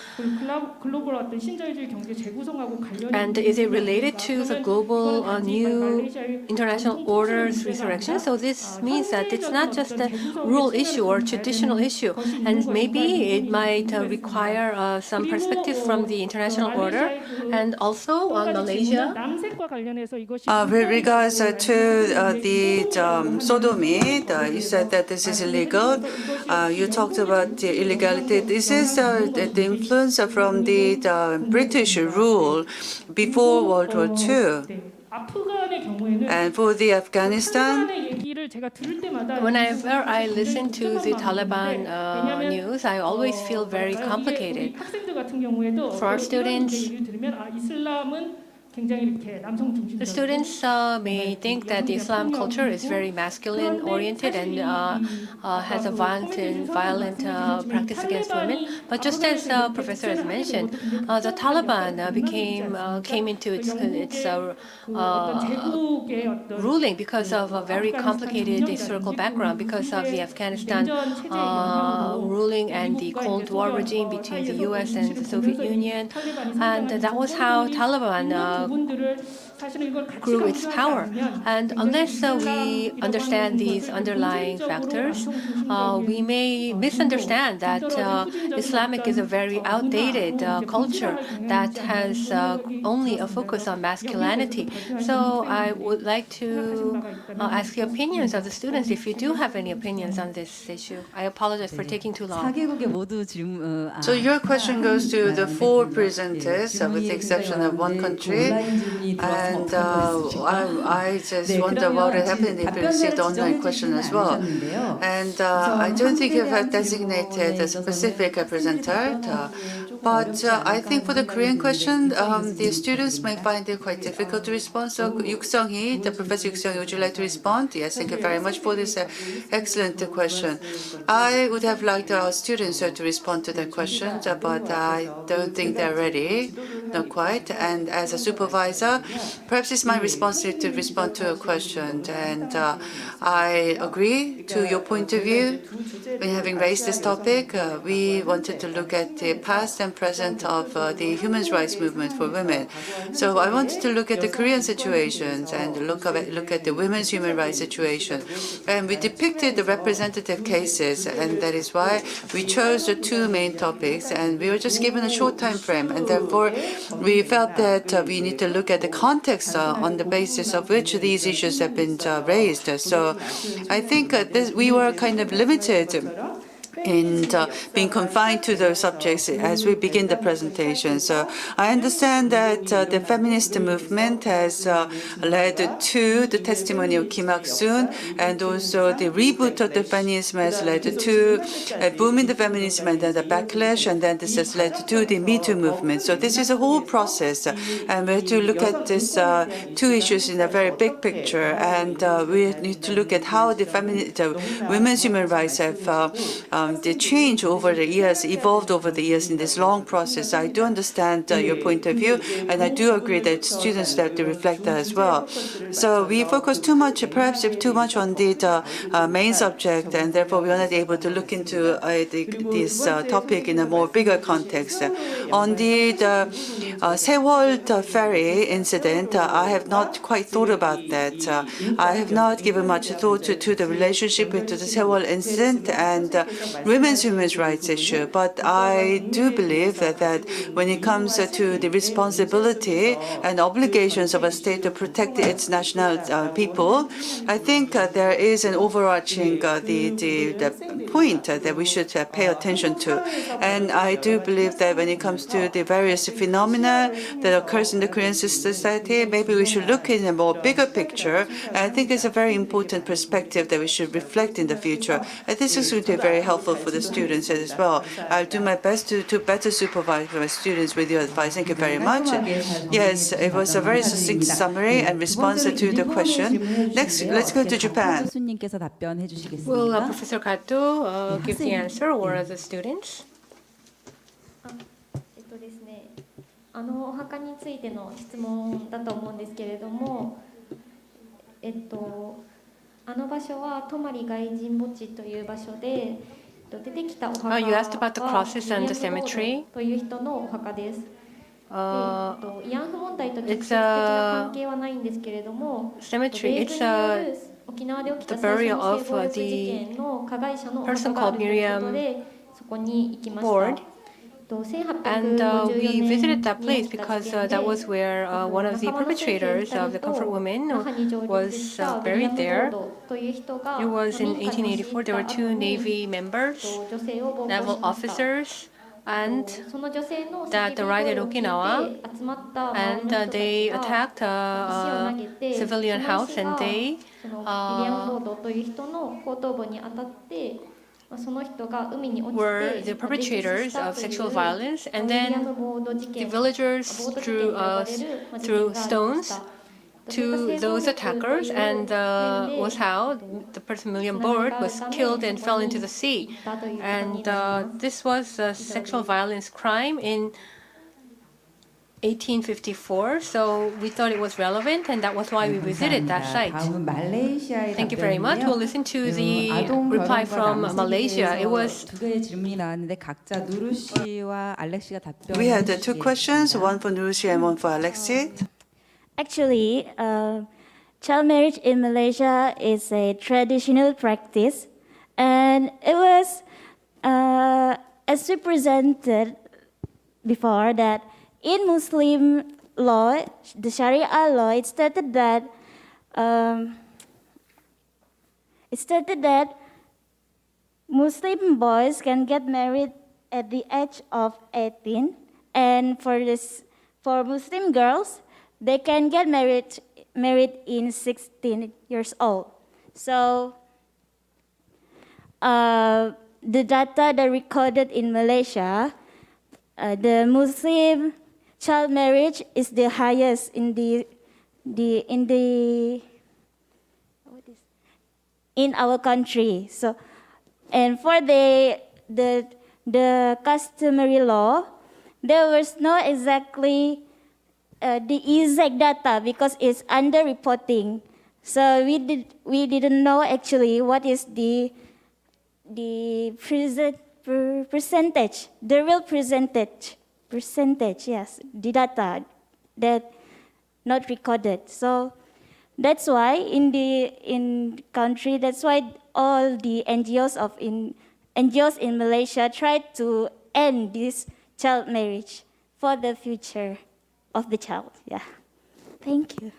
And is it related to the global new international order's resurrection? So this means that it's not just that a rule issue or traditional issue, and maybe it might require some perspective from the international order, and also on Malaysia. With regards to the sodomy, you said that this is illegal. You talked about the illegality. This is the influence from the British rule before World War II. And for the Afghanistan, Whenever I listen to the Taliban news, I always feel very complicated. For our students, the students may think that the Islam culture is very masculine-oriented and has a violent practice against women. But just as the professor has mentioned, the Taliban came into its ruling because of a very complicated historical background, because of the Afghanistan ruling and the Cold War regime between the U.S. and the Soviet Union, and that was how Taliban grew its power. And unless we understand these underlying factors, we may misunderstand that Islamic is a very outdated culture that has only a focus on masculinity. So I would like to ask the opinions of the students, if you do have any opinions on this issue. I apologize for taking too long. So your question goes to the 4 presenters, with the exception of one country. And I just wonder what would happen if we received online question as well. And I don't think you have designated a specific presenter. But I think for the Korean question, the students may find it quite difficult to respond. So Yuk-Sung-hee, the Professor Yuk-Sung-hee, would you like to respond? Yes, thank you very much for this excellent question. I would have liked our students to respond to that question, but I don't think they're ready, not quite. And as a supervisor, perhaps it's my responsibility to respond to a question. And I agree to your point of view. When having raised this topic, we wanted to look at the past and present of the human rights movement for women. So I wanted to look at the Korean situations and look at the women's human rights situation. And we depicted the representative cases, and that is why we chose the 2 main topics, and we were just given a short time frame, and therefore we felt that we need to look at the context on the basis of which these issues have been raised. So I think we were kind of limited in being confined to those subjects as we begin the presentation. So I understand that the feminist movement has led to the testimony of Kim Hak-soon, and also the reboot of the feminism has led to a boom in the feminism and then the backlash, and then this has led to the Me Too movement. So this is a whole process, and we have to look at these 2 issues in a very big picture, and we need to look at how the women's human rights have the change over the years, evolved over the years in this long process. I do understand your point of view, and I do agree that students have to reflect that as well. So we focus perhaps too much on the main subject, and therefore we are not able to look into this topic in a more bigger context. On the Sewol ferry incident, I have not quite thought about that. I have not given much thought to the relationship between the Sewol incident and women's human rights issue. But I do believe that when it comes to the responsibility and obligations of a state to protect its national people, I think there is an overarching the point that we should pay attention to. And I do believe that when it comes to the various phenomena that occurs in the Korean society, maybe we should look in a more bigger picture. And I think it's a very important perspective that we should reflect in the future. And this is going to be very helpful for the students as well. I'll do my best to better supervise my students with your advice. Thank you very much. Yes, it was a very succinct summary and response to the question. Next, let's go to Japan. Will Professor Kato give the answer, or the students? お墓についての質問だと思うんですけれども、あの場所は泊外人墓地という場所で、出てきたお墓は You asked about the crosses and the cemetery. という人のお墓です。慰安婦問題と直接的な関係はないんですけれども、cemetery. It's the burial of the person called Miriam Board. And we visited that place because that was where one of the perpetrators of the comfort woman was buried there. It was in 1884. There were two Navy members, naval officers, and that arrived at Okinawa, and they attacked a civilian house, and they were the perpetrators of sexual violence, and then the villagers threw stones to those attackers, and was how the person William Board was killed and fell into the sea. And this was a sexual violence crime in 1854, so we thought it was relevant, and that was why we visited that site. Thank you very much. We'll listen to the reply from Malaysia. It was. We had two questions, one for Nurushi and one for Alexei. Actually, child marriage in Malaysia is a traditional practice, and it was, as we presented before, that in Muslim law, the Sharia law, it stated that Muslim boys can get married at the age of 18, and for Muslim girls, they can get married in 16 years old. So the data that recorded in Malaysia, the Muslim child marriage is the highest in our country. So, and for the customary law, there was no exactly the exact data because it's under-reporting. So we didn't know actually what is the percentage, the real percentage, yes, the data that not recorded. So that's why in country, that's why all the NGOs in Malaysia tried to end this child marriage for the future of the child. Yeah, thank you.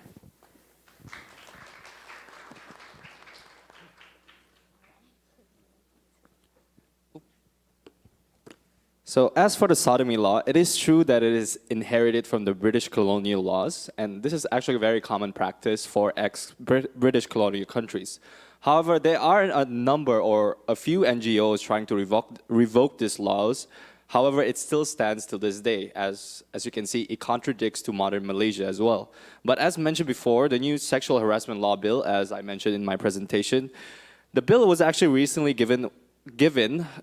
So as for the sodomy law, it is true that it is inherited from the British colonial laws, and this is actually a very common practice for ex-British colonial countries. However, there are a number or a few NGOs trying to revoke these laws. However, it still stands to this day. As you can see, it contradicts to modern Malaysia as well. But as mentioned before, the new sexual harassment law bill, as I mentioned in my presentation, the bill was actually recently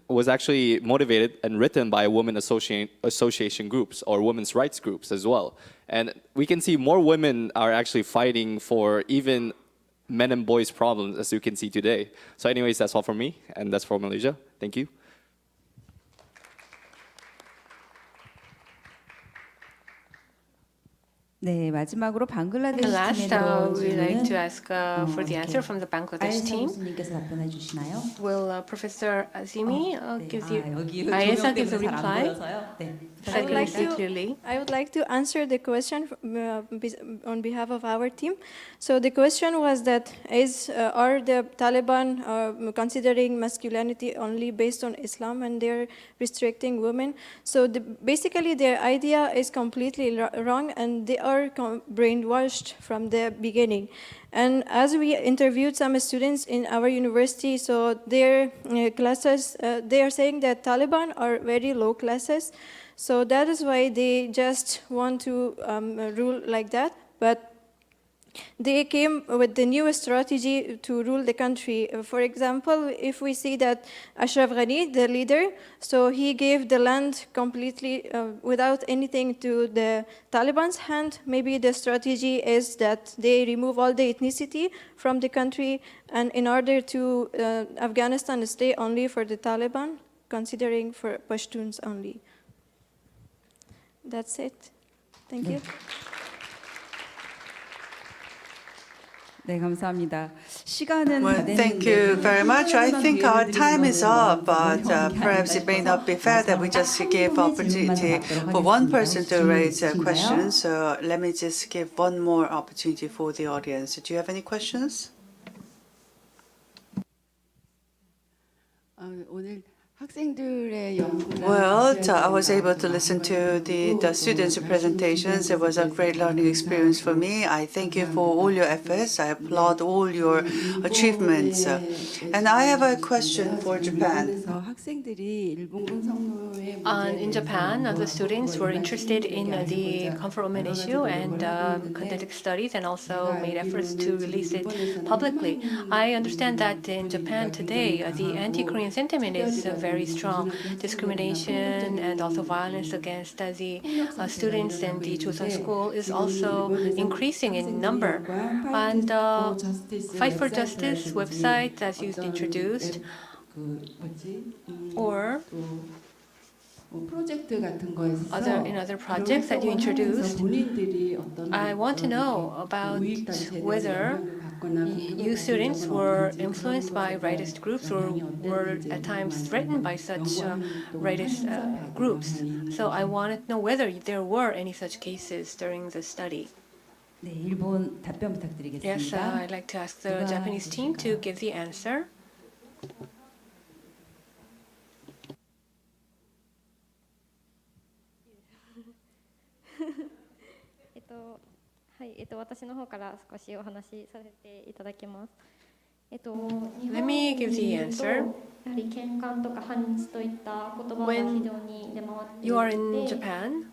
was actually motivated and written by women association groups or women's rights groups as well. And we can see more women are actually fighting for even men and boys problems, as you can see today. So anyways, that's all from me, and that's for Malaysia. Thank you. 네, 마지막으로 방글라데시 And last, 팀에 들어온 we'd like to 질문은 ask for the answer from the Bangladesh team. 교수님께서 답변해 주시나요? Will Professor Azimi give you? 여기 Ayesa 조명 gives a 때문에 잘안 reply. 보여서요. 네. I would like to answer the question on behalf of our team. So the question was that are the Taliban considering masculinity only based on Islam and they're restricting women? So basically their idea is completely wrong, and they are brainwashed from the beginning. And as we interviewed some students in our university, so their classes, they are saying that Taliban are very low classes. So that is why they just want to rule like that. But they came with the new strategy to rule the country. For example, if we see that Ashraf Ghani, the leader, so he gave the land completely without anything to the Taliban's hand. Maybe the strategy is that they remove all the ethnicity from the country, and in order to Afghanistan stay only for the Taliban, considering for Pashtuns only. That's it. Thank you. 네, 감사합니다. 시간은 다 Well, thank 됐는데 you very much. I think our time is up, but perhaps it may not be fair that we just give opportunity for one person to raise a question. So let me just give one more opportunity for the audience. Do you have any questions? Well, I was able to listen to the students' presentations. It was a great learning experience for me. I thank you for all your efforts. I applaud all your achievements. And I have a question for Japan. In Japan, the students were interested in the comfort women issue and conducted studies and also made efforts to release it publicly. I understand that in Japan today, the anti-Korean sentiment is very strong. Discrimination and also violence against the students in the Chosun school is also increasing in number. And Fight for Justice website, as you introduced, or in other projects that you introduced, I want to know about whether you students were influenced by rightist groups or were at times threatened by such rightist groups. So I wanted to know whether there were any such cases during the study. Yes, I'd like to ask the Japanese team to give the answer. Let me give the answer. When you are in Japan,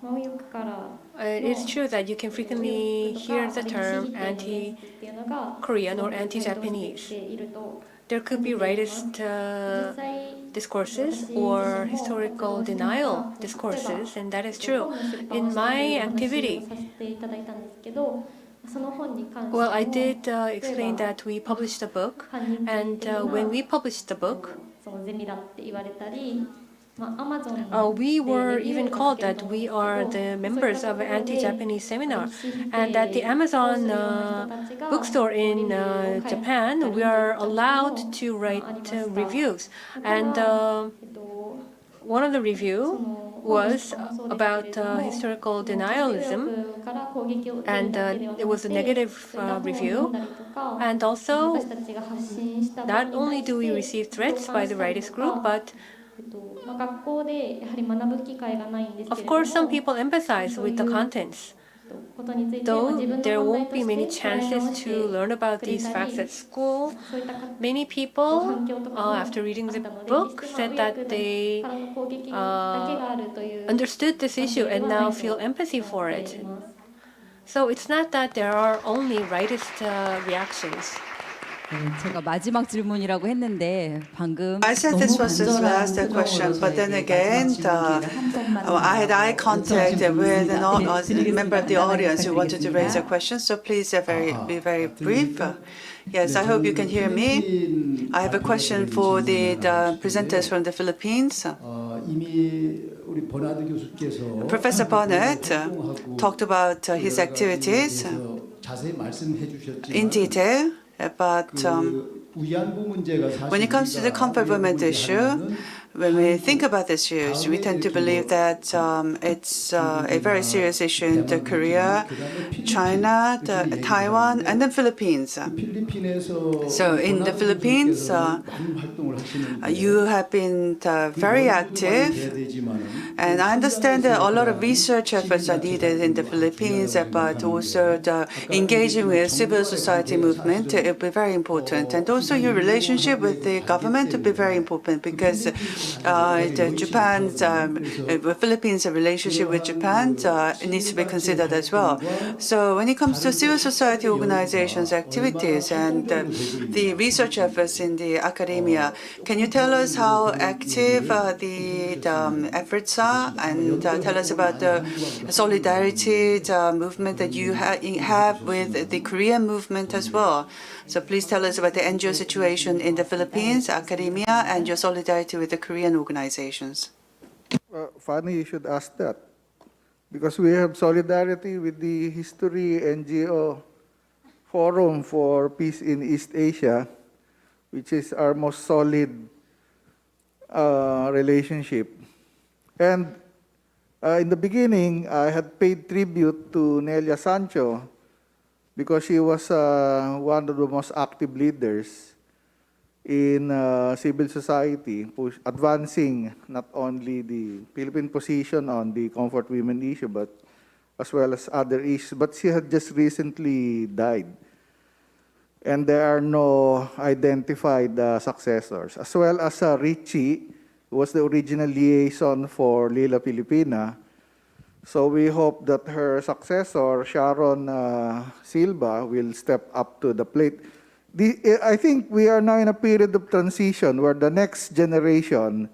it's true that you can frequently hear the term anti-Korean or anti-Japanese. There could be rightist discourses or historical denial discourses, and that is true. In my activity, well, I did explain that we published a book, and when we published the book, we were even called that we are the members of an anti-Japanese seminar, and at the Amazon bookstore in Japan, we are allowed to write reviews. And one of the review was about historical denialism, and it was a negative review. And also, not only do we receive threats by the rightist group, but of course, some people empathize with the contents. Though there won't be many chances to learn about these facts at school, many people, after reading the book, said that they understood this issue and now feel empathy for it. So it's not that there are only rightist reactions. 제가 마지막 질문이라고 했는데 방금 I said this was his last question, but then again, I had eye contact with a member of the audience who wanted to raise a question, so please be very brief. Yes, I hope you can hear me. I have a question for the presenters from the Philippines. Professor Bonnet talked about his activities in detail. But when it comes to the comfort women issue, when we think about this issue, we tend to believe that it's a very serious issue in Korea, China, Taiwan, and the Philippines. So in the Philippines, you have been very active, and I understand that a lot of research efforts are needed in the Philippines, but also engaging with civil society movement, it will be very important. And also your relationship with the government will be very important, because Japan's, the Philippines' relationship with Japan needs to be considered as well. So when it comes to civil society organizations' activities and the research efforts in the academia, can you tell us how active the efforts are, and tell us about the solidarity movement that you have with the Korean movement as well? So please tell us about the NGO situation in the Philippines, academia, and your solidarity with the Korean organizations. Funny you should ask that, because we have solidarity with the history NGO Forum for Peace in East Asia, which is our most solid relationship. And in the beginning, I had paid tribute to Nelia Sancho because she was one of the most active leaders in civil society, advancing not only the Philippine position on the comfort women issue, but as well as other issues. But she had just recently died. And there are no identified successors. As well as Richie, who was the original liaison for Lila Filipina. So we hope that her successor, Sharon Silva, will step up to the plate. I think we are now in a period of transition where the next generation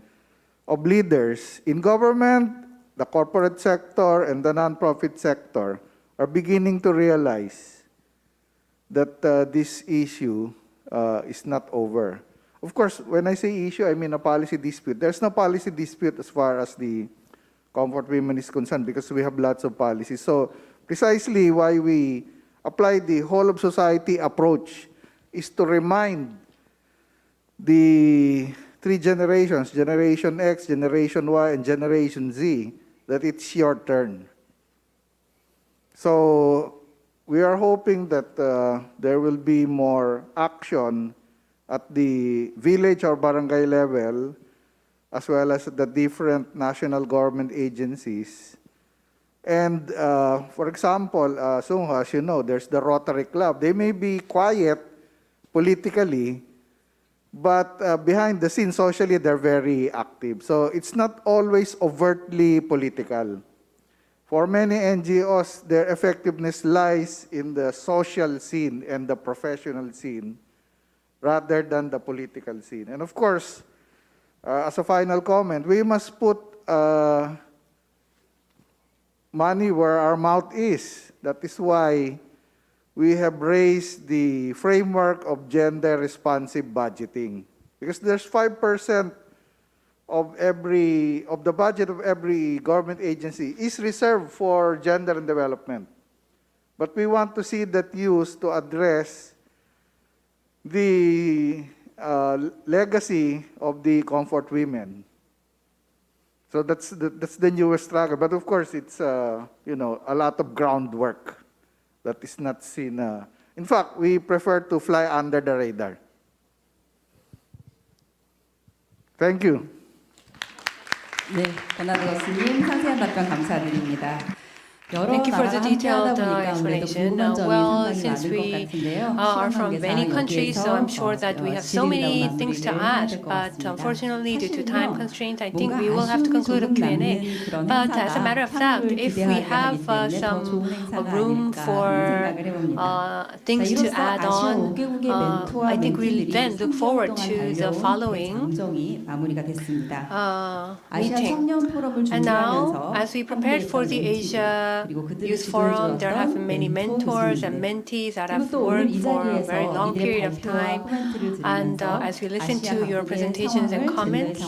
of leaders in government, the corporate sector, and the nonprofit sector are beginning to realize that this issue is not over. Of course, when I say issue, I mean a policy dispute. There's no policy dispute as far as the comfort women is concerned because we have lots of policies. So precisely why we apply the whole of society approach is to remind the three generations, Generation X, Generation Y, and Generation Z, that it's your turn. So we are hoping that there will be more action at the village or barangay level, as well as the different national government agencies. And for example, Sungho, as you know, there's the Rotary Club. They may be quiet politically, but behind the scenes, socially, they're very active. So it's not always overtly political. For many NGOs, their effectiveness lies in the social scene and the professional scene rather than the political scene. And of course, as a final comment, we must put money where our mouth is. That is why we have raised the framework of gender-responsive budgeting. Because there's 5% of the budget of every government agency is reserved for gender and development. But we want to see that used to address the legacy of the comfort women. So that's the newest struggle. But of course, it's a lot of groundwork that is not seen. In fact, we prefer to fly under the radar. Thank you. 네, 권하도스님 상세한 답변 감사드립니다. Thank you for the detailed explanation. Well, since we are from many countries, so I'm sure that we have so many things to add, but unfortunately, due to time constraints, I think we will have to conclude a Q&A. But as a matter of fact, if we have some room for things to add on, I think we'll then look forward to the following meeting. And now, as we prepared for the Asia Youth Forum, there have been many mentors and mentees that have worked for a very long period of time. And as we listen to your presentations and comments,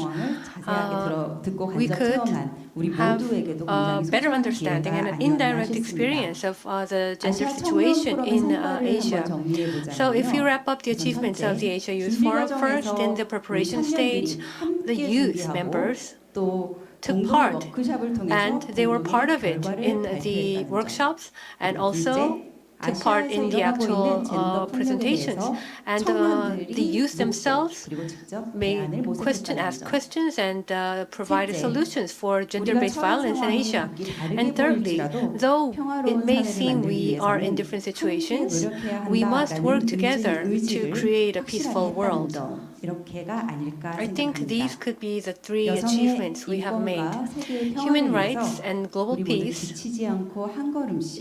we could have a better understanding and an indirect experience of the gender situation in Asia. So if you wrap up the achievements of the Asia Youth Forum first, in the preparation stage, the youth members took part, and they were part of it in the workshops and also took part in the actual presentations. And the youth themselves asked questions and provided solutions for gender-based violence in Asia. And thirdly, though it may seem we are in different situations, we must work together to create a peaceful world. I think these could be the three achievements we have made. Human rights and global peace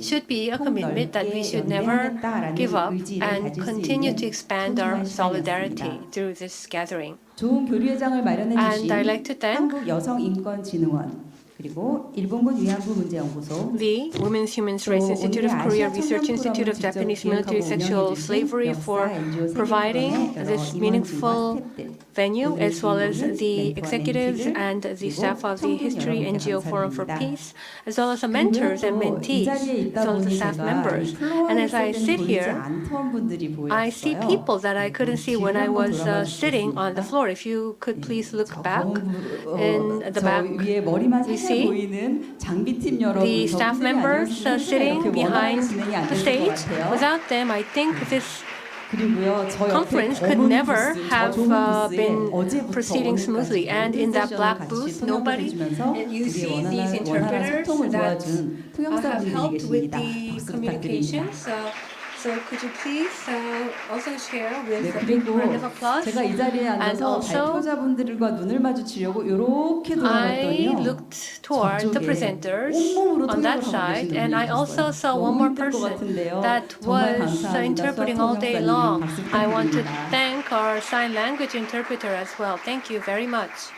should be a commitment that we should never give up and continue to expand our solidarity through this gathering. And I'd like to thank 그리고 일본군 위안부 문제연구소, the Women's Human Rights Institute of Korea Research Institute of Japanese Military Sexual Slavery for providing this meaningful venue, as well as the executives and the staff of the History NGO Forum for Peace, as well as the mentors and mentees, as well as the staff members. And as I sit here, I see people that I couldn't see when I was sitting on the floor. If you could please look back in the back, we see the staff members sitting behind the stage. Without them, I think this conference could never have been proceeding smoothly. And in that black booth, nobody, and you see these interpreters that have helped with the communications. So could you please also share with a big round of applause? 제가 이 자리에 앉아서 발표자분들과 눈을 마주치려고 이렇게 돌아봤더니요. I looked toward the presenters on that side, and I also saw one more person that was interpreting all day long. I want to thank our sign language interpreter as well. Thank you very much.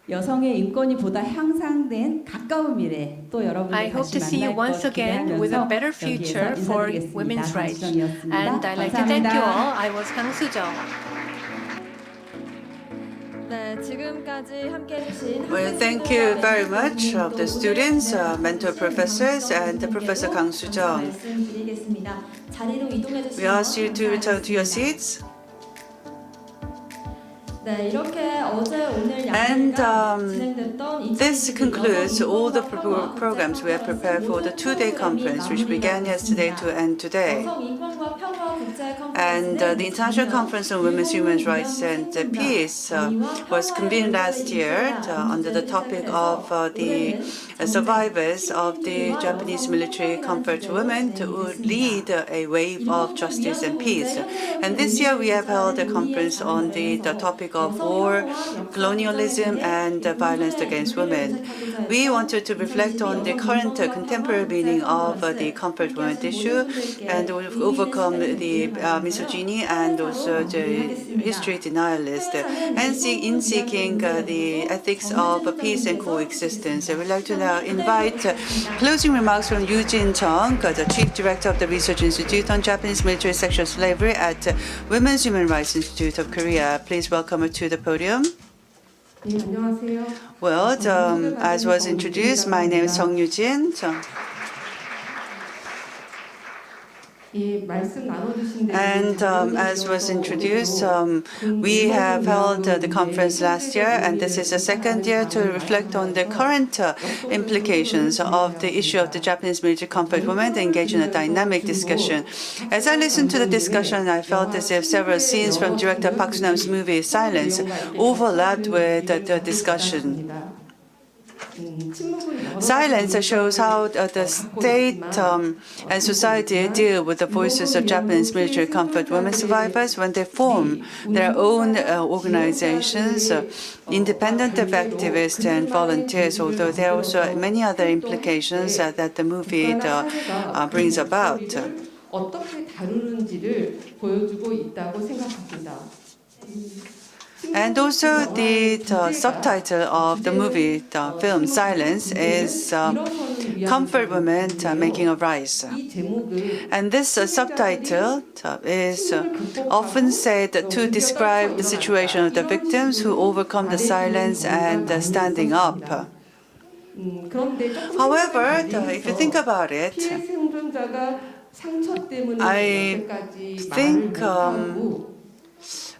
여성의 인권이 보다 향상된 가까운 미래 또 여러분들 I hope to see you once again with a better future for women's rights. And I'd like to thank you all. I was 강수정. Well, thank you very much of the students, mentor professors, and Professor Kang Soo-jung. We ask you to return to your seats. And this concludes all the programs we have prepared for the two-day conference, which began yesterday to end today. And the International Conference on Women's Human Rights and Peace was convened last year under the topic of the survivors of the Japanese military comfort women to lead a wave of justice and peace. And this year we have held a conference on the topic of war, colonialism, and violence against women. We wanted to reflect on the current contemporary meaning of the comfort women issue and overcome the misogyny and also the history denialist, and in seeking the ethics of peace and coexistence. I would like to now invite closing remarks from Yoo-jin Chung, the Chief Director of the Research Institute on Japanese Military Sexual Slavery at Women's Human Rights Institute of Korea. Please welcome her to the podium. Well, as was introduced, my name is Jung Yoo-jin. And as was introduced, we have held the conference last year, and this is the second year to reflect on the current implications of the issue of the Japanese military comfort women to engage in a dynamic discussion. As I listened to the discussion, I felt as if several scenes from director Park Soo-nam's movie Silence overlapped with the discussion. Silence shows how the state and society deal with the voices of Japanese military comfort women survivors when they form their own organizations, independent of activists and volunteers, although there are also many other implications that the movie brings about. And also the subtitle of the movie, the film Silence, is Comfort Women Making a Rise. And this subtitle is often said to describe the situation of the victims who overcome the silence and standing up. However, if you think about it, I think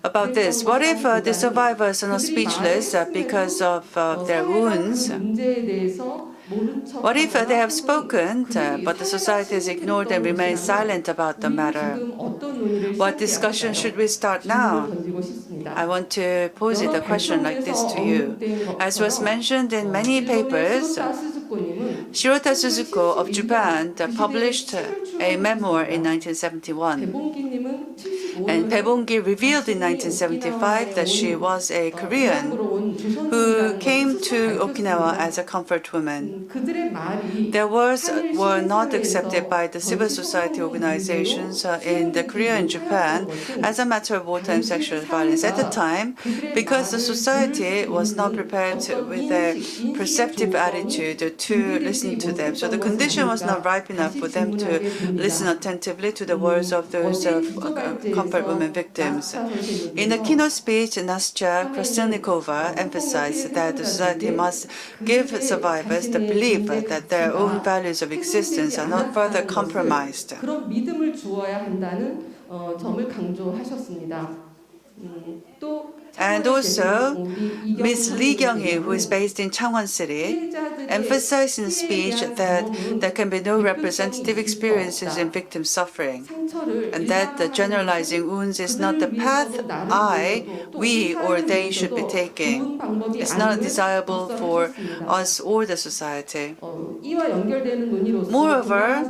about this. What if the survivors are not speechless because of their wounds? What if they have spoken, but the society has ignored and remained silent about the matter? What discussion should we start now? I want to pose a question like this to you. As was mentioned in many papers, Shirota Suzuko of Japan published a memoir in 1971. And Baebonggi revealed in 1975 that she was a Korean who came to Okinawa as a comfort woman. Their words were not accepted by the civil society organizations in the Korea and Japan as a matter of wartime sexual violence. At the time, because the society was not prepared with a perceptive attitude to listen to them, so the condition was not ripe enough for them to listen attentively to the words of those comfort women victims. In a keynote speech, Nastya Krasilnikova emphasized that the society must give survivors the belief that their own values of existence are not further compromised. 그런 믿음을 주어야 한다는 점을 강조하셨습니다. And also, Ms. Lee Kyung-hee, who is based in Changwon City, emphasized in a speech that there can be no representative experiences in victim suffering, and that the generalizing wounds is not the path we, or they should be taking. It's not desirable for us or the society. Moreover,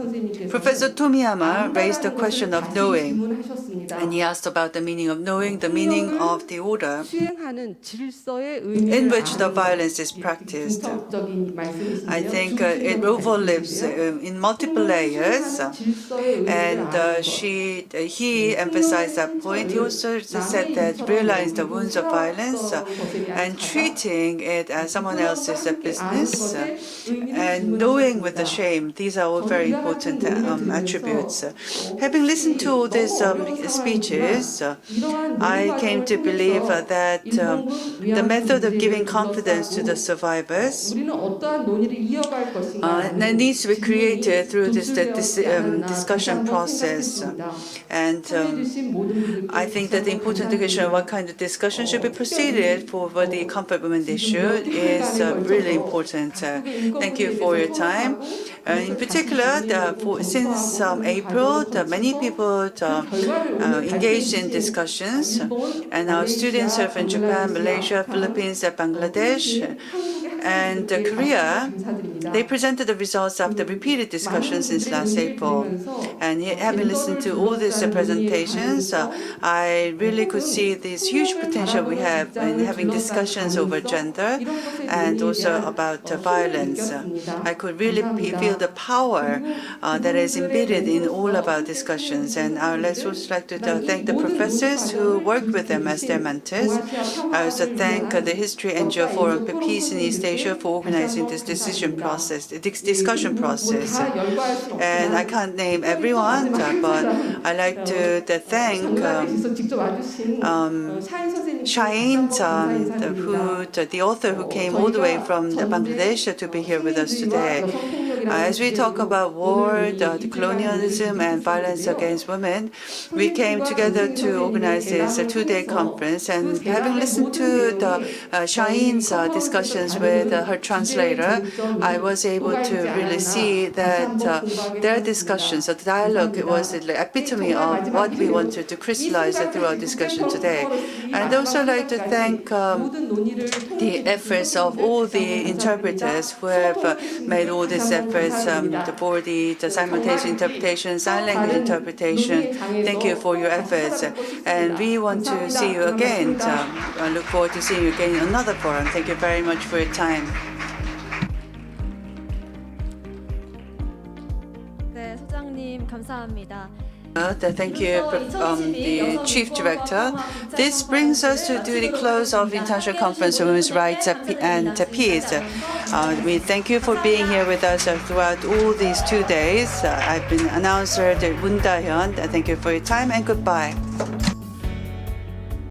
Professor Tomiyama raised the question of knowing, and he asked about the meaning of knowing, the meaning of the order in which the violence is practiced. I think it overlives in multiple layers, and he emphasized that point. He also said that realize the wounds of violence and treating it as someone else's business and knowing with the shame, these are all very important attributes. Having listened to all these speeches, I came to believe that the method of giving confidence to the survivors needs to be created through this discussion process. And I think that the important question of what kind of discussion should be proceeded for the comfort women issue is really important. Thank you for your time. In particular, since April, many people engaged in discussions, and our students are from Japan, Malaysia, Philippines, Bangladesh, and Korea. They presented the results after repeated discussions since last April. And having listened to all these presentations, I really could see this huge potential we have in having discussions over gender and also about violence. I could really feel the power that is embedded in all of our discussions. And I would also like to thank the professors who worked with them as their mentors. I also thank the History NGO Forum for Peace in East Asia for organizing this discussion process, discussion process. And I can't name everyone, but I'd like to thank Shaheen, the author who came all the way from Bangladesh to be here with us today. As we talk about war, the colonialism, and violence against women, we came together to organize this two-day conference. And having listened to Shaheen's discussions with her translator, I was able to really see that their discussions, the dialogue, was the epitome of what we wanted to crystallize through our discussion today. I'd also like to thank the efforts of all the interpreters who have made all these efforts for the simultaneous interpretation, sign language interpretation. Thank you for your efforts. And we want to see you again. I look forward to seeing you again in another forum. Thank you very much for your time. 네, 소장님 감사합니다. Thank you, the Chief Director. This brings us to the close of the International Conference on Women's Rights and Peace. We thank you for being here with us throughout all these 2 days. I've been announcer Moon Da-hyun. Thank you for your time and goodbye.